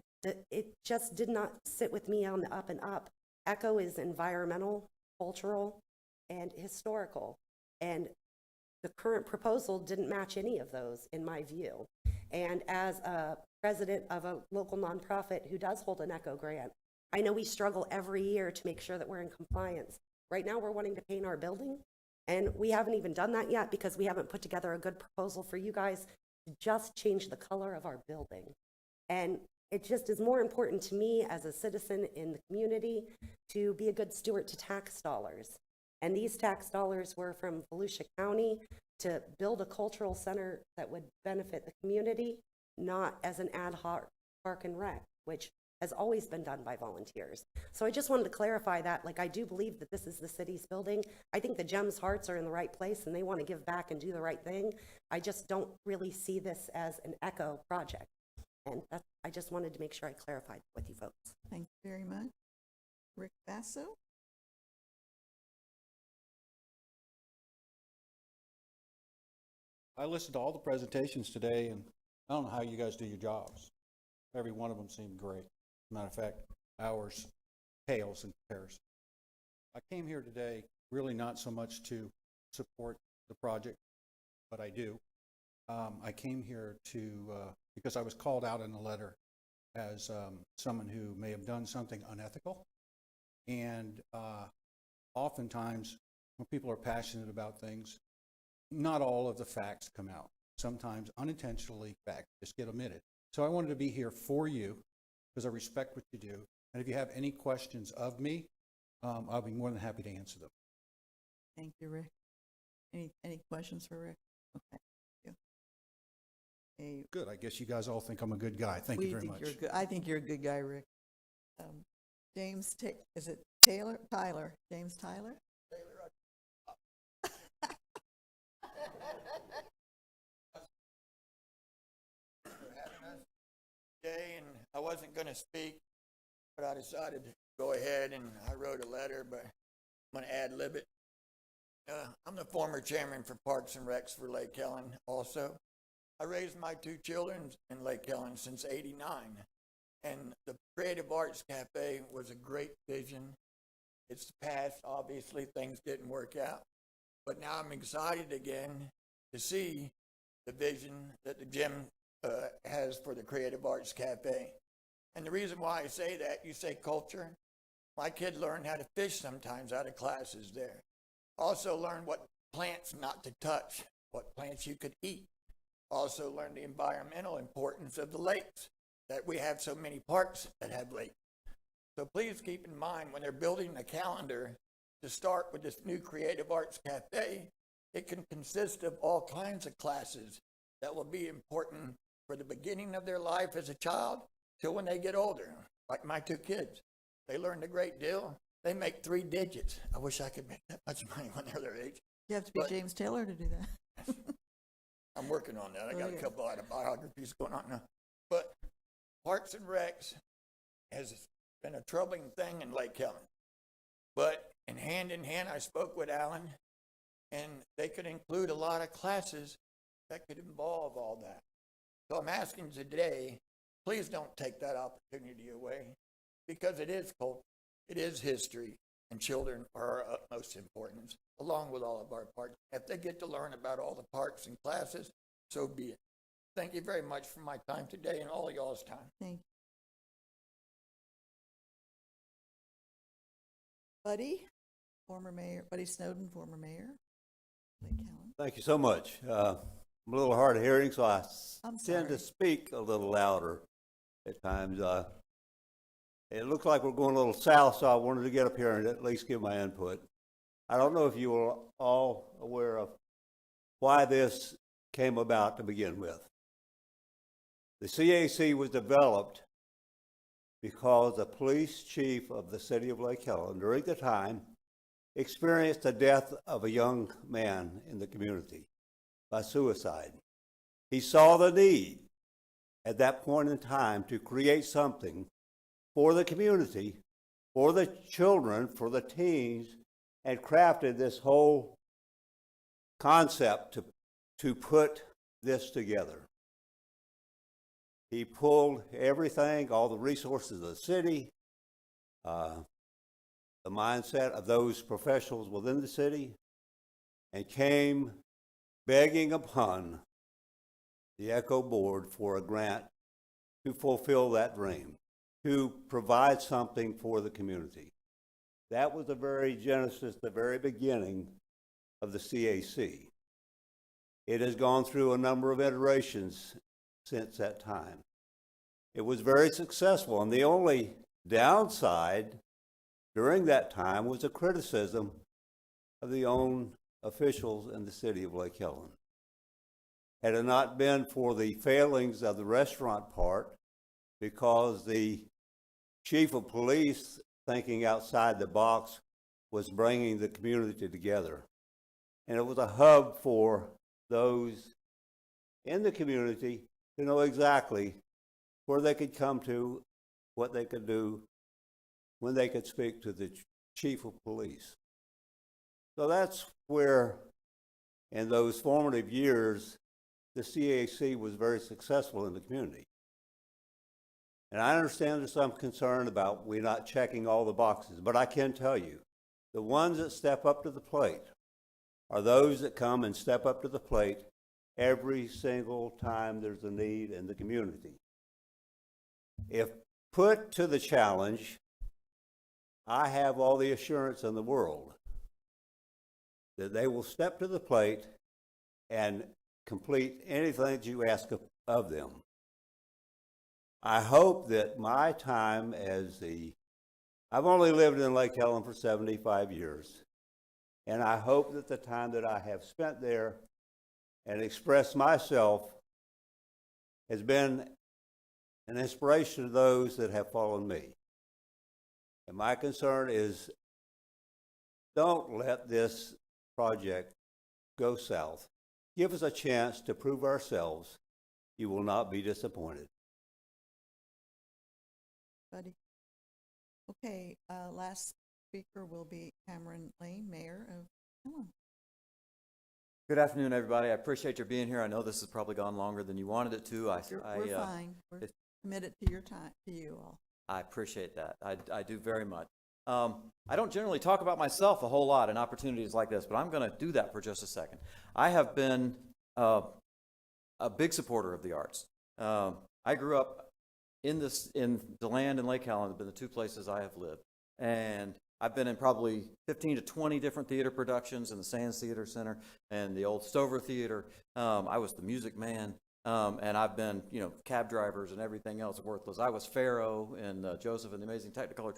it just did not sit with me on the up and up. ECHO is environmental, cultural, and historical, and the current proposal didn't match any of those in my view. And as a president of a local nonprofit who does hold an ECHO grant, I know we struggle every year to make sure that we're in compliance. Right now we're wanting to paint our building, and we haven't even done that yet because we haven't put together a good proposal for you guys to just change the color of our building. And it just is more important to me as a citizen in the community to be a good steward to tax dollars. And these tax dollars were from Volusia County to build a cultural center that would benefit the community, not as an ad hoc park and rec, which has always been done by volunteers. So I just wanted to clarify that. Like, I do believe that this is the city's building. I think the GEMS hearts are in the right place and they want to give back and do the right thing. I just don't really see this as an ECHO project. And I just wanted to make sure I clarified with you folks. Thank you very much. Rick Basso. I listened to all the presentations today, and I don't know how you guys do your jobs. Every one of them seemed great. As a matter of fact, ours pales in comparison. I came here today really not so much to support the project, but I do. I came here because I was called out in a letter as someone who may have done something unethical. And oftentimes, when people are passionate about things, not all of the facts come out. Sometimes unintentionally facts just get omitted. So I wanted to be here for you because I respect what you do. And if you have any questions of me, I'll be more than happy to answer them. Thank you, Rick. Any questions for Rick? Okay. Good. I guess you guys all think I'm a good guy. Thank you very much. I think you're a good guy, Rick. James, is it Taylor? Tyler. James Tyler? Day, and I wasn't going to speak, but I decided to go ahead and I wrote a letter, but I'm going to ad-lib it. I'm the former chairman for Parks and Recs for Lake Helen also. I raised my 2 children in Lake Helen since '89, and the Creative Arts Cafe was a great vision. It's past, obviously, things didn't work out, but now I'm excited again to see the vision that the gym has for the Creative Arts Cafe. And the reason why I say that, you say culture. My kid learned how to fish sometimes out of classes there. Also learned what plants not to touch, what plants you could eat. Also learned the environmental importance of the lakes, that we have so many parks that have lakes. So please keep in mind when they're building a calendar to start with this new Creative Arts Cafe, it can consist of all kinds of classes that will be important for the beginning of their life as a child till when they get older. Like my two kids, they learned a great deal. They make 3 digits. I wish I could make that much money when they're their age. You have to be James Taylor to do that. I'm working on that. I got a Okay. couple autobiographies going on now. But Parks and Recs has been a troubling thing in Lake Helen. But in hand, I spoke with Alan, and they could include a lot of classes that could involve all that. So I'm asking today, please don't take that opportunity away, because it is culture, it is history, and children are our utmost importance, along with all of our parks. If they get to learn about all the parks and classes, so be it. Thank you very much for my time today and all y'all's time. Thank you. Buddy, former mayor, Buddy Snowden, former mayor, Lake Helen. Thank you so much. I'm a little hard of hearing, so I I'm tend to sorry. speak a little louder at times. It looks like we're going a little south, so I wanted to get up here and at least give my input. I don't know if you are all aware of why this came about to begin with. The CAC was developed because the police chief of the city of Lake Helen, during the time, experienced the death of a young man in the community by suicide. He saw the need at that point in time to create something for the community, for the children, for the teens, and crafted this whole concept to put this together. He pulled everything, all the resources of the city, the mindset of those professionals within the city, and came begging upon the Echo Board for a grant to fulfill that dream, to provide something for the community. That was the very genesis, the very beginning of the CAC. It has gone through a number of iterations since that time. It was very successful, and the only downside during that time was a criticism of the own officials in the city of Lake Helen. Had it not been for the failings of the restaurant part, because the chief of police, thinking outside the box, was bringing the community together. And it was a hub for those in the community to know exactly where they could come to, what they could do, when they could speak to the chief of police. So that's where, in those formative years, the CAC was very successful in the community. And I understand there's some concern about we not checking all the boxes, but I can tell you, the ones that step up to the plate are those that come and step up to the plate every single time there's a need in the community. If put to the challenge, I have all the assurance in the world that they will step to the plate and complete anything that you ask of them. I hope that my time I've only lived in Lake Helen for 75 years, and I hope that the time that I have spent there and expressed myself has been an inspiration to those that have followed me. And my concern is, don't let this project go south. Give us a chance to prove ourselves. You will not be disappointed. Buddy. Okay, last speaker will be Cameron Lane, Mayor of Helen. Good afternoon, everybody. I appreciate your being here. I know this has probably gone longer than you wanted it to. We're fine. We're committed to your time, to you all. I appreciate that. I do very much. I don't generally talk about myself a whole lot in opportunities like this, but I'm going to do that for just a second. I have been a big supporter of the arts. I grew up in DeLand and Lake Helen have been the two places I have lived. And I've been in probably 15 to 20 different theater productions in the Sands Theater Center and the old Stover Theater. I was the music man. And I've been, cab drivers and everything else worthless. I was Pharaoh in Joseph and the Amazing Technicolor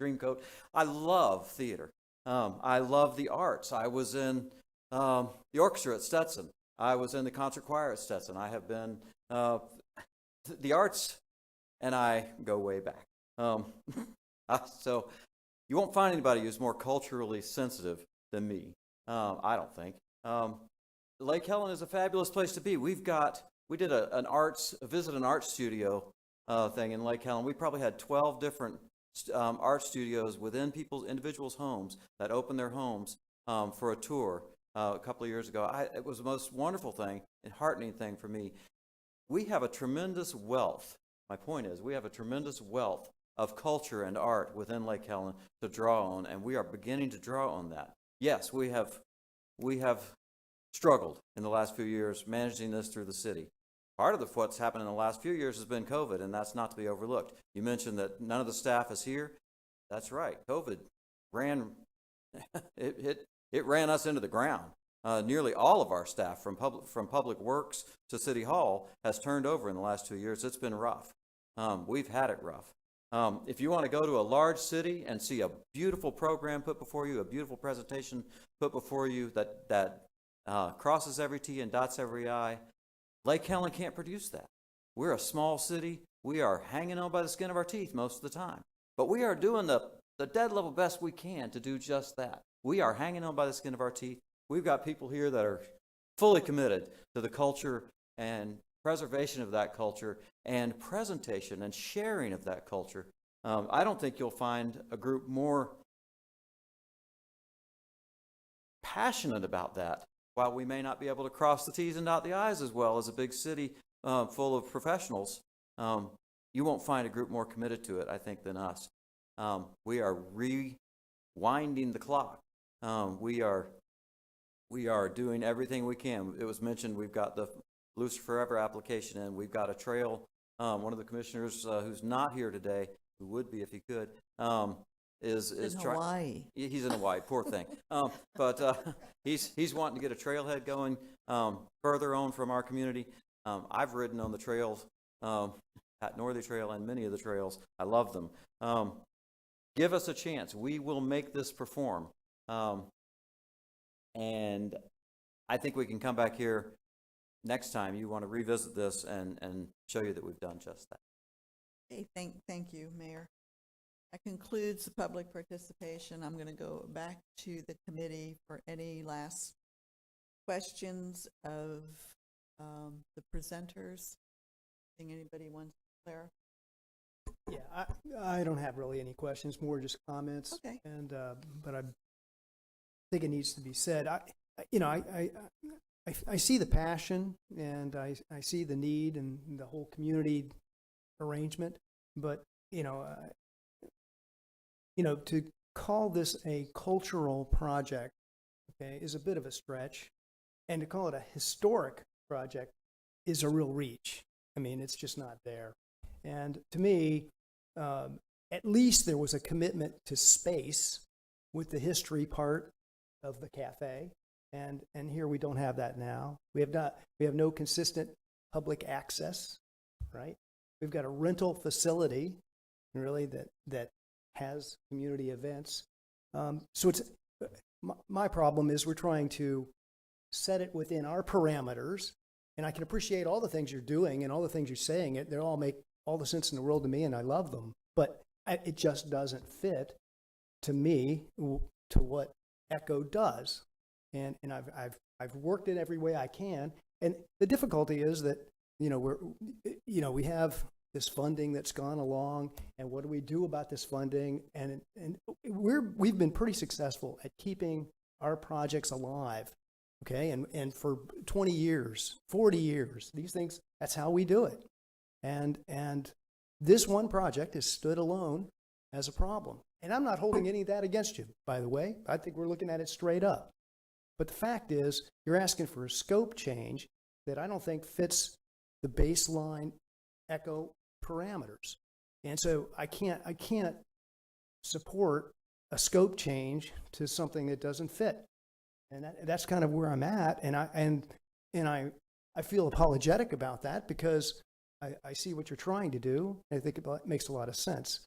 Dreamcoat. I love theater. I love the arts. I was in the orchestra at Stetson. I was in the concert choir at Stetson. I have been the arts, and I go way back. So you won't find anybody who's more culturally sensitive than me. I don't think. Lake Helen is a fabulous place to be. We did a visit an art studio thing in Lake Helen. We probably had 12 different art studios within individuals' homes that opened their homes for a tour a couple of years ago. It was the most wonderful thing and heartening thing for me. We have a tremendous wealth. My point is, we have a tremendous wealth of culture and art within Lake Helen to draw on, and we are beginning to draw on that. Yes, we have struggled in the last few years managing this through the city. Part of what's happened in the last few years has been COVID, and that's not to be overlooked. You mentioned that none of the staff is here. That's right. COVID ran it ran us into the ground. Nearly all of our staff, from public works to city hall, has turned over in the last 2 years. It's been rough. We've had it rough. If you want to go to a large city and see a beautiful program put before you, a beautiful presentation put before you that crosses every T and dots every I, Lake Helen can't produce that. We're a small city. We are hanging on by the skin of our teeth most of the time. But we are doing the dead level best we can to do just that. We are hanging on by the skin of our teeth. We've got people here that are fully committed to the culture and preservation of that culture and presentation and sharing of that culture. I don't think you'll find a group more passionate about that. While we may not be able to cross the T's and dot the I's as well as a big city full of professionals, you won't find a group more committed to it, I think, than us. We are rewinding the clock. We are doing everything we can. It was mentioned we've got the Blues Forever application in. We've got a trail. One of the commissioners who's not here today, who would be if he could, is in Hawaii. He's in Hawaii, poor thing. But he's wanting to get a trailhead going further on from our community. I've ridden on the trails, at Northern Trail and many of the trails. I love them. Give us a chance. We will make this perform. And I think we can come back here next time you want to revisit this and show you that we've done just that. Okay, thank you, Mayor. That concludes the public participation. I'm going to go back to the committee for any last questions of the presenters. Think anybody wants to clarify? Yeah, I don't have really any questions, more just comments. Okay. And but I think it needs to be said. I see the passion and I see the need and the whole community arrangement, but to call this a cultural project, okay, is a bit of a stretch, and to call it a historic project is a real reach. I mean, it's just not there. And to me, at least there was a commitment to space with the history part of the cafe, and here we don't have that now. We have no consistent public access, right? We've got a rental facility, really, that has community events. So it's my problem is we're trying to set it within our parameters, and I can appreciate all the things you're doing and all the things you're saying. They all make all the sense in the world to me, and I love them. But it just doesn't fit to me to what Echo does, and I've worked it every way I can. And the difficulty is that we have this funding that's gone along, and what do we do about this funding? And we've been pretty successful at keeping our projects alive, okay? And for 20 years, 40 years, these things, that's how we do it. And this one project has stood alone as a problem. And I'm not holding any of that against you, by the way. I think we're looking at it straight up. But the fact is, you're asking for a scope change that I don't think fits the baseline Echo parameters. And so I can't support a scope change to something that doesn't fit. And that's kind of where I'm at. And I feel apologetic about that because I see what you're trying to do. And I think it makes a lot of sense.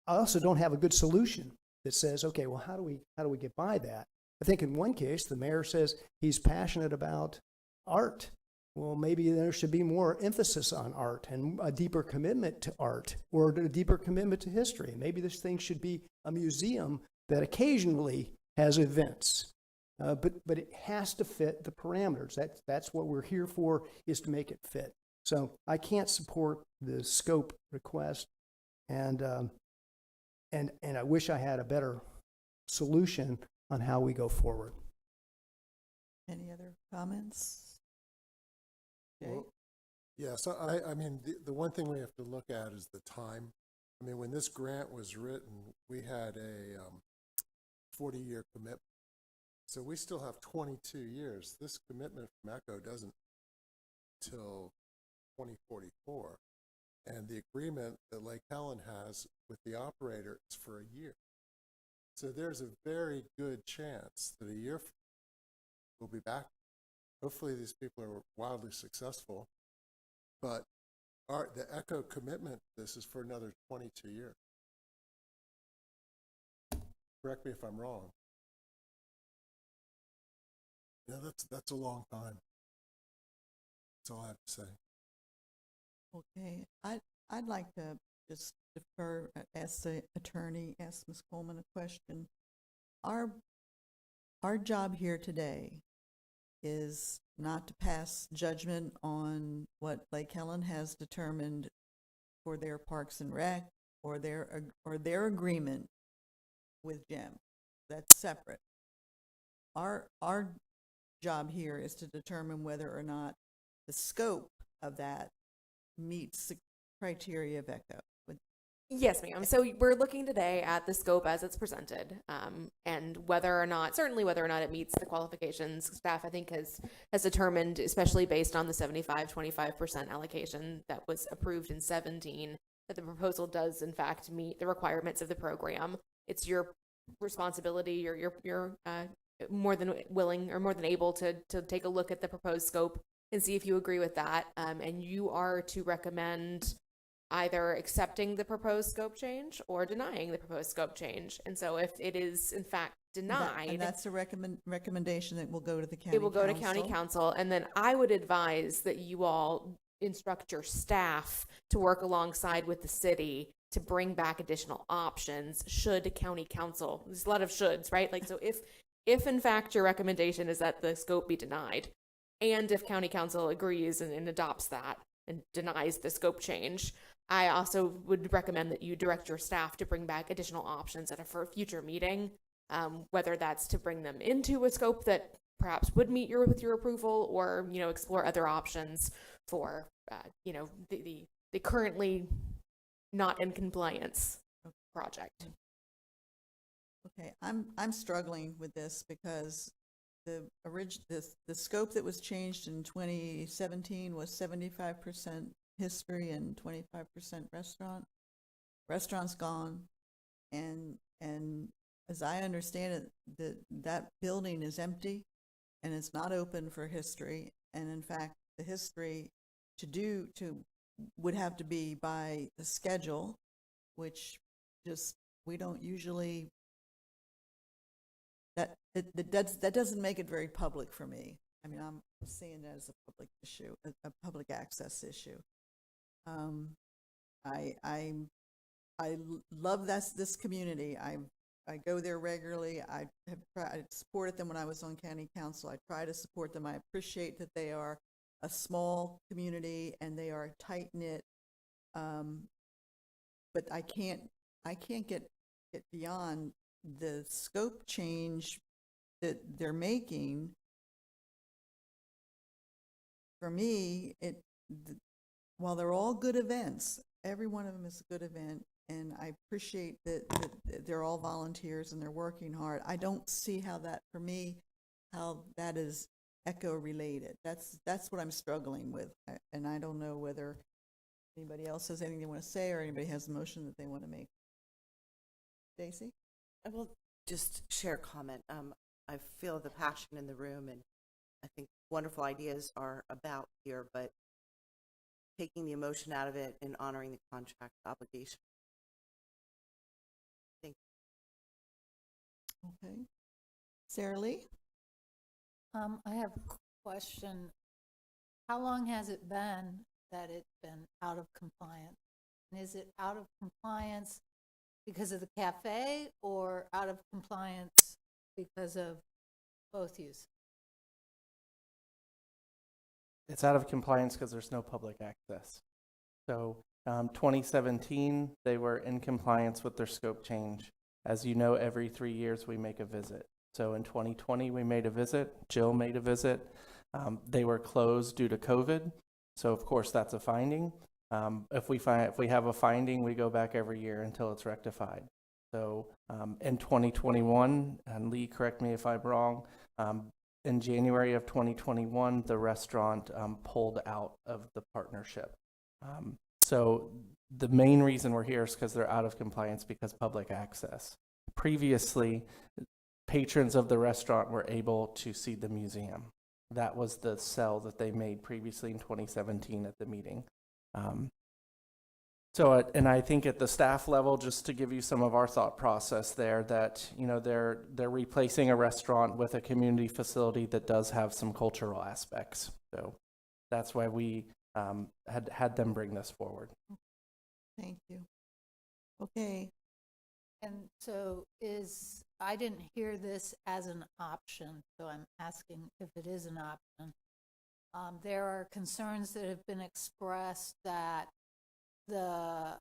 I also don't have a good solution that says, okay, well, how do we get by that? I think in one case, the mayor says he's passionate about art. Well, maybe there should be more emphasis on art and a deeper commitment to art or a deeper commitment to history. Maybe this thing should be a museum that occasionally has events, but it has to fit the parameters. That's what we're here for, is to make it fit. So I can't support the scope request, and I wish I had a better solution on how we go forward. Any other comments? Okay. Well, yeah, so I mean, the one thing we have to look at is the time. I mean, when this grant was written, we had a 40-year commitment. So we still have 22 years. This commitment from ECHO doesn't till 2044. And the agreement that Lake Helen has with the operator is for a year. So there's a very good chance that a year we'll be back. Hopefully these people are wildly successful, but the ECHO commitment to this is for another 22 years. Correct me if I'm wrong. Yeah, that's a long time. That's all I have to say. Okay, I'd like to just defer, ask the attorney, ask Ms. Coleman a question. Our job here today is not to pass judgment on what Lake Helen has determined for their Parks and Rec or their agreement with Jim. That's separate. Our job here is to determine whether or not the scope of that meets the criteria of ECHO. Yes, ma'am. So we're looking today at the scope as it's presented, and certainly whether or not it meets the qualifications. Staff, I think, has determined, especially based on the 75-25% allocation that was approved in 17, that the proposal does in fact meet the requirements of the program. It's your responsibility. You're more than willing or more than able to take a look at the proposed scope and see if you agree with that. And you are to recommend either accepting the proposed scope change or denying the proposed scope change. And so if it is in fact denied, and that's a recommendation that will go to the county council. It will go to county council, and then I would advise that you all instruct your staff to work alongside with the city to bring back additional options should county council, there's a lot of shoulds, right? Like, so if in fact your recommendation is that the scope be denied, and if county council agrees and adopts that and denies the scope change, I also would recommend that you direct your staff to bring back additional options for a future meeting, whether that's to bring them into a scope that perhaps would meet with your approval, or explore other options for the currently not in compliance project. Okay, I'm struggling with this because the scope that was changed in 2017 was 75% history and 25% restaurant. Restaurant's gone, and as I understand it, that building is empty and it's not open for history. And in fact, the history would have to be by the schedule, which we don't usually. That doesn't make it very public for me. I mean, I'm seeing that as a public issue, a public access issue. I love this community. I go there regularly. I supported them when I was on county council. I try to support them. I appreciate that they are a small community and they are tight knit. But I can't get beyond the scope change that they're making. For me, while they're all good events, every one of them is a good event, and I appreciate that they're all volunteers and they're working hard. I don't see how that is ECHO related. That's what I'm struggling with, and I don't know whether Anybody else has anything they want to say, or anybody has a motion that they want to make? Stacy? I will just share a comment. I feel the passion in the room, and I think wonderful ideas are about here, but taking the emotion out of it and honoring the contract obligation. Thank you. Okay. Sarah Lee? I have a question. How long has it been that it's been out of compliance? And is it out of compliance because of the cafe or out of compliance because of both use? It's out of compliance because there's no public access. So 2017, they were in compliance with their scope change. As you know, every 3 years we make a visit. So in 2020, we made a visit. Jill made a visit. They were closed due to COVID. So of course, that's a finding. If we have a finding, we go back every year until it's rectified. So in 2021, and Lee, correct me if I'm wrong, in January of 2021, the restaurant pulled out of the partnership. So the main reason we're here is because they're out of compliance because public access. Previously, patrons of the restaurant were able to see the museum. That was the sell that they made previously in 2017 at the meeting. And I think at the staff level, just to give you some of our thought process there, that they're replacing a restaurant with a community facility that does have some cultural aspects. So that's why we had them bring this forward. Thank you. Okay. And so I didn't hear this as an option, so I'm asking if it is an option. There are concerns that have been expressed that the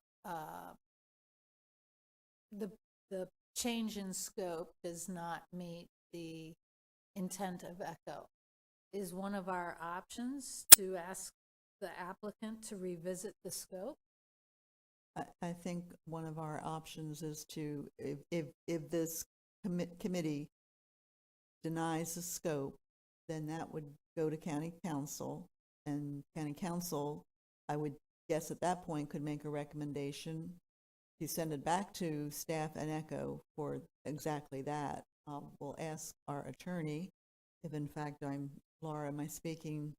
change in scope does not meet the intent of ECHO. Is one of our options to ask the applicant to revisit the scope? I think one of our options is to, if this committee denies the scope, then that would go to county council, and county council, I would guess at that point, could make a recommendation to send it back to staff and ECHO for exactly that. We'll ask our attorney if in fact Laura, am I speaking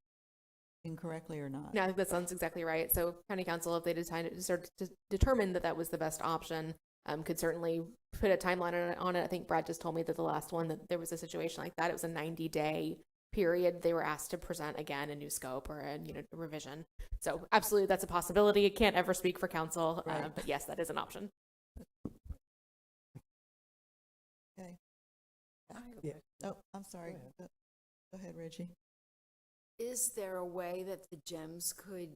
incorrectly or not? No, I think that sounds exactly right. So county council, if they determined that that was the best option, could certainly put a timeline on it. I think Brad just told me that the last one that there was a situation like that, it was a 90-day period. They were asked to present again a new scope or a revision. So absolutely, that's a possibility. I can't ever speak for council, right. but yes, that is an option. Okay. Yeah. Oh, I'm sorry. Go ahead, Reggie. Is there a way that the GEMS could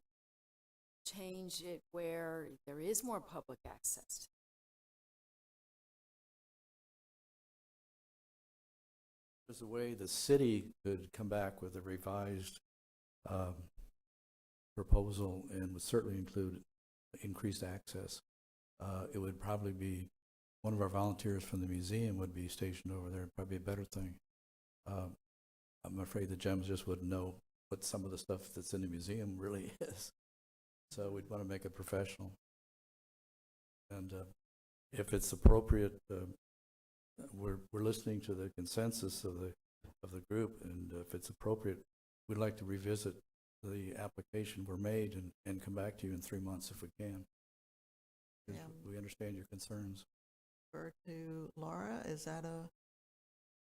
change it where there is more public access? There's a way the city could come back with a revised proposal and would certainly include increased access. It would probably be one of our volunteers from the museum would be stationed over there. Probably a better thing. I'm afraid the GEMS just wouldn't know what some of the stuff that's in the museum really is. So we'd want to make it professional. And if it's appropriate, we're listening to the consensus of the group, and if it's appropriate, we'd like to revisit the application we're made and come back to you in 3 months if we can. We understand your concerns. Refer to Laura, is that a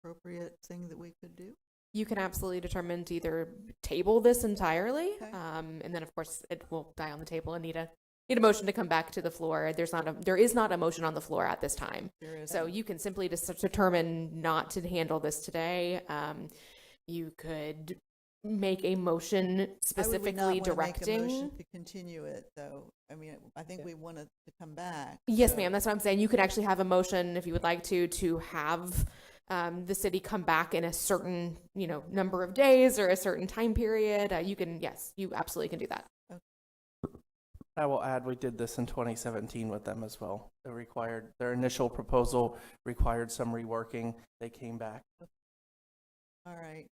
appropriate thing that we could do? You can absolutely determine to either table this entirely, Okay. and then of course it will die on the table and need a motion to come back to the floor. There is not a motion on the floor at this time. So you can simply just determine not to handle this today. You could make a motion specifically directing. Make a motion to continue it, though. I mean, I think we want it to come back. Yes, ma'am. That's what I'm saying. You could actually have a motion if you would like to have the city come back in a certain, number of days or a certain time period. You absolutely can do that. I will add, we did this in 2017 with them as well. Their initial proposal required some reworking. They came back. All right.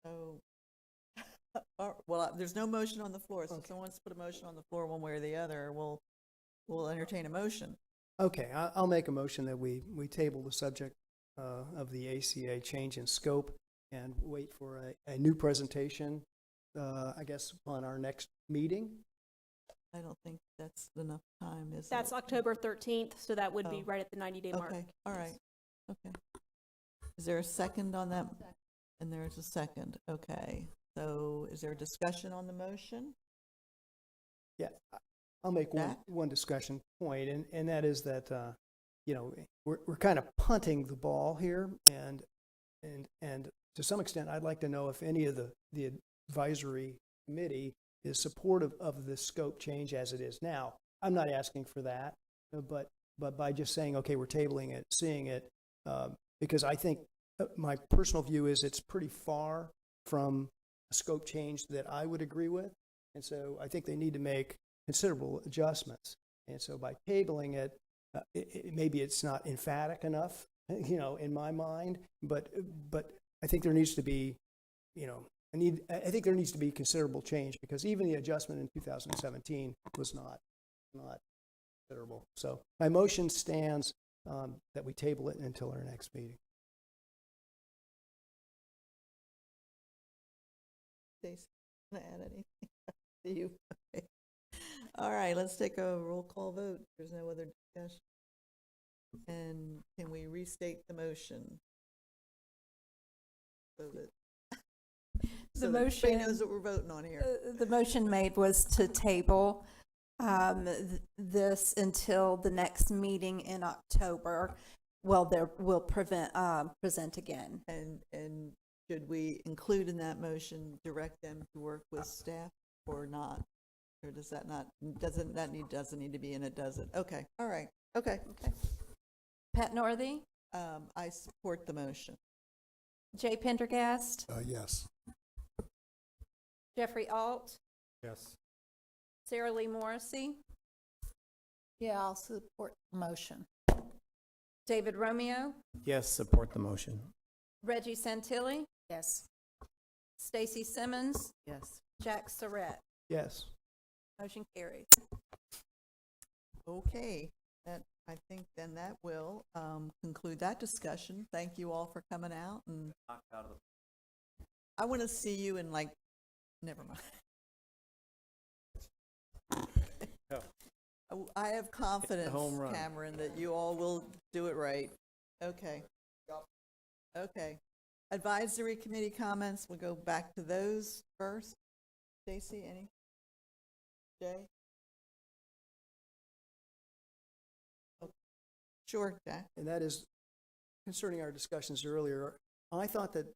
So Well, there's no motion on the floor, so if someone wants to put a motion on the floor one way or the other, we'll entertain a motion. Okay, I'll make a motion that we table the subject of the ACA change in scope and wait for a new presentation, I guess, upon our next meeting. I don't think that's enough time, is it? That's October 13th, so that would be Oh. right at the 90-day mark. Okay, all right, okay. Is there a second on that? And there's a second, okay. So is there a discussion on the motion? Yeah, I'll make Jack? one discussion point, and that is that, you know, we're kind of punting the ball here, and to some extent, I'd like to know if any of the advisory committee is supportive of the scope change as it is now. I'm not asking for that, but by just saying, okay, we're tabling it, seeing it, because I think my personal view is it's pretty far from a scope change that I would agree with, and so I think they need to make considerable adjustments. And so by tabling it, maybe it's not emphatic enough, you know, in my mind, but I think there needs to be, you know, I think there needs to be considerable change, because even the adjustment in 2017 was not considerable. So my motion stands that we table it until our next meeting. Stacy, want to add anything? Do you? Okay. All right, let's take a roll call vote. There's no other discussion. And can we restate the motion? So that The that everybody motion knows what we're voting on here. The motion made was to table this until the next meeting in October. Well, we'll present again. And should we include in that motion, direct them to work with staff or not? Or does that not, doesn't need to be in it, does it? Okay, all right, okay. Pat Northey, I support the motion. Jay Pendergast, Yes. Jeffrey Alt, Yes. Sarah Lee Morrissey, Yeah, I'll support the motion. David Romeo, Yes, support the motion. Reggie Santilli, Yes. Stacy Simmons, Yes. Jack Surratt. Yes. Motion carries. Okay, I think then that will conclude that discussion. Thank you all for coming out, and I want to see you in never mind. I have confidence, home run. Cameron, that you all will do it right. Okay. Okay. Advisory committee comments, we'll go back to those first. Stacy, any? Jay? Sure, Jack. And that is concerning our discussions earlier. I thought that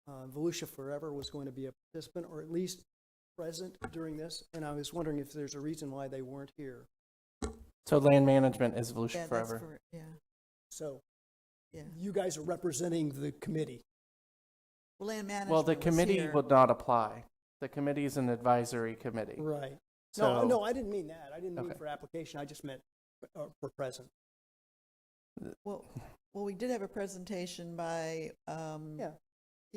Volusia Forever was going to be a participant, or at least present during this, and I was wondering if there's a reason why they weren't here. So land management is Volusia Yeah, that's Forever. yeah. So Yeah. you guys are representing the committee. Well, land management Well, the was committee here. would not apply. The committee is an advisory committee. Right. So, No, I didn't mean that. I didn't mean Okay. for application. I just meant for present. Well, we did have a presentation by, Yeah.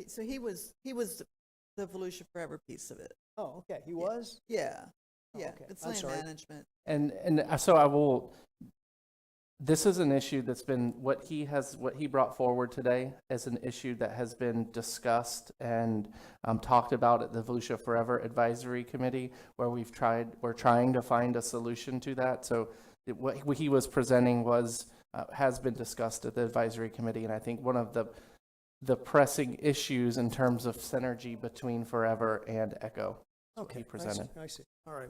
so he was the Volusia Forever piece of it. Oh, okay. He was? Yeah, Oh, yeah, okay. it's I'm land sorry. management. And so I will, this is an issue that's been, what he brought forward today is an issue that has been discussed and talked about at the Volusia Forever Advisory Committee, where we're trying to find a solution to that. So what he was presenting has been discussed at the advisory committee, and I think one of the pressing issues in terms of synergy between Forever and Echo. Okay. He presented. I see. All right.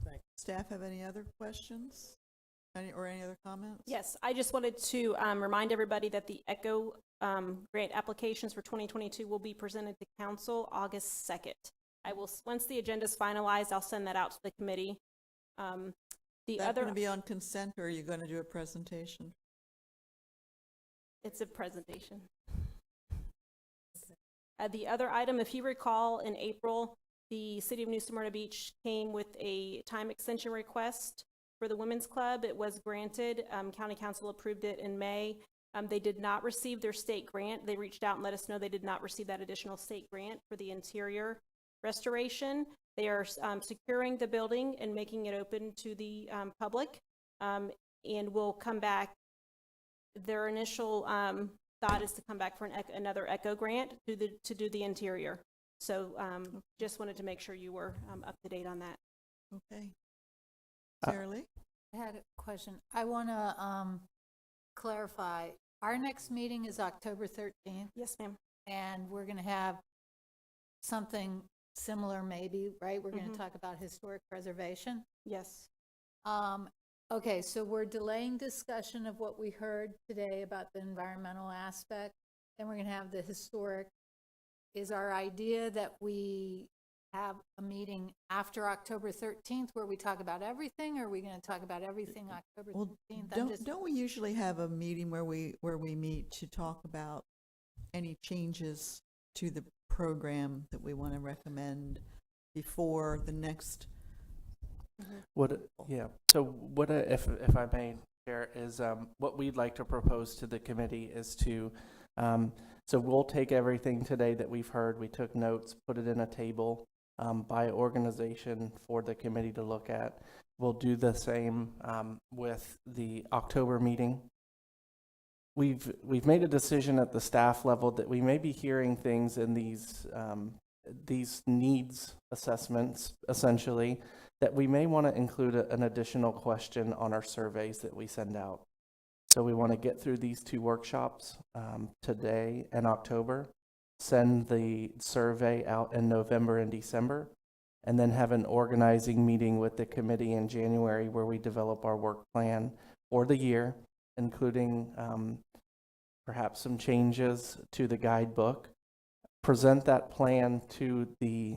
Thanks. Staff have any other questions? Any other comments? Yes, I just wanted to remind everybody that the ECHO grant applications for 2022 will be presented to council August 2nd. Once the agenda is finalized, I'll send that out to the committee. Is that going to be on consent, or are you going to do a presentation? It's a presentation. The other item, if you recall, in April, the City of New Smyrna Beach came with a time extension request for the Women's Club. It was granted. County Council approved it in May. They did not receive their state grant. They reached out and let us know they did not receive that additional state grant for the interior. restoration. They are securing the building and making it open to the public, and will come back. Their initial thought is to come back for another ECHO grant to do the interior. So just wanted to make sure you were up to date on that. Okay. Sarah Lee? I had a question. I want to clarify. Our next meeting is October 13th. Yes, ma'am. And we're going to have something similar maybe, right? We're going to talk about historic preservation. Yes. Okay, so we're delaying discussion of what we heard today about the environmental aspect. Then we're going to have the historic. Is our idea that we have a meeting after October 13th where we talk about everything, or are we going to talk about everything October 13th? Don't we usually have a meeting where we meet to talk about any changes to the program that we want to recommend before the next? If I may share, is what we'd like to propose to the committee is to, so we'll take everything today that we've heard, we took notes, put it in a table by organization for the committee to look at. We'll do the same with the October meeting. We've made a decision at the staff level that we may be hearing things in these needs assessments, essentially, that we may want to include an additional question on our surveys that we send out. So we want to get through these two workshops today and October, send the survey out in November and December, and then have an organizing meeting with the committee in January where we develop our work plan for the year, including perhaps some changes to the guidebook, present that plan to the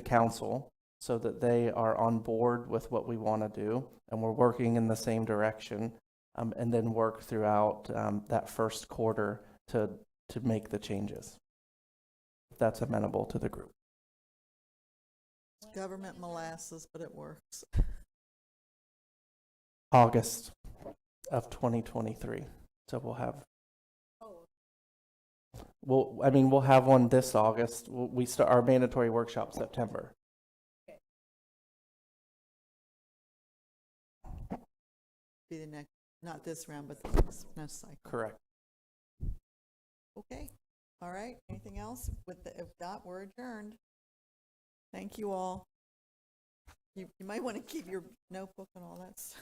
council so that they are on board with what we want to do and we're working in the same direction, and then work throughout that first quarter to make the changes. If that's amenable to the group. It's government molasses, but it works. August of 2023. So we'll have. We'll have one this August. We start our mandatory workshop September. Be the next, not this round, but the next cycle. Correct. Okay. All right. Anything else? If not, we're adjourned. Thank you all. You might want to keep your notebook and all that stuff.